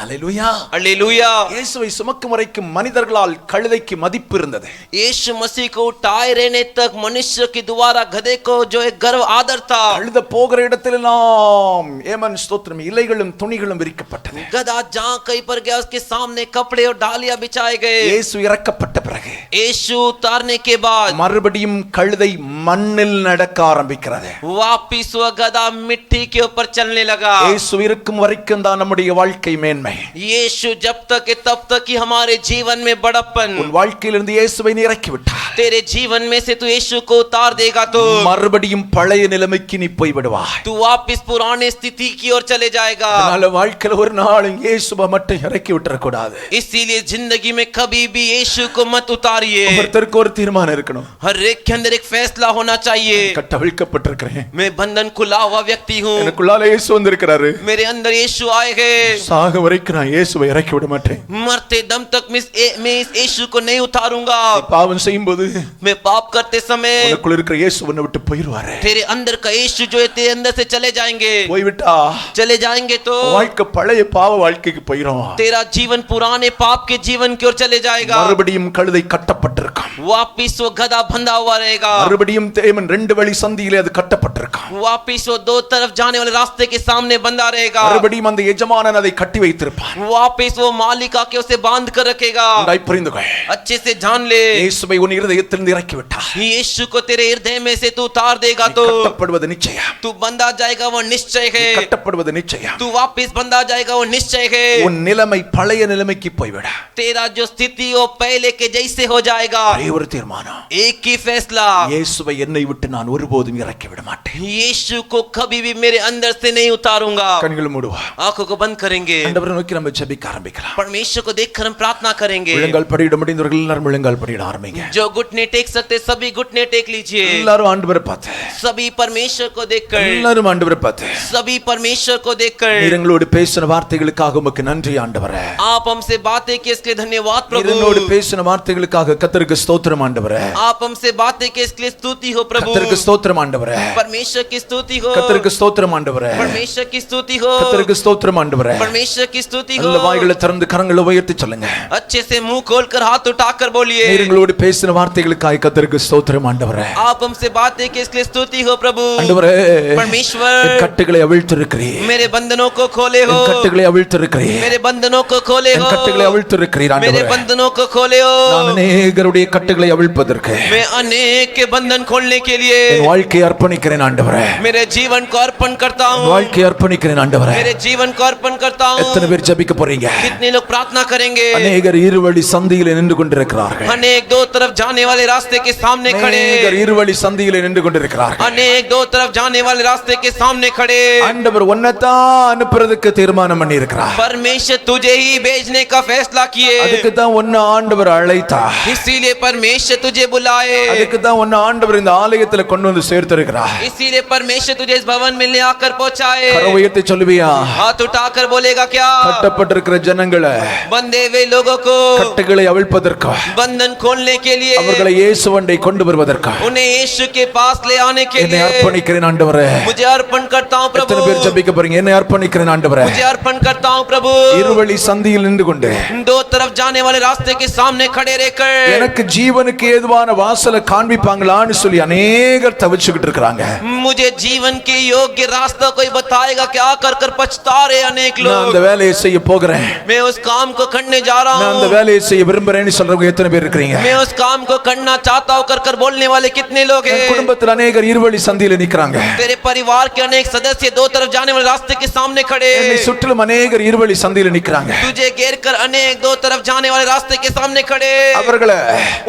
அல்லேலூயா. हालेलुया। இயேசுவை சுமக்கும் வரைக்கும் மனிதர்களால் கழுதைக்கு மதிப்பு இருந்தது. यीशु मसीह को उठाए रहने तक मनुष्य के द्वारा गधे को जो एक गर्व आदर था। கழுத போகிற இடத்திலெல்லாம் ஏமன் ஸ்தோத்திரம் இலைகளும் துணிகளும் விரிக்கப்பட்டது. गधा जहां कहीं पर गया उसके सामने कपड़े और डालियां बिछाए गए। இயேசு இறக்கப்பட்ட பிறகு यीशु उतारने के बाद மறுபடியும் கழுதை மண்ணில் நடக்க ஆரம்பிக்கிறது. वापिस वह गधा मिट्टी के ऊपर चलने लगा. இயேசு இருக்கும் வரைக்கும் தான் நம்முடைய வாழ்க்கை மேன்மை. यीशु जब तक है तब तक ही हमारे जीवन में बड़प्पन. உன் வாழ்க்கையிலிருந்து இயேசுவை நீ இறக்கி விட்டாய். तेरे जीवन में से तू यीशु को उतार देगा तो மறுபடியும் பழைய நிலைமைக்கு நீ போய் விடுவாய். तू वापिस पुराने स्थिति की ओर चले जाएगा. அதனால வாழ்க்கையில ஒரு நாளும் இயேசுவை மட்டும் இறக்கி விட்டுற கூடாது. इसीलिए जिंदगी में कभी भी यीशु को मत उतारिए. ஒவ்வொருத்தருக்கும் ஒரு தீர்மானம் இருக்கணும். हर एक के अंदर एक फैसला होना चाहिए. கட்டவிழ்க்கப்பட்டிருக்கிறேன். मैं बंधन खुला हुआ व्यक्ति हूँ. எனக்குள்ளால இயேசு வந்திருக்கிறாரு. मेरे अंदर यीशु आए हैं. சாக வரைக்கும் நான் இயேசுவை இறக்கி விட மாட்டேன். मरते दम तक मैं इस यीशु को नहीं उतारूंगा. பாவம் செய்யும்போது मैं पाप करते समय உனக்குள்ள இருக்கிற இயேசு உன்னை விட்டு போயிடுவாரு. तेरे अंदर का यीशु जो है तेरे अंदर से चले जाएंगे. போய்விட்டா चले जाएंगे तो வாழ்க்கை பழைய பாவ வாழ்க்கைக்கு போயிடும். तेरा जीवन पुराने पाप के जीवन की ओर चले जाएगा. மறுபடியும் கழுதை கட்டப்பட்டிருக்கும். वापिस वो गधा बंधा हुआ रहेगा. மறுபடியும் தேவன் ரெண்டு வழி சந்தியிலே அது கட்டப்பட்டிருக்கும். वापिस वो दो तरफ जाने वाले रास्ते के सामने बंधा रहेगा. மறுபடியும் அந்த எஜமானன் அதை கட்டி வைத்திருப்பான். वापिस वो मालिक आके उसे बांध कर रखेगा. உண்டாய் புரிந்துகொள். अच्छे से जान ले. இயேசுவை உன் இருதயத்திலிருந்து இறக்கி விட்டார். यीशु को तेरे हृदय में से तू उतार देगा तो கட்டப்படுவது நிச்சயம். तू बंधा जाएगा वो निश्चय है. கட்டப்படுவது நிச்சயம். तू वापिस बंधा जाएगा वो निश्चय है. உன் நிலைமை பழைய நிலைமைக்கு போய்விட. तेरा जो स्थिति वो पहले के जैसे हो जाएगा. ஒரே ஒரு தீர்மானம். एक ही फैसला. இயேசுவை என்னை விட்டு நான் ஒருபோதும் இறக்கி விட மாட்டேன். यीशु को कभी भी मेरे अंदर से नहीं उतारूंगा. கண்களை மூடுவா. आंखों को बंद करेंगे. ஆண்டவரை நோக்கி நம்ம ஜெபிக்க ஆரம்பிக்கலாம். परमेश्वर को देखकर हम प्रार्थना करेंगे. முழங்கால் படியிட முடிந்தவர்கள் எல்லாரும் முழங்கால் படியிட ஆரம்பிங்க. जो घुटने टेक सकते सभी घुटने टेक लीजिए. எல்லாரும் ஆண்டவரை பார்த்து. सभी परमेश्वर को देखकर. எல்லாரும் ஆண்டவரை பார்த்து. सभी परमेश्वर को देखकर. நீர் எங்களோடு பேசின வார்த்தைகளுக்காக உமக்கு நன்றி ஆண்டவரே. आप हमसे बातें किए इसके लिए धन्यवाद प्रभु. எங்களோடு பேசின வார்த்தைகளுக்காக கர்த்தருக்கு ஸ்தோத்திரம் ஆண்டவரே. आप हमसे बातें किए इसके लिए स्तुति हो प्रभु. கர்த்தருக்கு ஸ்தோத்திரம் ஆண்டவரே. परमेश्वर की स्तुति हो. கர்த்தருக்கு ஸ்தோத்திரம் ஆண்டவரே. परमेश्वर की स्तुति हो. கர்த்தருக்கு ஸ்தோத்திரம் ஆண்டவரே. परमेश्वर की स्तुति हो. நல்ல வாய்களை திறந்து கரங்களை உயர்த்தி சொல்லுங்க. अच्छे से मुंह खोलकर हाथ उठाकर बोलिए. நீர் எங்களோடு பேசின வார்த்தைகளுக்காக கர்த்தருக்கு ஸ்தோத்திரம் ஆண்டவரே. आप हमसे बातें किए इसके लिए स्तुति हो प्रभु. ஆண்டவரே परमेश्वर என் கட்டுகளை அவிழ்த்திருக்கிறீர். मेरे बंधनों को खोले हो. என் கட்டுகளை அவிழ்த்திருக்கிறீர். मेरे बंधनों को खोले என் हो. கட்டுகளை அவிழ்த்திருக்கிறீர் मेरे ஆண்டவரே. बंधनों को खोले हो. நான் அநேகருடைய கட்டுகளை அவிழ்ப்பதற்கு मैं अनेक के बंधन खोलने के लिए என் வாழ்க்கையை அர்ப்பணிக்கிறேன் ஆண்டவரே. मेरे जीवन को अर्पण करता என் हूँ. வாழ்க்கையை அர்ப்பணிக்கிறேன் ஆண்டவரே. मेरे जीवन को अर्पण करता எத்தனை हूँ. பேர் ஜெபிக்க போறீங்க? कितने लोग प्रार्थना करेंगे? அநேகர் இருவழி சந்தியிலே நின்று கொண்டிருக்கிறார்கள். अनेक दो तरफ जाने वाले रास्ते के सामने खड़े. அநேகர் இருவழி சந்தியிலே நின்று கொண்டிருக்கிறார்கள். अनेक दो तरफ जाने वाले रास्ते के सामने खड़े. ஆண்டவர் உன்னைத்தான் அனுப்புறதுக்கு தீர்மானம் பண்ணி இருக்கிறார். परमेश्वर तुझे ही भेजने का फैसला किए. அதுக்கு தான் உன்னை ஆண்டவர் அழைத்தார். इसीलिए परमेश्वर तुझे बुलाए. அதுக்கு தான் உன்னை ஆண்டவர் இந்த ஆலயத்துல கொண்டு வந்து சேர்த்திருக்கிறார். इसीलिए परमेश्वर तुझे इस भवन में ले आकर पहुंचाए. கரம் உயர்த்தி சொல்லுவியா? हाथ उठाकर बोलेगा क्या? கட்டப்பட்டிருக்கிற ஜனங்களை बंधे हुए लोगों को கட்டுகளை அவிழ்ப்பதற்கு बंधन खोलने के लिए அவர்களை இயேசுவண்டை கொண்டு வருவதற்கு उन्हें यीशु के पास ले आने के என்னை लिए அர்ப்பணிக்கிறேன் ஆண்டவரே. मुझे अर्पण करता हूँ प्रभु. எத்தனை பேர் ஜெபிக்க போறீங்க? என்னை அர்ப்பணிக்கிறேன் ஆண்டவரே. मुझे अर्पण करता हूँ प्रभु. இருவழி சந்தியில் நின்று கொண்டு दो तरफ जाने वाले रास्ते के सामने खड़े रहकर எனக்கு ஜீவனுக்கு ஏதுவான வாசலை காண்பிப்பாங்களான்னு சொல்லி அநேகர் தவிச்சுக்கிட்டு இருக்காங்க. मुझे जीवन के योग्य रास्ता कोई बताएगा क्या? कर कर पछता रहे अनेक நான் அந்த लोग. வேலையை செய்ய போகிறேன். मैं उस काम को करने जा रहा நான் அந்த हूँ. வேலையை செய்ய விரும்புறேன்னு சொல்றவங்க எத்தனை பேர் இருக்கீங்க? मैं उस काम को करना चाहता हूँ कर कर बोलने वाले कितने लोग என் हैं? குடும்பத்தில் அநேகர் இருவழி சந்தியில நிக்கிறாங்க. तेरे परिवार के अनेक सदस्य दो तरफ जाने वाले रास्ते के सामने खड़े. என்னை சுற்றிலும் அநேகர் இருவழி சந்தியில நிக்கிறாங்க. तुझे घेर कर अनेक दो तरफ जाने वाले रास्ते के सामने खड़े. அவர்களை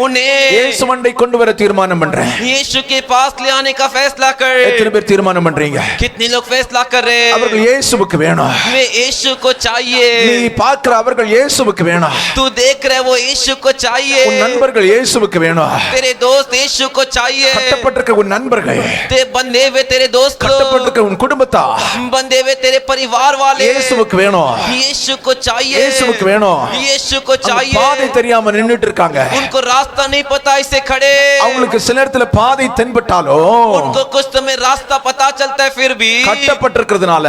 उन्हें இயேசுவண்டை கொண்டு வர தீர்மானம் பண்றேன். यीशु के पास ले आने का फैसला कर. எத்தனை பேர் தீர்மானம் பண்றீங்க? कितने लोग फैसला कर रहे हैं? அவர்கள் இயேசுவுக்கு வேணும். वे यीशु को चाहिए. நீ பார்க்கிற அவர்கள் இயேசுவுக்கு வேணும். तू देख रहे वो यीशु को चाहिए. உன் நண்பர்கள் இயேசுவுக்கு வேணும். तेरे दोस्त यीशु को चाहिए. கட்டப்பட்டிருக்க உன் நண்பர்கள், ते बंधे हुए तेरे दोस्त लोग, கட்டப்பட்டிருக்க உன் குடும்பத்தார் बंधे हुए तेरे परिवार वाले இயேசுவுக்கு வேணும். यीशु को चाहिए. இயேசுவுக்கு வேணும். यीशु को அவங்க चाहिए. பாதை தெரியாம நின்னுட்டு இருக்காங்க. उनको रास्ता नहीं पता इसे खड़े. அவங்களுக்கு சில நேரத்துல பாதை தென்பட்டாலும் उनको कुछ समय रास्ता पता चलता है फिर भी கட்டப்பட்டிருக்கிறதுனால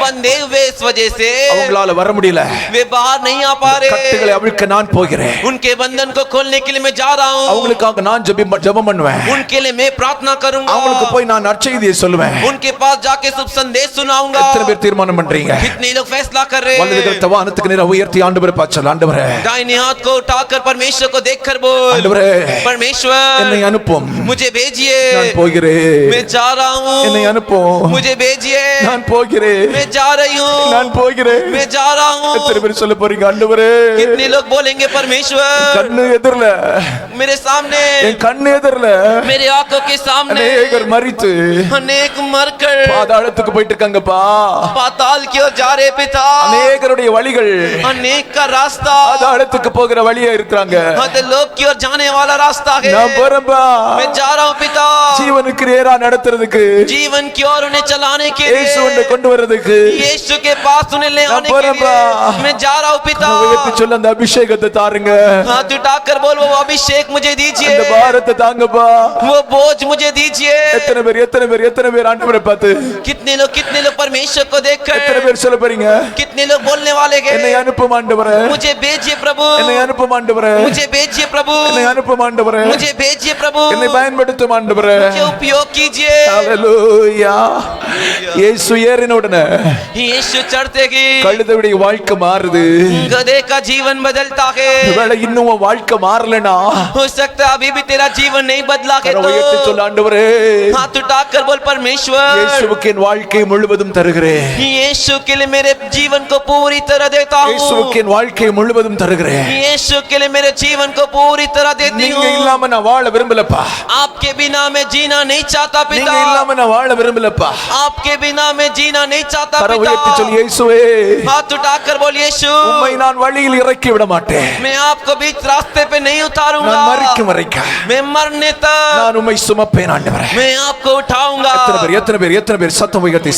बंधे हुए इस वजह से அவங்களால வர முடியல. वे बाहर नहीं आ पा கட்டுகளை रहे. அவிழ்க்க நான் போகிறேன். उनके बंधन को खोलने के लिए मैं जा रहा हूँ. அவங்களுக்காக நான் ஜெபம் பண்ணுவேன். उनके लिए मैं प्रार्थना करूंगा. அவங்களுக்கு போய் நான் நற்செய்தியை சொல்லுவேன். उनके पास जाके शुभ संदेश सुनाऊंगा. எத்தனை பேர் தீர்மானம் பண்றீங்க? कितने लोग फैसला कर रहे வலது हैं? கரத்தை வானத்துக்கு நேரா உயர்த்தி ஆண்டவரே பாச்சல். ஆண்டவரே दाहिने हाथ को उठाकर परमेश्वर को देख देखकर बोल, ஆண்டவரே परमेश्वर என்னை அனுப்பும், मुझे भेजिए, நான் போகிறேன், मैं जा रहा என்னை हूँ, அனுப்பும், मुझे भेजिए, நான் போகிறேன், मैं जा रही हूँ, நான் போகிறேன். मैं जा रहा எத்தனை हूँ। பேர் சொல்ல போறீங்க ஆண்டவரே? कितने लोग बोलेंगे परमेश्वर, கண்ணு எதிரல, मेरे सामने, என் கண்ணு எதிரல मेरे आंखों के सामने அநேகர் மரித்து अनेक मरकर பாதாளத்துக்கு போயிட்டு இருக்காங்கப்பா. पाताल की ओर जा रहे पिता, அநேகருடைய வழிகள் अनेक का रास्ता பாதாளத்துக்கு போகிற வழியா இருக்கிறாங்க. लोग की ओर जाने वाला रास्ता है। நான் போறேன்பா, मैं जा रहा हूँ पिता, ஜீவனுக்கு நேரா நடத்துறதுக்கு, जीवन की ओर उन्हें चलाने के இயேசு लिए, உன்னை கொண்டு வர்றதுக்கு यीशु के पास उन्हें ले आने के लिए मैं जा रहा हूँ पिता। உயர்த்தி சொல்ல அந்த அபிஷேகத்தை தாருங்க, हाथ उठाकर बोल, वो अभिषेक मुझे दीजिए, அந்த பாரத்தை தாங்கப்பா. वो बोझ मुझे दीजिए। எத்தனை பேர் எத்தனை பேர் ஆண்டவரை பார்த்து कितने लोग परमेश्वर को எத்தனை देखकर, பேர் சொல்ல போறீங்க, कितने लोग बोलने वाले என்னை हैं, அனுப்பும் ஆண்டவரே, मुझे भेजिए प्रभु, என்னை அனுப்பும் ஆண்டவரே, मुझे भेजिए प्रभु, என்னை அனுப்பும் ஆண்டவரே, मुझे भेजिए प्रभु, என்னை பயன்படுத்தும் ஆண்டவரே. मुझे उपयोग कीजिए। ஹalleluya. இயேசு ஏறின உடனே यीशु चढ़ते ही கழுதையுடைய வாழ்க்கை மாறுது. गधे का जीवन बदलता है। ஒருவேளை இன்னும் உன் வாழ்க்கை மாறலனா, हो सकता है अभी भी तेरा जीवन नहीं बदला है, கரம் உயர்த்தி तो சொல்ல ஆண்டவரே, हाथ उठाकर बोल, परमेश्वर இயேசுவுக்கு என் வாழ்க்கை முழுவதும் தருகிறேன், यीशु के लिए मेरे जीवन को पूरी तरह देता இயேசுவுக்கு हूँ, என் வாழ்க்கை முழுவதும் தருகிறேன். यीशु के लिए मेरे जीवन को पूरी तरह देती நீங்க हूँ। இல்லாம நான் வாழ விரும்பலப்பா, आपके बिना मैं जीना नहीं चाहता நீங்க पिता, இல்லாம நான் வாழ விரும்பலப்பா. आपके बिना मैं जीना नहीं चाहता கரம் உயர்த்தி சொல்லி, पिता। இயேசுவே हाथ उठाकर बोल, यीशु உம்மை நான் வழியில் இறக்கி விட மாட்டேன், मैं आपको बीच रास्ते पे नहीं நான் उतारूंगा, மரிக்கும் வரைக்கும் मैं मरने तक நான் உம்மை சுமப்பேன் ஆண்டவரே. मैं आपको उठाऊंगा। எத்தனை பேர் சத்தம் உயர்த்தி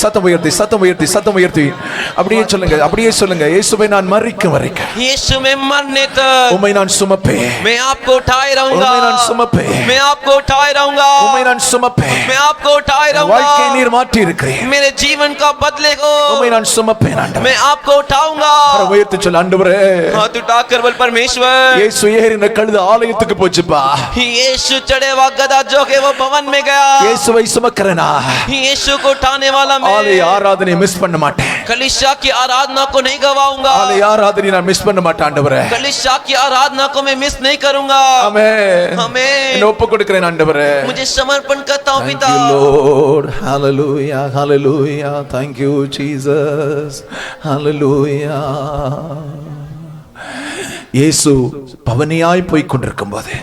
அப்படியே சொல்லுங்க இயேசுவை நான் மரிக்கும் வரைக்கும் यीशु में मरने तक உம்மை நான் சுமப்பேன், मैं आपको उठाए रहूंगा, உம்மை நான் சுமப்பேன், मैं आपको उठाए रहूंगा, உம்மை நான் சுமப்பேன். मैं आपको उठाए வாழ்க்கை रहूंगा, நீர் மாற்றி இருக்கிறேன், मेरे जीवन का बदले को உம்மை நான் சுமப்பேன் ஆண்டவரே. मैं आपको उठाऊंगा। கரம் உயர்த்தி சொல்ல ஆண்டவரே, हाथ उठाकर बोल, परमेश्वर இயேசு ஏறின கழுத ஆலயத்துக்கு போச்சுப்பா, यीशु चढ़े हुआ गधा जो के वो भवन में गया, இயேசுவை சுமக்கிறேனா, यीशु को उठाने वाला ஆலய मैं ஆராதனை மிஸ் பண்ண மாட்டேன், कलीसिया की आराधना को नहीं गवाऊंगा, ஆலய ஆராதனை நான் மிஸ் பண்ண மாட்டேன் ஆண்டவரே. कलीसिया की आराधना को मैं मिस नहीं करूंगा। ஆமென். आमेन। என்ன ஒப்பு கொடுக்கிறேன் ஆண்டவரே. मुझे समर्पण करता हूँ Thank पिता। you Lord. Hallelujah. Hallelujah. Thank you Jesus. Hallelujah. இயேசு பவனியாய் போய் கொண்டிருக்கும் போது,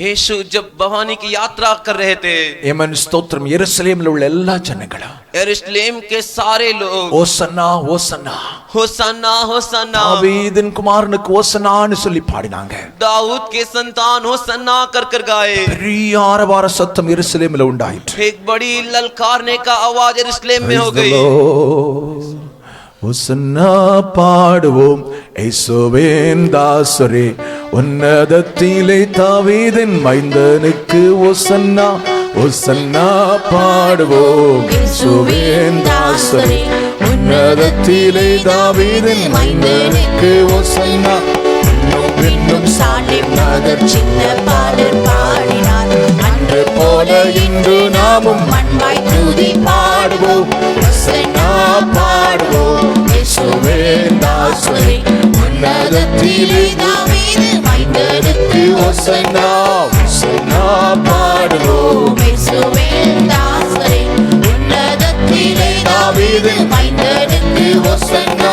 यीशु जब भवानी की यात्रा कर रहे थे, ஏமன் ஸ்தோத்திரம், எருசலேமில் உள்ள எல்லா ஜனங்களும் यरूशलेम के सारे लोग ஓசன்னா ஓசன்னா, होसन्ना होसन्ना, தாவீதின் குமாரனுக்கு ஓசன்னான்னு சொல்லி பாடினாங்க. दाऊद के संतान होसन्ना कर कर गाए। பெரிய ஆரவார சத்தம் எருசலேமில் உண்டாயிற்று. एक बड़ी ललकारने का आवाज यरूशलेम में हो Praise the गई। Lord. ஓசன்னா பாடுவோம் இயேசுவின் தாசரே, உன்னதத்திலே தாவீதின் மைந்தனுக்கு ஓசன்னா, ஓசன்னா பாடுவோம் இயேசுவின் தாசரே, உன்னதத்திலே தாவீதின் மைந்தனுக்கு ஓசன்னா. இன்னும் சாலேம் நகர் சின்ன பாடல் பாடினார், அன்று போல இன்று நாமும் மண்வாய் துதி பாடுவோம், ஓசன்னா பாடுவோம் இயேசுவின் தாசரே, உன்னதத்திலே தாவீதின் மைந்தனுக்கு ஓசன்னா, ஓசன்னா பாடுவோம் இயேசுவின் தாசரே, உன்னதத்திலே தாவீதின் மைந்தனுக்கு ஓசன்னா.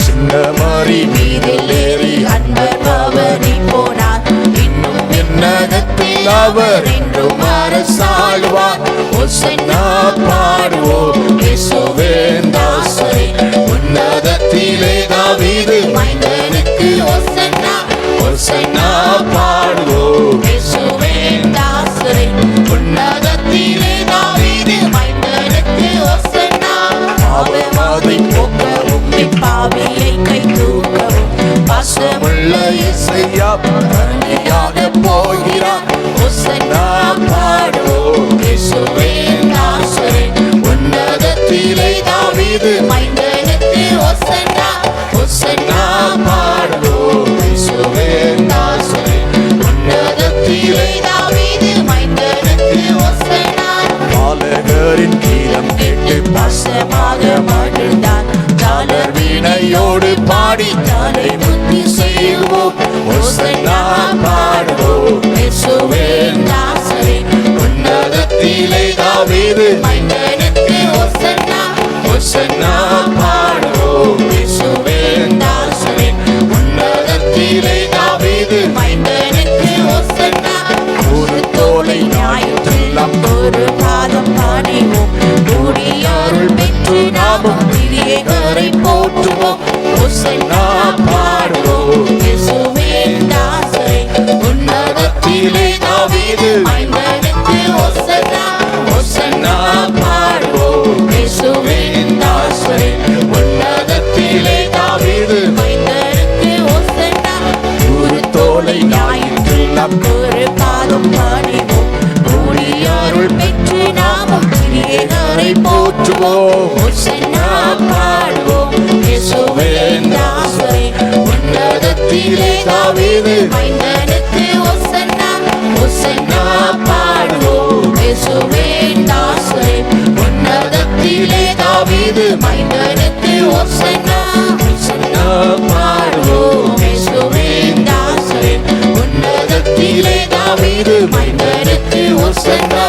சின்ன மாறி மீதில் ஏறி அன்பர் பவனி போனார், இன்னும் விண்ணகத்தில் அவர் என்றும் அரசாழ்வார், ஓசன்னா பாடுவோம் இயேசுவின் தாசரே, உன்னதத்திலே தாவீது மைந்தனுக்கு ஓசன்னா, ஓசன்னா பாடுவோம் இயேசுவின் தாசரே, உன்னதத்திலே தாவீது மைந்தனுக்கு ஓசன்னா. பாவமாதை போக்கவும் பாவியை கை தூக்கவும் பாசமுள்ள இயேசையா பலியாக போகிறார், ஓசன்னா பாடுவோம் இயேசுவின் தாசரே, உன்னதத்திலே தாவீது மைந்தனுக்கு ஓசன்னா, ஓசன்னா பாடுவோம் இயேசுவின் தாசரே, உன்னதத்திலே தாவீது மைந்தனுக்கு ஓசன்னா. பாலகரின் கீதம் கேட்டு பாசமாக மகிழ்ந்தார், ஜாலர் வீணையோடு பாடி தானை புத்தி செய்வோம், ஓசன்னா பாடுவோம் தாவீது மைந்தனுக்கு ஓசன்னா ஓசன்னா பாடுவோம் இயேசுவின் தாசரே உன்னதத்திலே தாவீது மைந்தனுக்கு ஓசன்னா ஒரு தோளை நியாயத்தெல்லாம் ஒரு பாதம் பணிவோம் கூடியாருள் பெற்று நாமும் திரியேகரை போற்றுவோம் ஓசன்னா பாடுவோம் இயேசுவின் தாசரே உன்னதத்திலே தாவீது மைந்தனுக்கு ஓசன்னா ஓசன்னா பாடுவோம் இயேசுவின் தாசரே உன்னதத்திலே தாவீது மைந்தனுக்கு ஓசன்னா ஒரு தோளை நியாயத்தெல்லாம் ஒரு பாதம் பணிவோம் கூடியாருள் பெற்று நாமும் திரியேகரை போற்றுவோம் ஓசன்னா பாடுவோம் இயேசுவின் தாசரே உன்னதத்திலே தாவீது மைந்தனுக்கு ஓசன்னா ஓசன்னா பாடுவோம் இயேசுவின் தாசரே உன்னதத்திலே தாவீது மைந்தனுக்கு ஓசன்னா ஓசன்னா பாடுவோம் இயேசுவின் தாசரே உன்னதத்திலே தாவீது மைந்தனுக்கு ஓசன்னா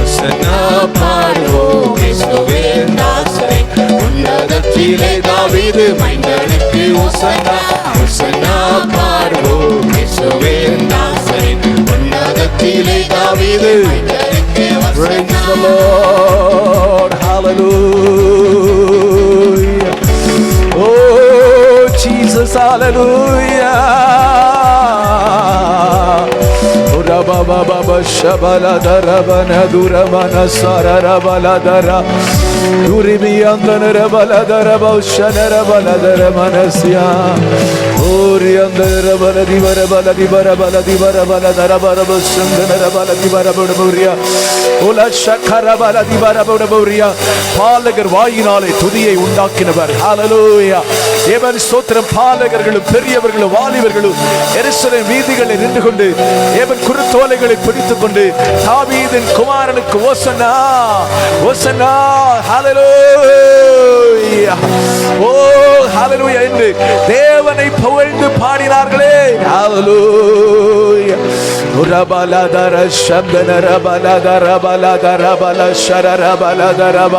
ஓசன்னா பாடுவோம் இயேசுவின் தாசரே உன்னதத்திலே தாவீது மைந்தனுக்கு ஓசன்னா ஓசன்னா பாடுவோம் இயேசுவின் தாசரே உன்னதத்திலே தாவீது மைந்தனுக்கு Praise the ஓசன்னா Lord. Hallelujah. Oh, Jesus, hallelujah. Baba Shabala Darabana Duramana Sarara Baladara Durimi Andana Baladara Boshanara Baladara Manasya Oriandara Baladivara Baladivara Baladivara Baladara Barabasandara Baladivara Buria Ola Shakara Baladivara Buria Palagar Vainale Tudiye Undakinabar Hallelujah Evan Sotram Palagarಗಳು பெரியவர்கள் வாலிபர்கள் எருசலேம் வீதிகளில் நின்று கொண்டு A1 குருத்தோலைகளை பிடித்துக் கொண்டு தாவீதின் குமாரனுக்கு ஓசன்னா ஓசன்னா ஹalleluya ஓ ஹalleluya என்று தேவனை புகழ்ந்து பாடினார்களே ஹalleluya ரபலதர சப்தனர பலதர பலதர பல ஷரர பலதரப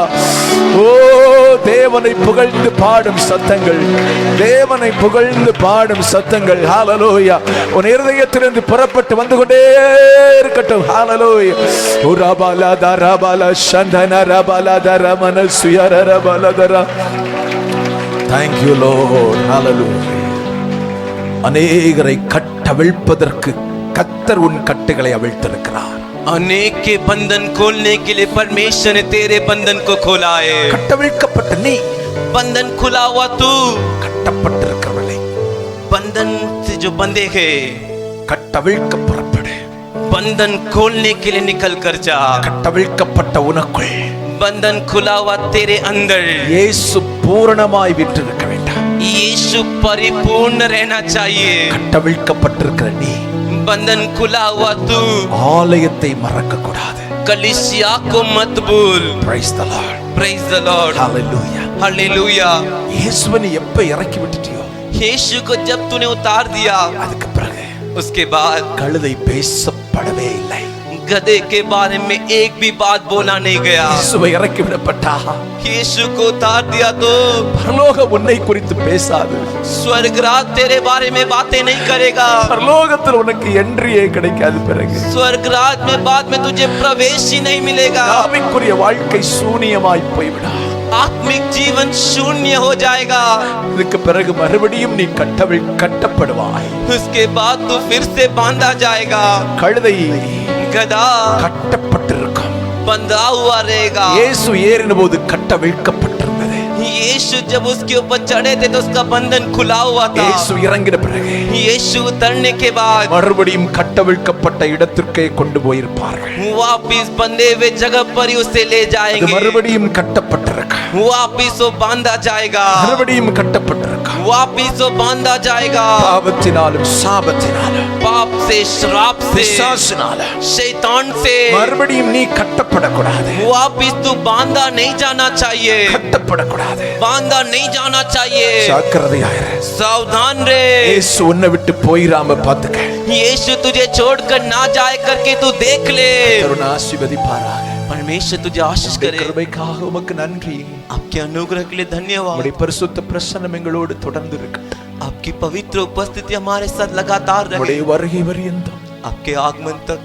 ஓ தேவனை புகழ்ந்து பாடும் சத்தங்கள் தேவனை புகழ்ந்து பாடும் சத்தங்கள் ஹalleluya உன் இதயத்திலிருந்து புறப்பட்டு வந்து கொண்டே இருக்கட்டும் ஹalleluya ரபலதர பல சந்தனர பலதர மனசுயரர பலதர Thank you Lord hallelujah அநேகரை கட்டவிழ்ப்பதற்கு கர்த்தர் உன் கட்டுகளை அவிழ்த்திருக்கிறார் अनेक के बंधन खोलने के लिए परमेश्वर ने तेरे बंधन को खोला है கட்டவிழ்க்கப்பட்ட நீ बंधन खुला हुआ तू கட்டப்பட்டிருக்கிறவளே बंधन से जो बंधे हैं கட்டவிழ்க்க புறப்படு बंधन खोलने के लिए निकल कर जा கட்டவிழ்க்கப்பட்ட உனக்குள் बंधन खुला हुआ तेरे अंदर இயேசு பூரணமாய் விட்டிருக்க வேண்டாம் यीशु परिपूर्ण रहना चाहिए கட்டவிழ்க்கப்பட்டிருக்கிற நீ बंधन खुला हुआ तू ஆலயத்தை மறக்க கூடாது कलीसिया को मत भूल Praise the Lord praise the Lord Hallelujah hallelujah இயேசுவை எப்ப இறக்கி விட்டுட்டியோ यीशु को जब तूने उतार दिया அதுக்கு பிறகு उसके बाद கழுதை பேசப்படவே இல்லை गधे के बारे में एक भी बात बोला नहीं गया இயேசுவை இறக்கி விடப்பட்டா यीशु को उतार दिया तो பரலோகம் உன்னை குறித்து பேசாது स्वर्गराज तेरे बारे में बातें नहीं करेगा பரலோகத்தில் உனக்கு என்ட்ரியே கிடைக்காது பிறகு स्वर्गराज में बाद में तुझे प्रवेश ही नहीं मिलेगा ஆவிக்குரிய வாழ்க்கை சூனியமாய் போய்விடும் आत्मिक जीवन शून्य हो जाएगा இதுக்கு பிறகு மறுபடியும் நீ கட்டப்படுவாய் उसके बाद तू फिर से बांधा जाएगा கழுதை गधा கட்டப்பட்டிருக்கும் बंधा हुआ रहेगा இயேசு ஏறின போது கட்டவிழ்க்கப்பட்டிருந்தது यीशु जब उसके ऊपर चढ़े थे तो उसका बंधन खुला हुआ था இயேசு இறங்கின பிறகு यीशु उतरने के बाद மறுபடியும் கட்டவிழ்க்கப்பட்ட இடத்திற்கே கொண்டு போயிருப்பார்கள் वापिस बंधे हुए जगह पर ही उसे ले அது जाएंगे மறுபடியும் கட்டப்பட்டிருக்கும் वापिस वो बांधा जाएगा மறுபடியும் கட்டப்பட்டிருக்கும் वापिस वो बांधा जाएगा பாவத்தினாலும் சாபத்தினாலும் पाप से श्राप से பிசாசினாலும் शैतान से மறுபடியும் நீ கட்டப்படக்கூடாது वापिस तू बांधा नहीं जाना चाहिए கட்டப்படக்கூடாது बांधा नहीं जाना चाहिए ஜாக்கிரதையாயிரு सावधान रे இயேசு உன்னை விட்டு போயிராம பாத்துக்க यीशु तुझे छोड़कर ना जाए करके तू देख ले கருணை ஆசீர்வதிப்பாராக परमेश्वर तुझे आशीष உம்முடைய करे। கிருபைக்காக உமக்கு நன்றி. आपके अनुग्रह के लिए धन्यवाद। உம்முடைய பரிசுத்த பிரசன்னம் எங்களோடு தொடர்ந்து இருக்கட்டும். आपकी पवित्र उपस्थिति हमारे साथ लगातार रहे। உம்முடைய வருகை பரியந்தம் आपके आगमन तक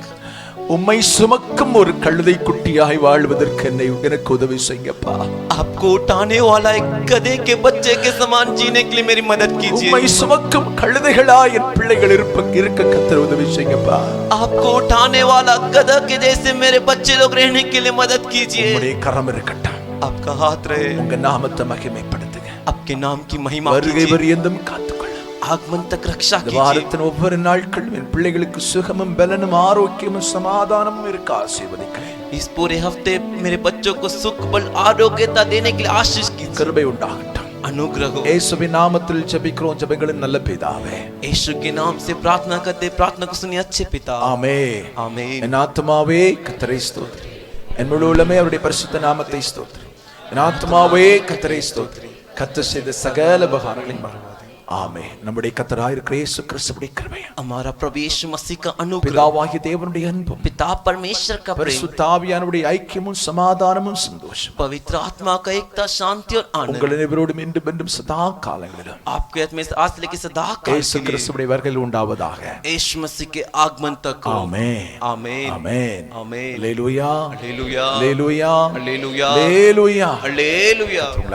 உம்மை சுமக்கும் ஒரு கழுதை குட்டியாய் வாழ்வதற்கு எனக்கு உதவி செய்யுங்கப்பா. आपको उठाने वाला एक गधे के बच्चे के समान जीने के लिए मेरी मदद कीजिए। உம்மை சுமக்கும் கழுதைகளாய் என் பிள்ளைகள் இருக்க கர்த்தர் உதவி செய்யுங்கப்பா. आपको उठाने वाला गधा के जैसे मेरे बच्चे लोग रहने के लिए मदद कीजिए। உம்முடைய கரம் இருக்கட்டும். आपका हाथ रहे। உங்க நாமத்தை மகிமைப்படுத்துங்க. आपके नाम की महिमा வருகை कीजिए। பரியந்தம் காத்துக்கொள்ளும். आगमन तक रक्षा இந்த कीजिए। வாரத்தின் ஒவ்வொரு நாட்களும் என் பிள்ளைகளுக்கு சுகமும் பலனும் ஆரோக்கியமும் சமாதானமும் இருக்க ஆசீர்வதிக்கிறேன். इस पूरे हफ्ते मेरे बच्चों को सुख बल आरोग्यता देने के लिए आशीष कीजिए। கிருபை உண்டாகட்டும். अनुग्रह हो। இயேசுவின் நாமத்தில் ஜெபிக்கிறோம் ஜெபங்களின் நல்ல பிதாவே. यीशु के नाम से प्रार्थना करते, प्रार्थना को सुनिए अच्छे पिता। ஆமென். आमीन। என் ஆத்துமாவே கர்த்தரை ஸ்தோத்திரி. என் முழு உள்ளமே அவருடைய பரிசுத்த நாமத்தை ஸ்தோத்திரி. என் ஆத்துமாவே கர்த்தரை ஸ்தோத்திரி. கர்த்தர் செய்த சகல உபகாரங்களையும் மறவாதே. ஆமென். நம்முடைய கர்த்தராகிய இருக்கிற இயேசு கிறிஸ்துவின் கிருபையும் हमारा प्रभु यीशु मसीह का अनुग्रह, பிதாவாகிய தேவனுடைய அன்பும் पिता परमेश्वर का प्रेम, பரிசுத்த ஆவியானவருடைய ஐக்கியமும் சமாதானமும் சந்தோஷம் पवित्र आत्मा का एकता, शांति और आनंद உங்கள் அனைவரோடும் இன்றும் என்றும் सदा காலங்களிலும் आपके हाथ में से आज से लेकर सदा काल இயேசு के लिए கிறிஸ்துவின் வருகையில் உண்டாவதாக. यीशु मसीह के आगमन तक हो। ஆமென். आमीन। ஆமென். आमीन। அல்லேலூயா. हालेलुया। அல்லேலூயா. हालेलुया। அல்லேலூயா. हालेलुया।